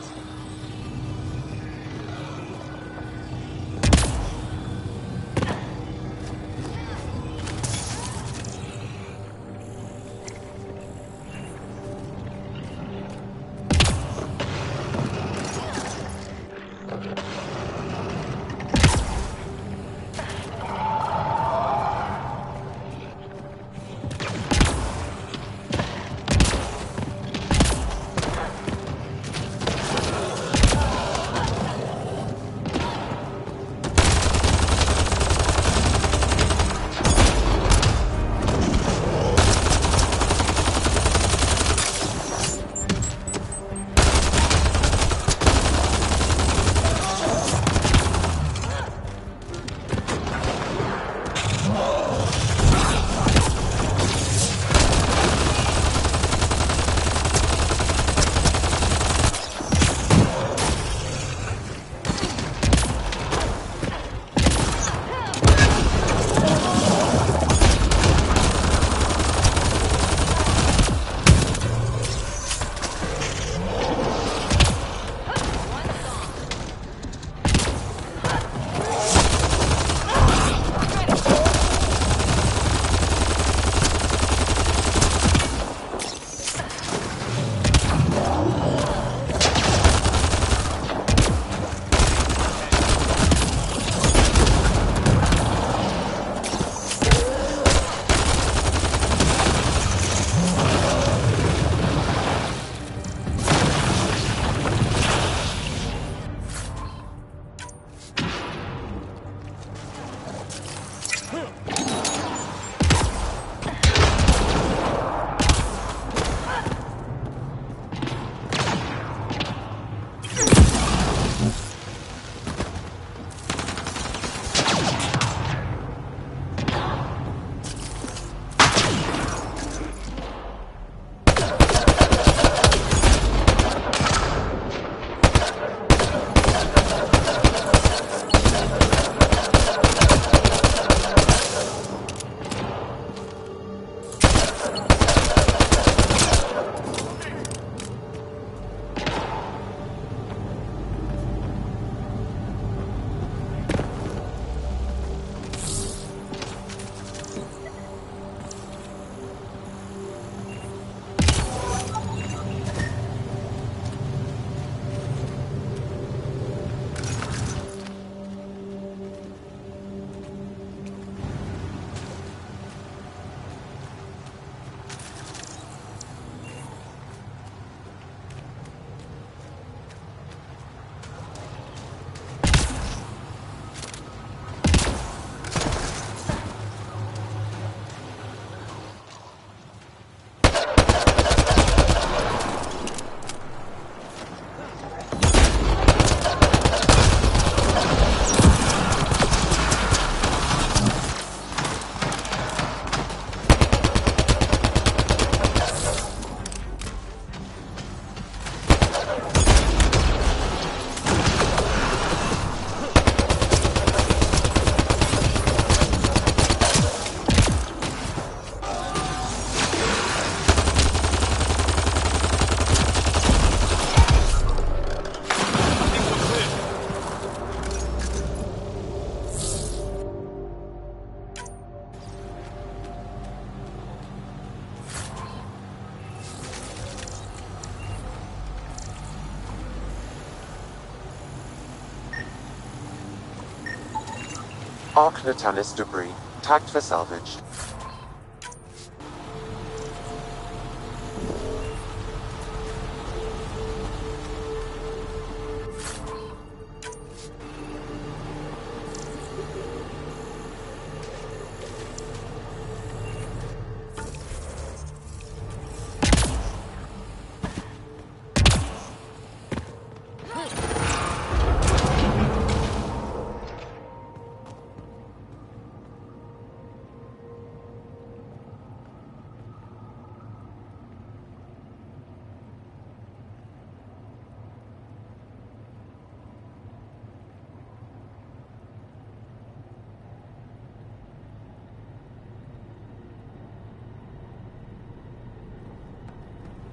Speaker 3: Arc Natalis debris, tagged for salvage.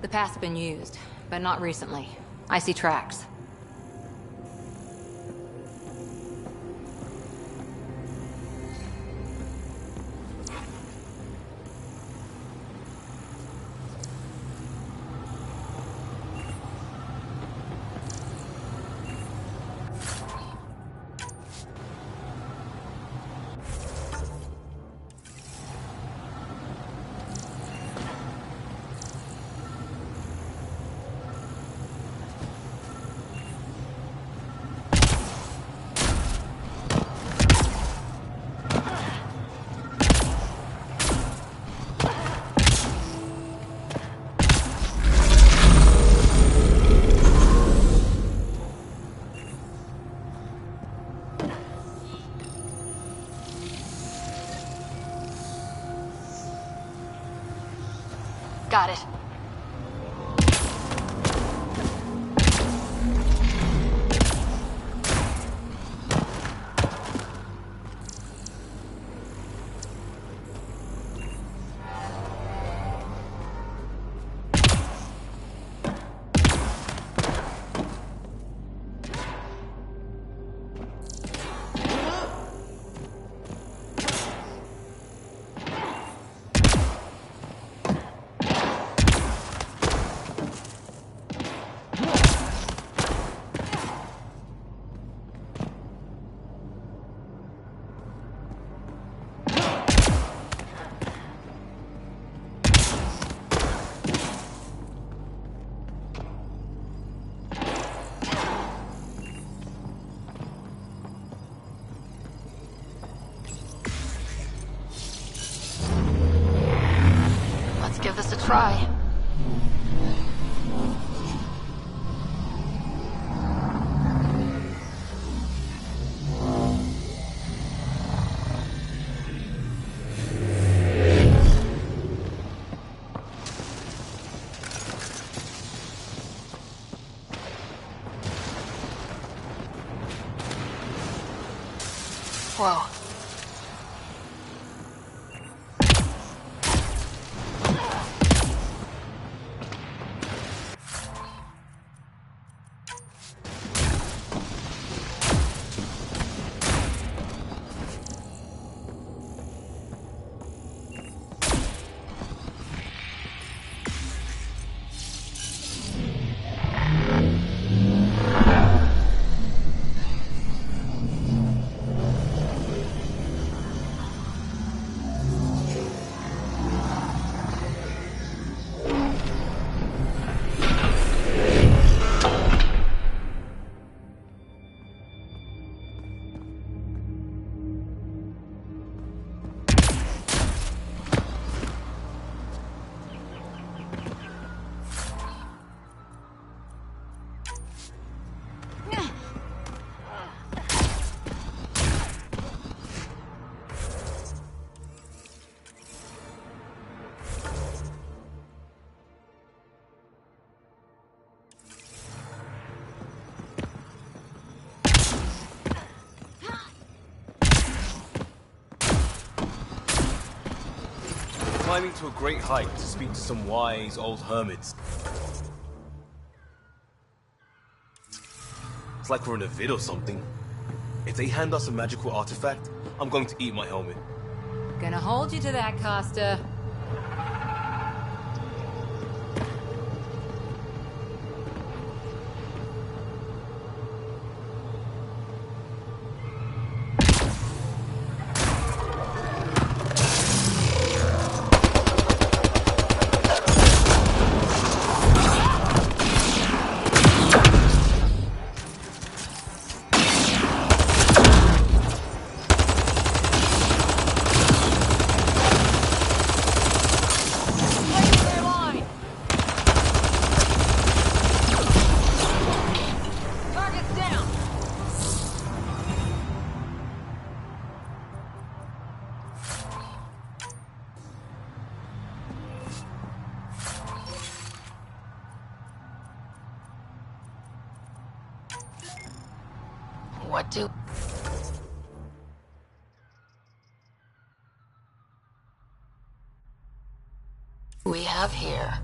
Speaker 8: The path's been used, but not recently. I see tracks.
Speaker 1: Got it. Give this a try. Whoa.
Speaker 18: Climbing to a great height to speak to some wise old hermits. It's like we're in a vid or something. If they hand us a magical artifact, I'm going to eat my helmet.
Speaker 8: Gonna hold you to that, Costa.
Speaker 1: What do... we have here?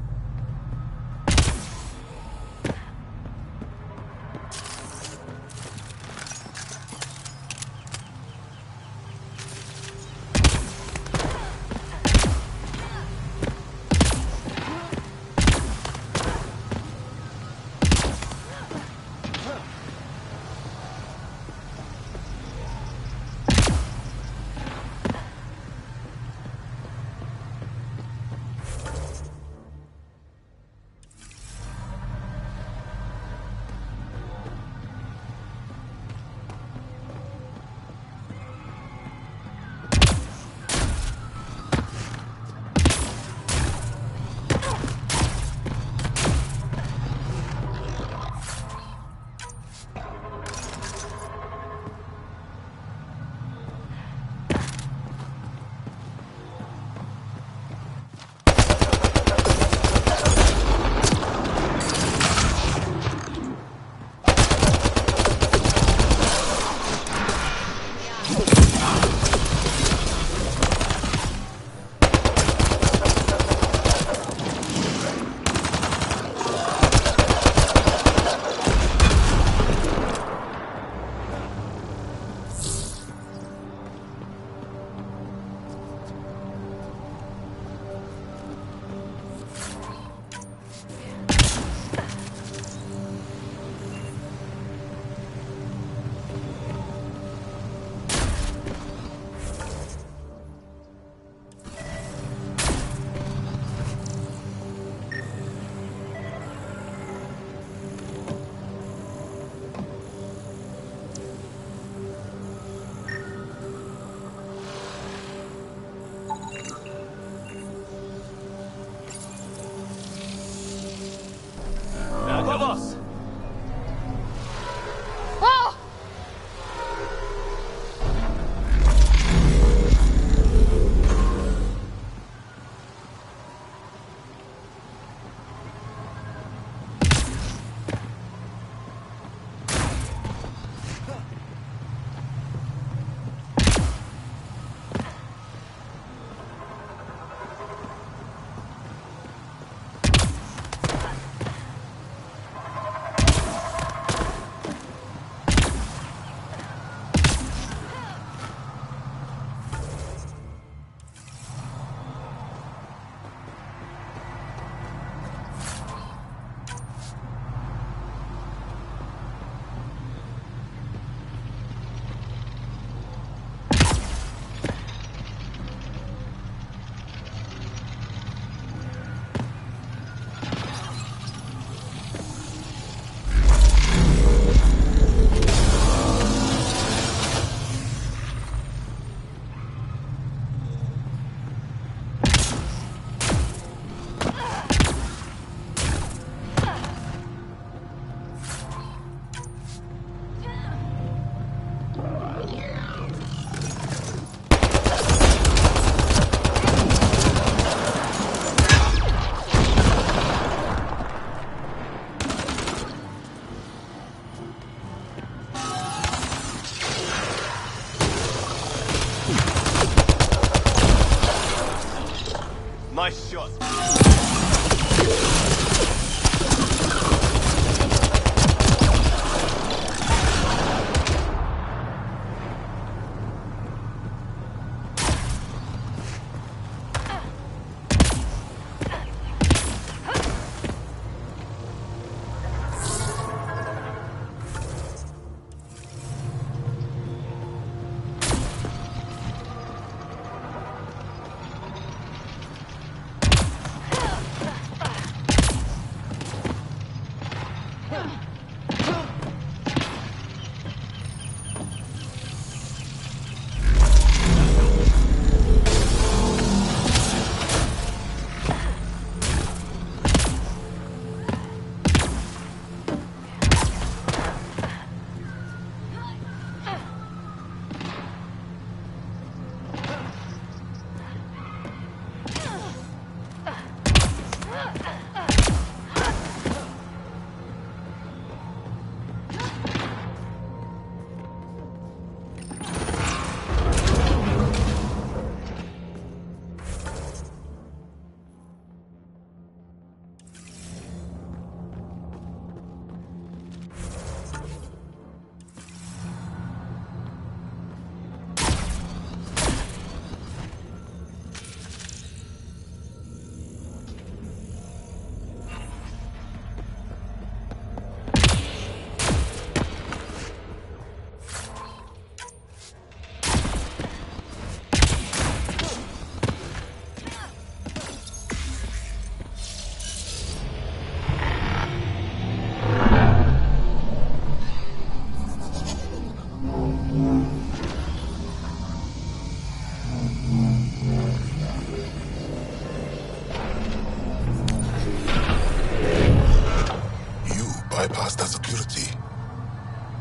Speaker 22: bypassed our security.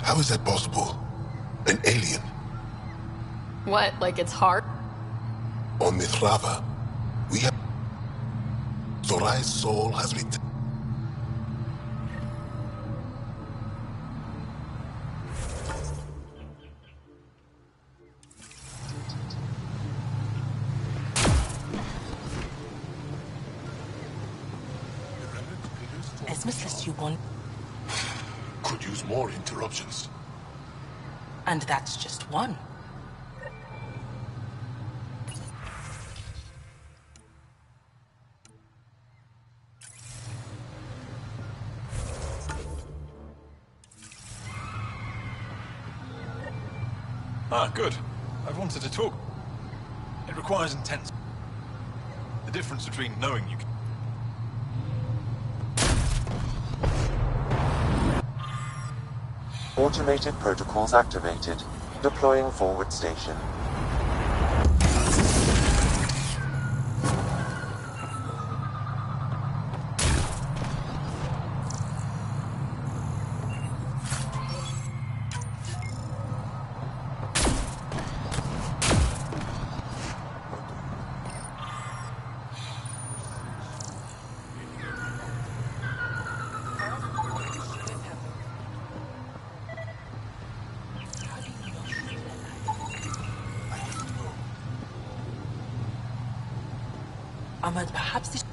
Speaker 22: How is that possible? An alien?
Speaker 1: What, like it's hard?
Speaker 22: On Mithrava, we have... Zorai's soul has returned.
Speaker 5: As much as you want.
Speaker 22: Could use more interruptions.
Speaker 5: And that's just one.
Speaker 12: Ah, good. I've wanted to talk. It requires intense... The difference between knowing you can...
Speaker 3: Automated protocols activated. Deploying forward station.
Speaker 5: Ahmed, perhaps this...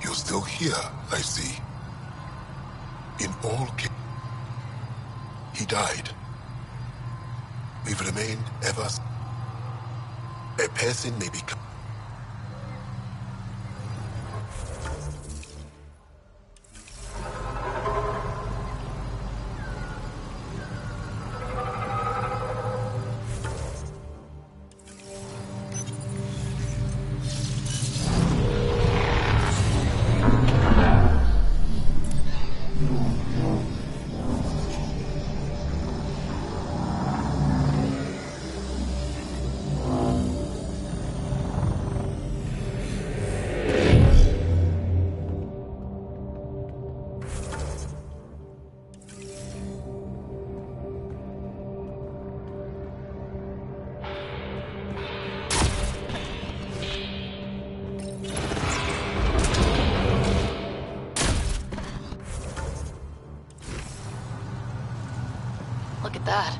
Speaker 22: You're still here, I see. In all cases, he died. We've remained ever... A person may become...
Speaker 1: Look at that.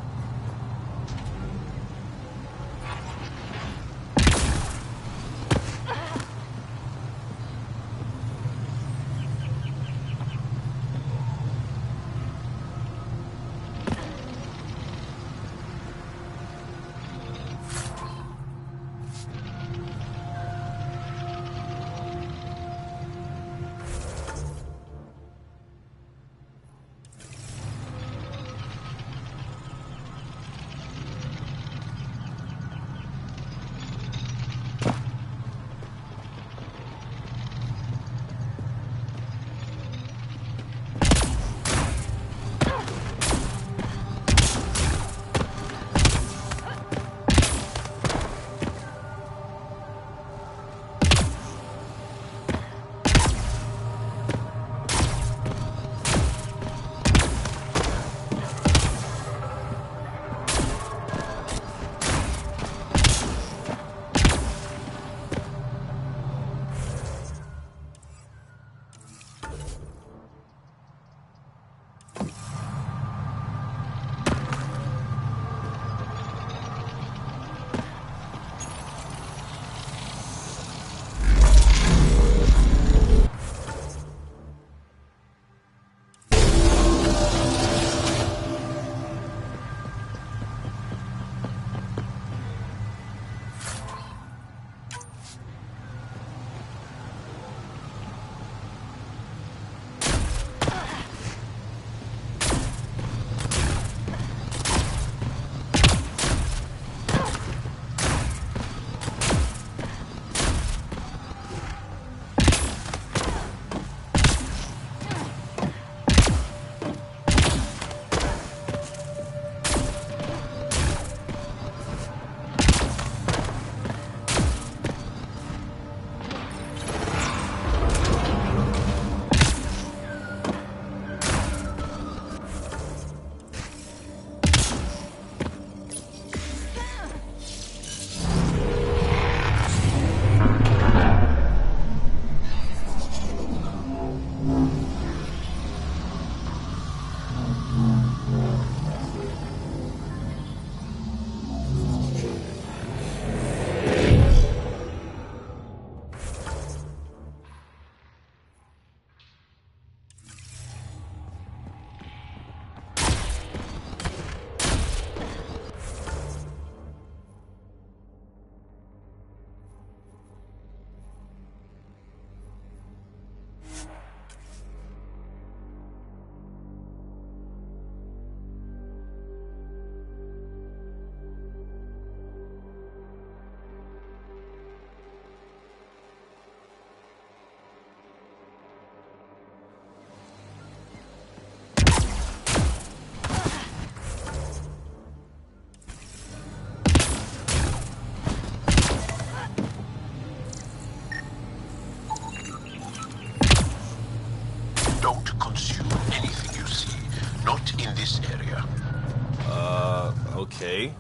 Speaker 2: not in this area.
Speaker 18: Okay.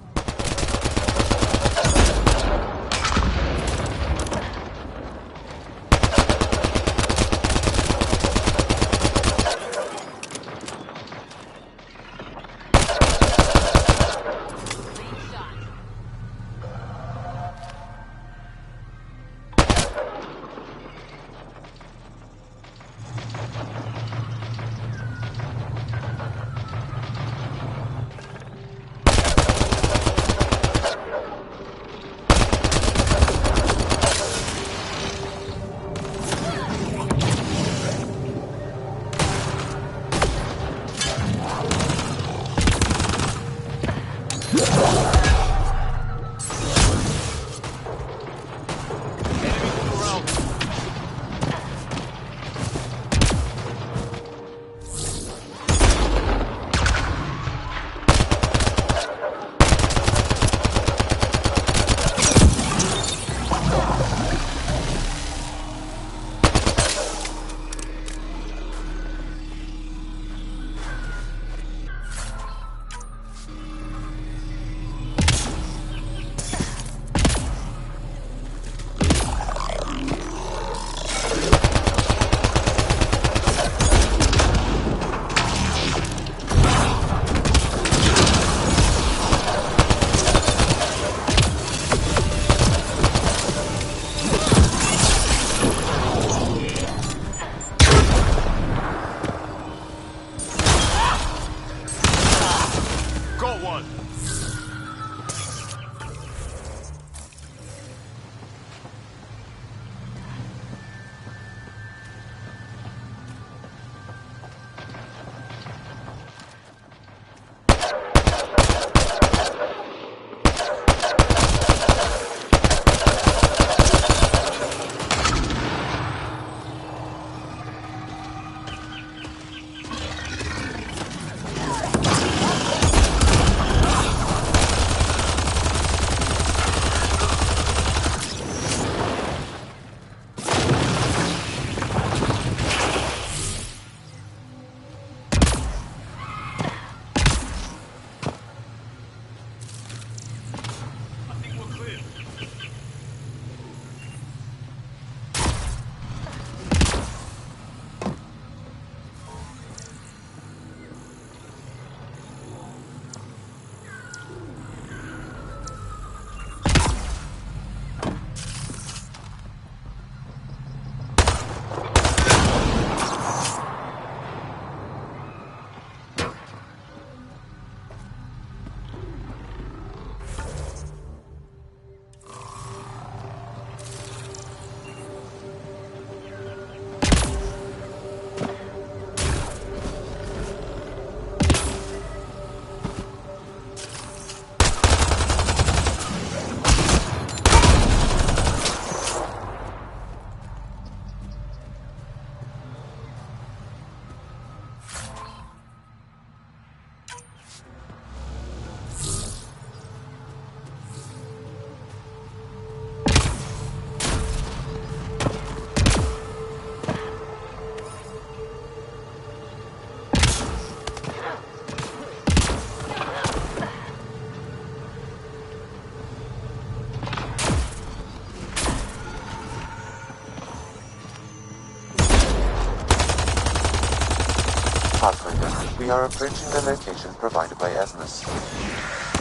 Speaker 3: Pathfinder, we are approaching the location provided by Esmus.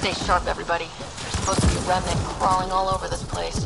Speaker 1: Stay sharp, everybody. There's supposed to be a remnant crawling all over this place.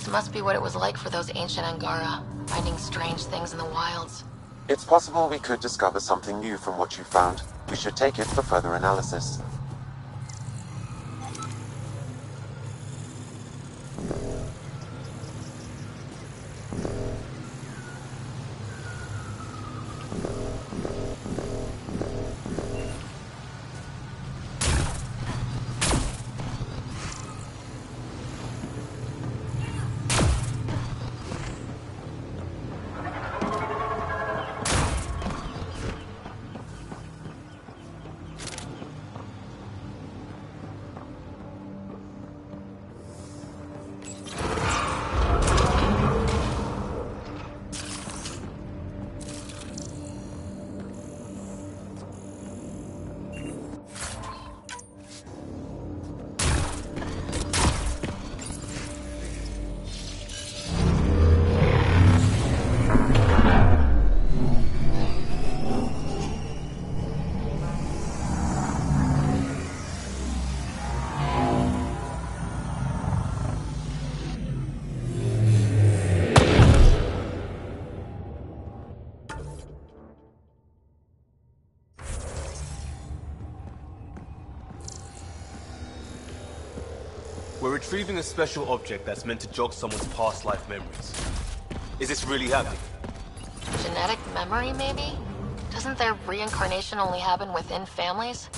Speaker 1: This must be what it was like for those ancient Angara, finding strange things in the wilds.
Speaker 3: It's possible we could discover something new from what you found. We should take it for further analysis.
Speaker 18: We're retrieving a special object that's meant to jog someone's past life memories. Is this really happening?
Speaker 1: Genetic memory, maybe? Doesn't their reincarnation only happen within families?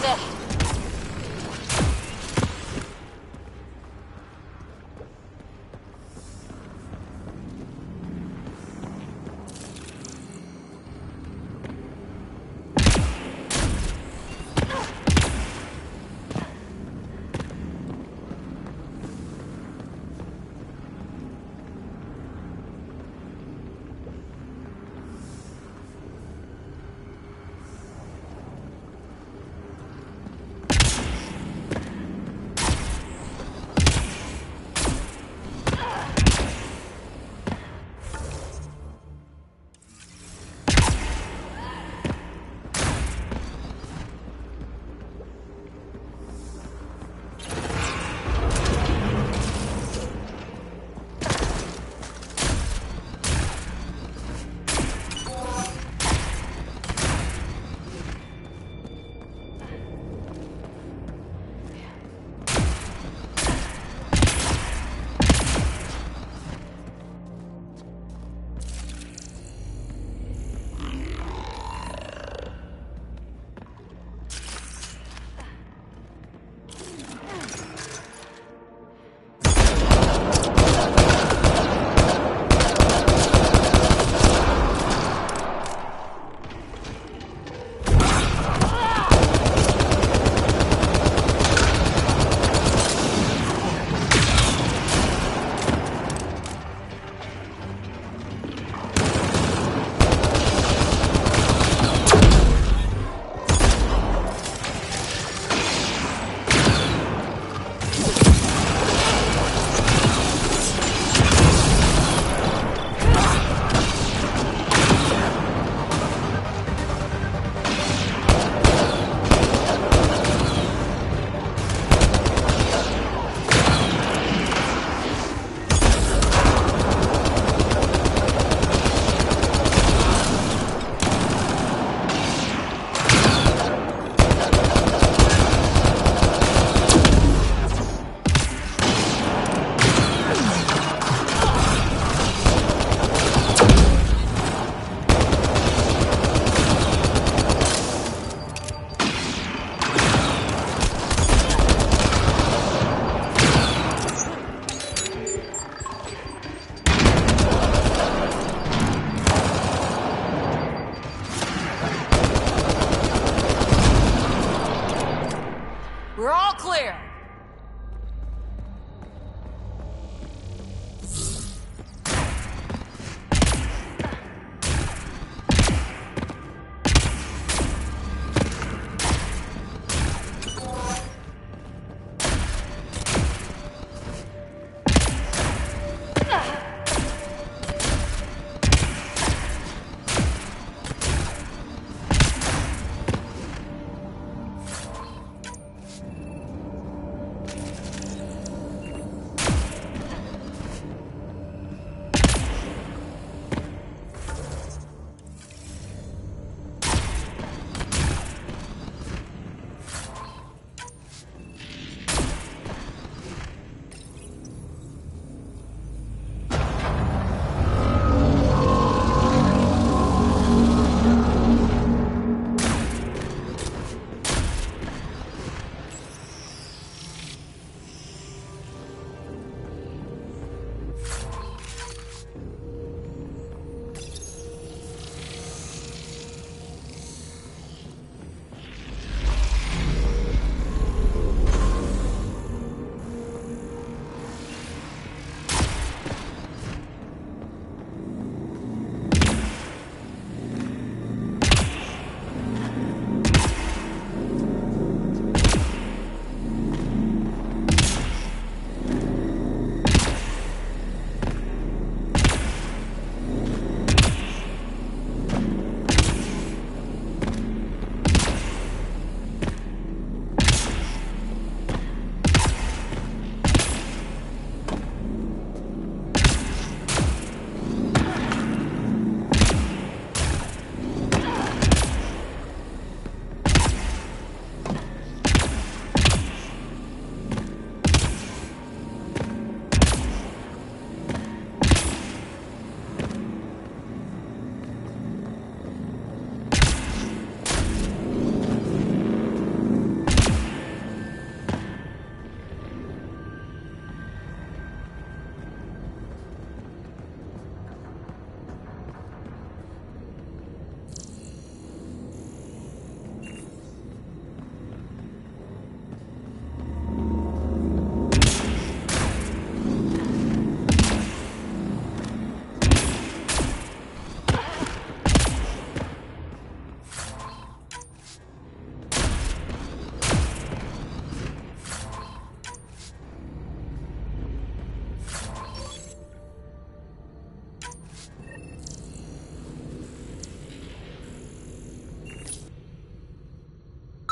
Speaker 6: That's it.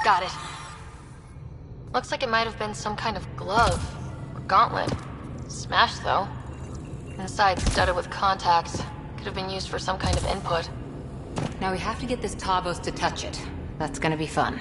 Speaker 1: Got it. Looks like it might have been some kind of glove or gauntlet. Smashed, though. Inside studded with contacts. Could have been used for some kind of input.
Speaker 8: Now we have to get this Tavos to touch it. That's gonna be fun.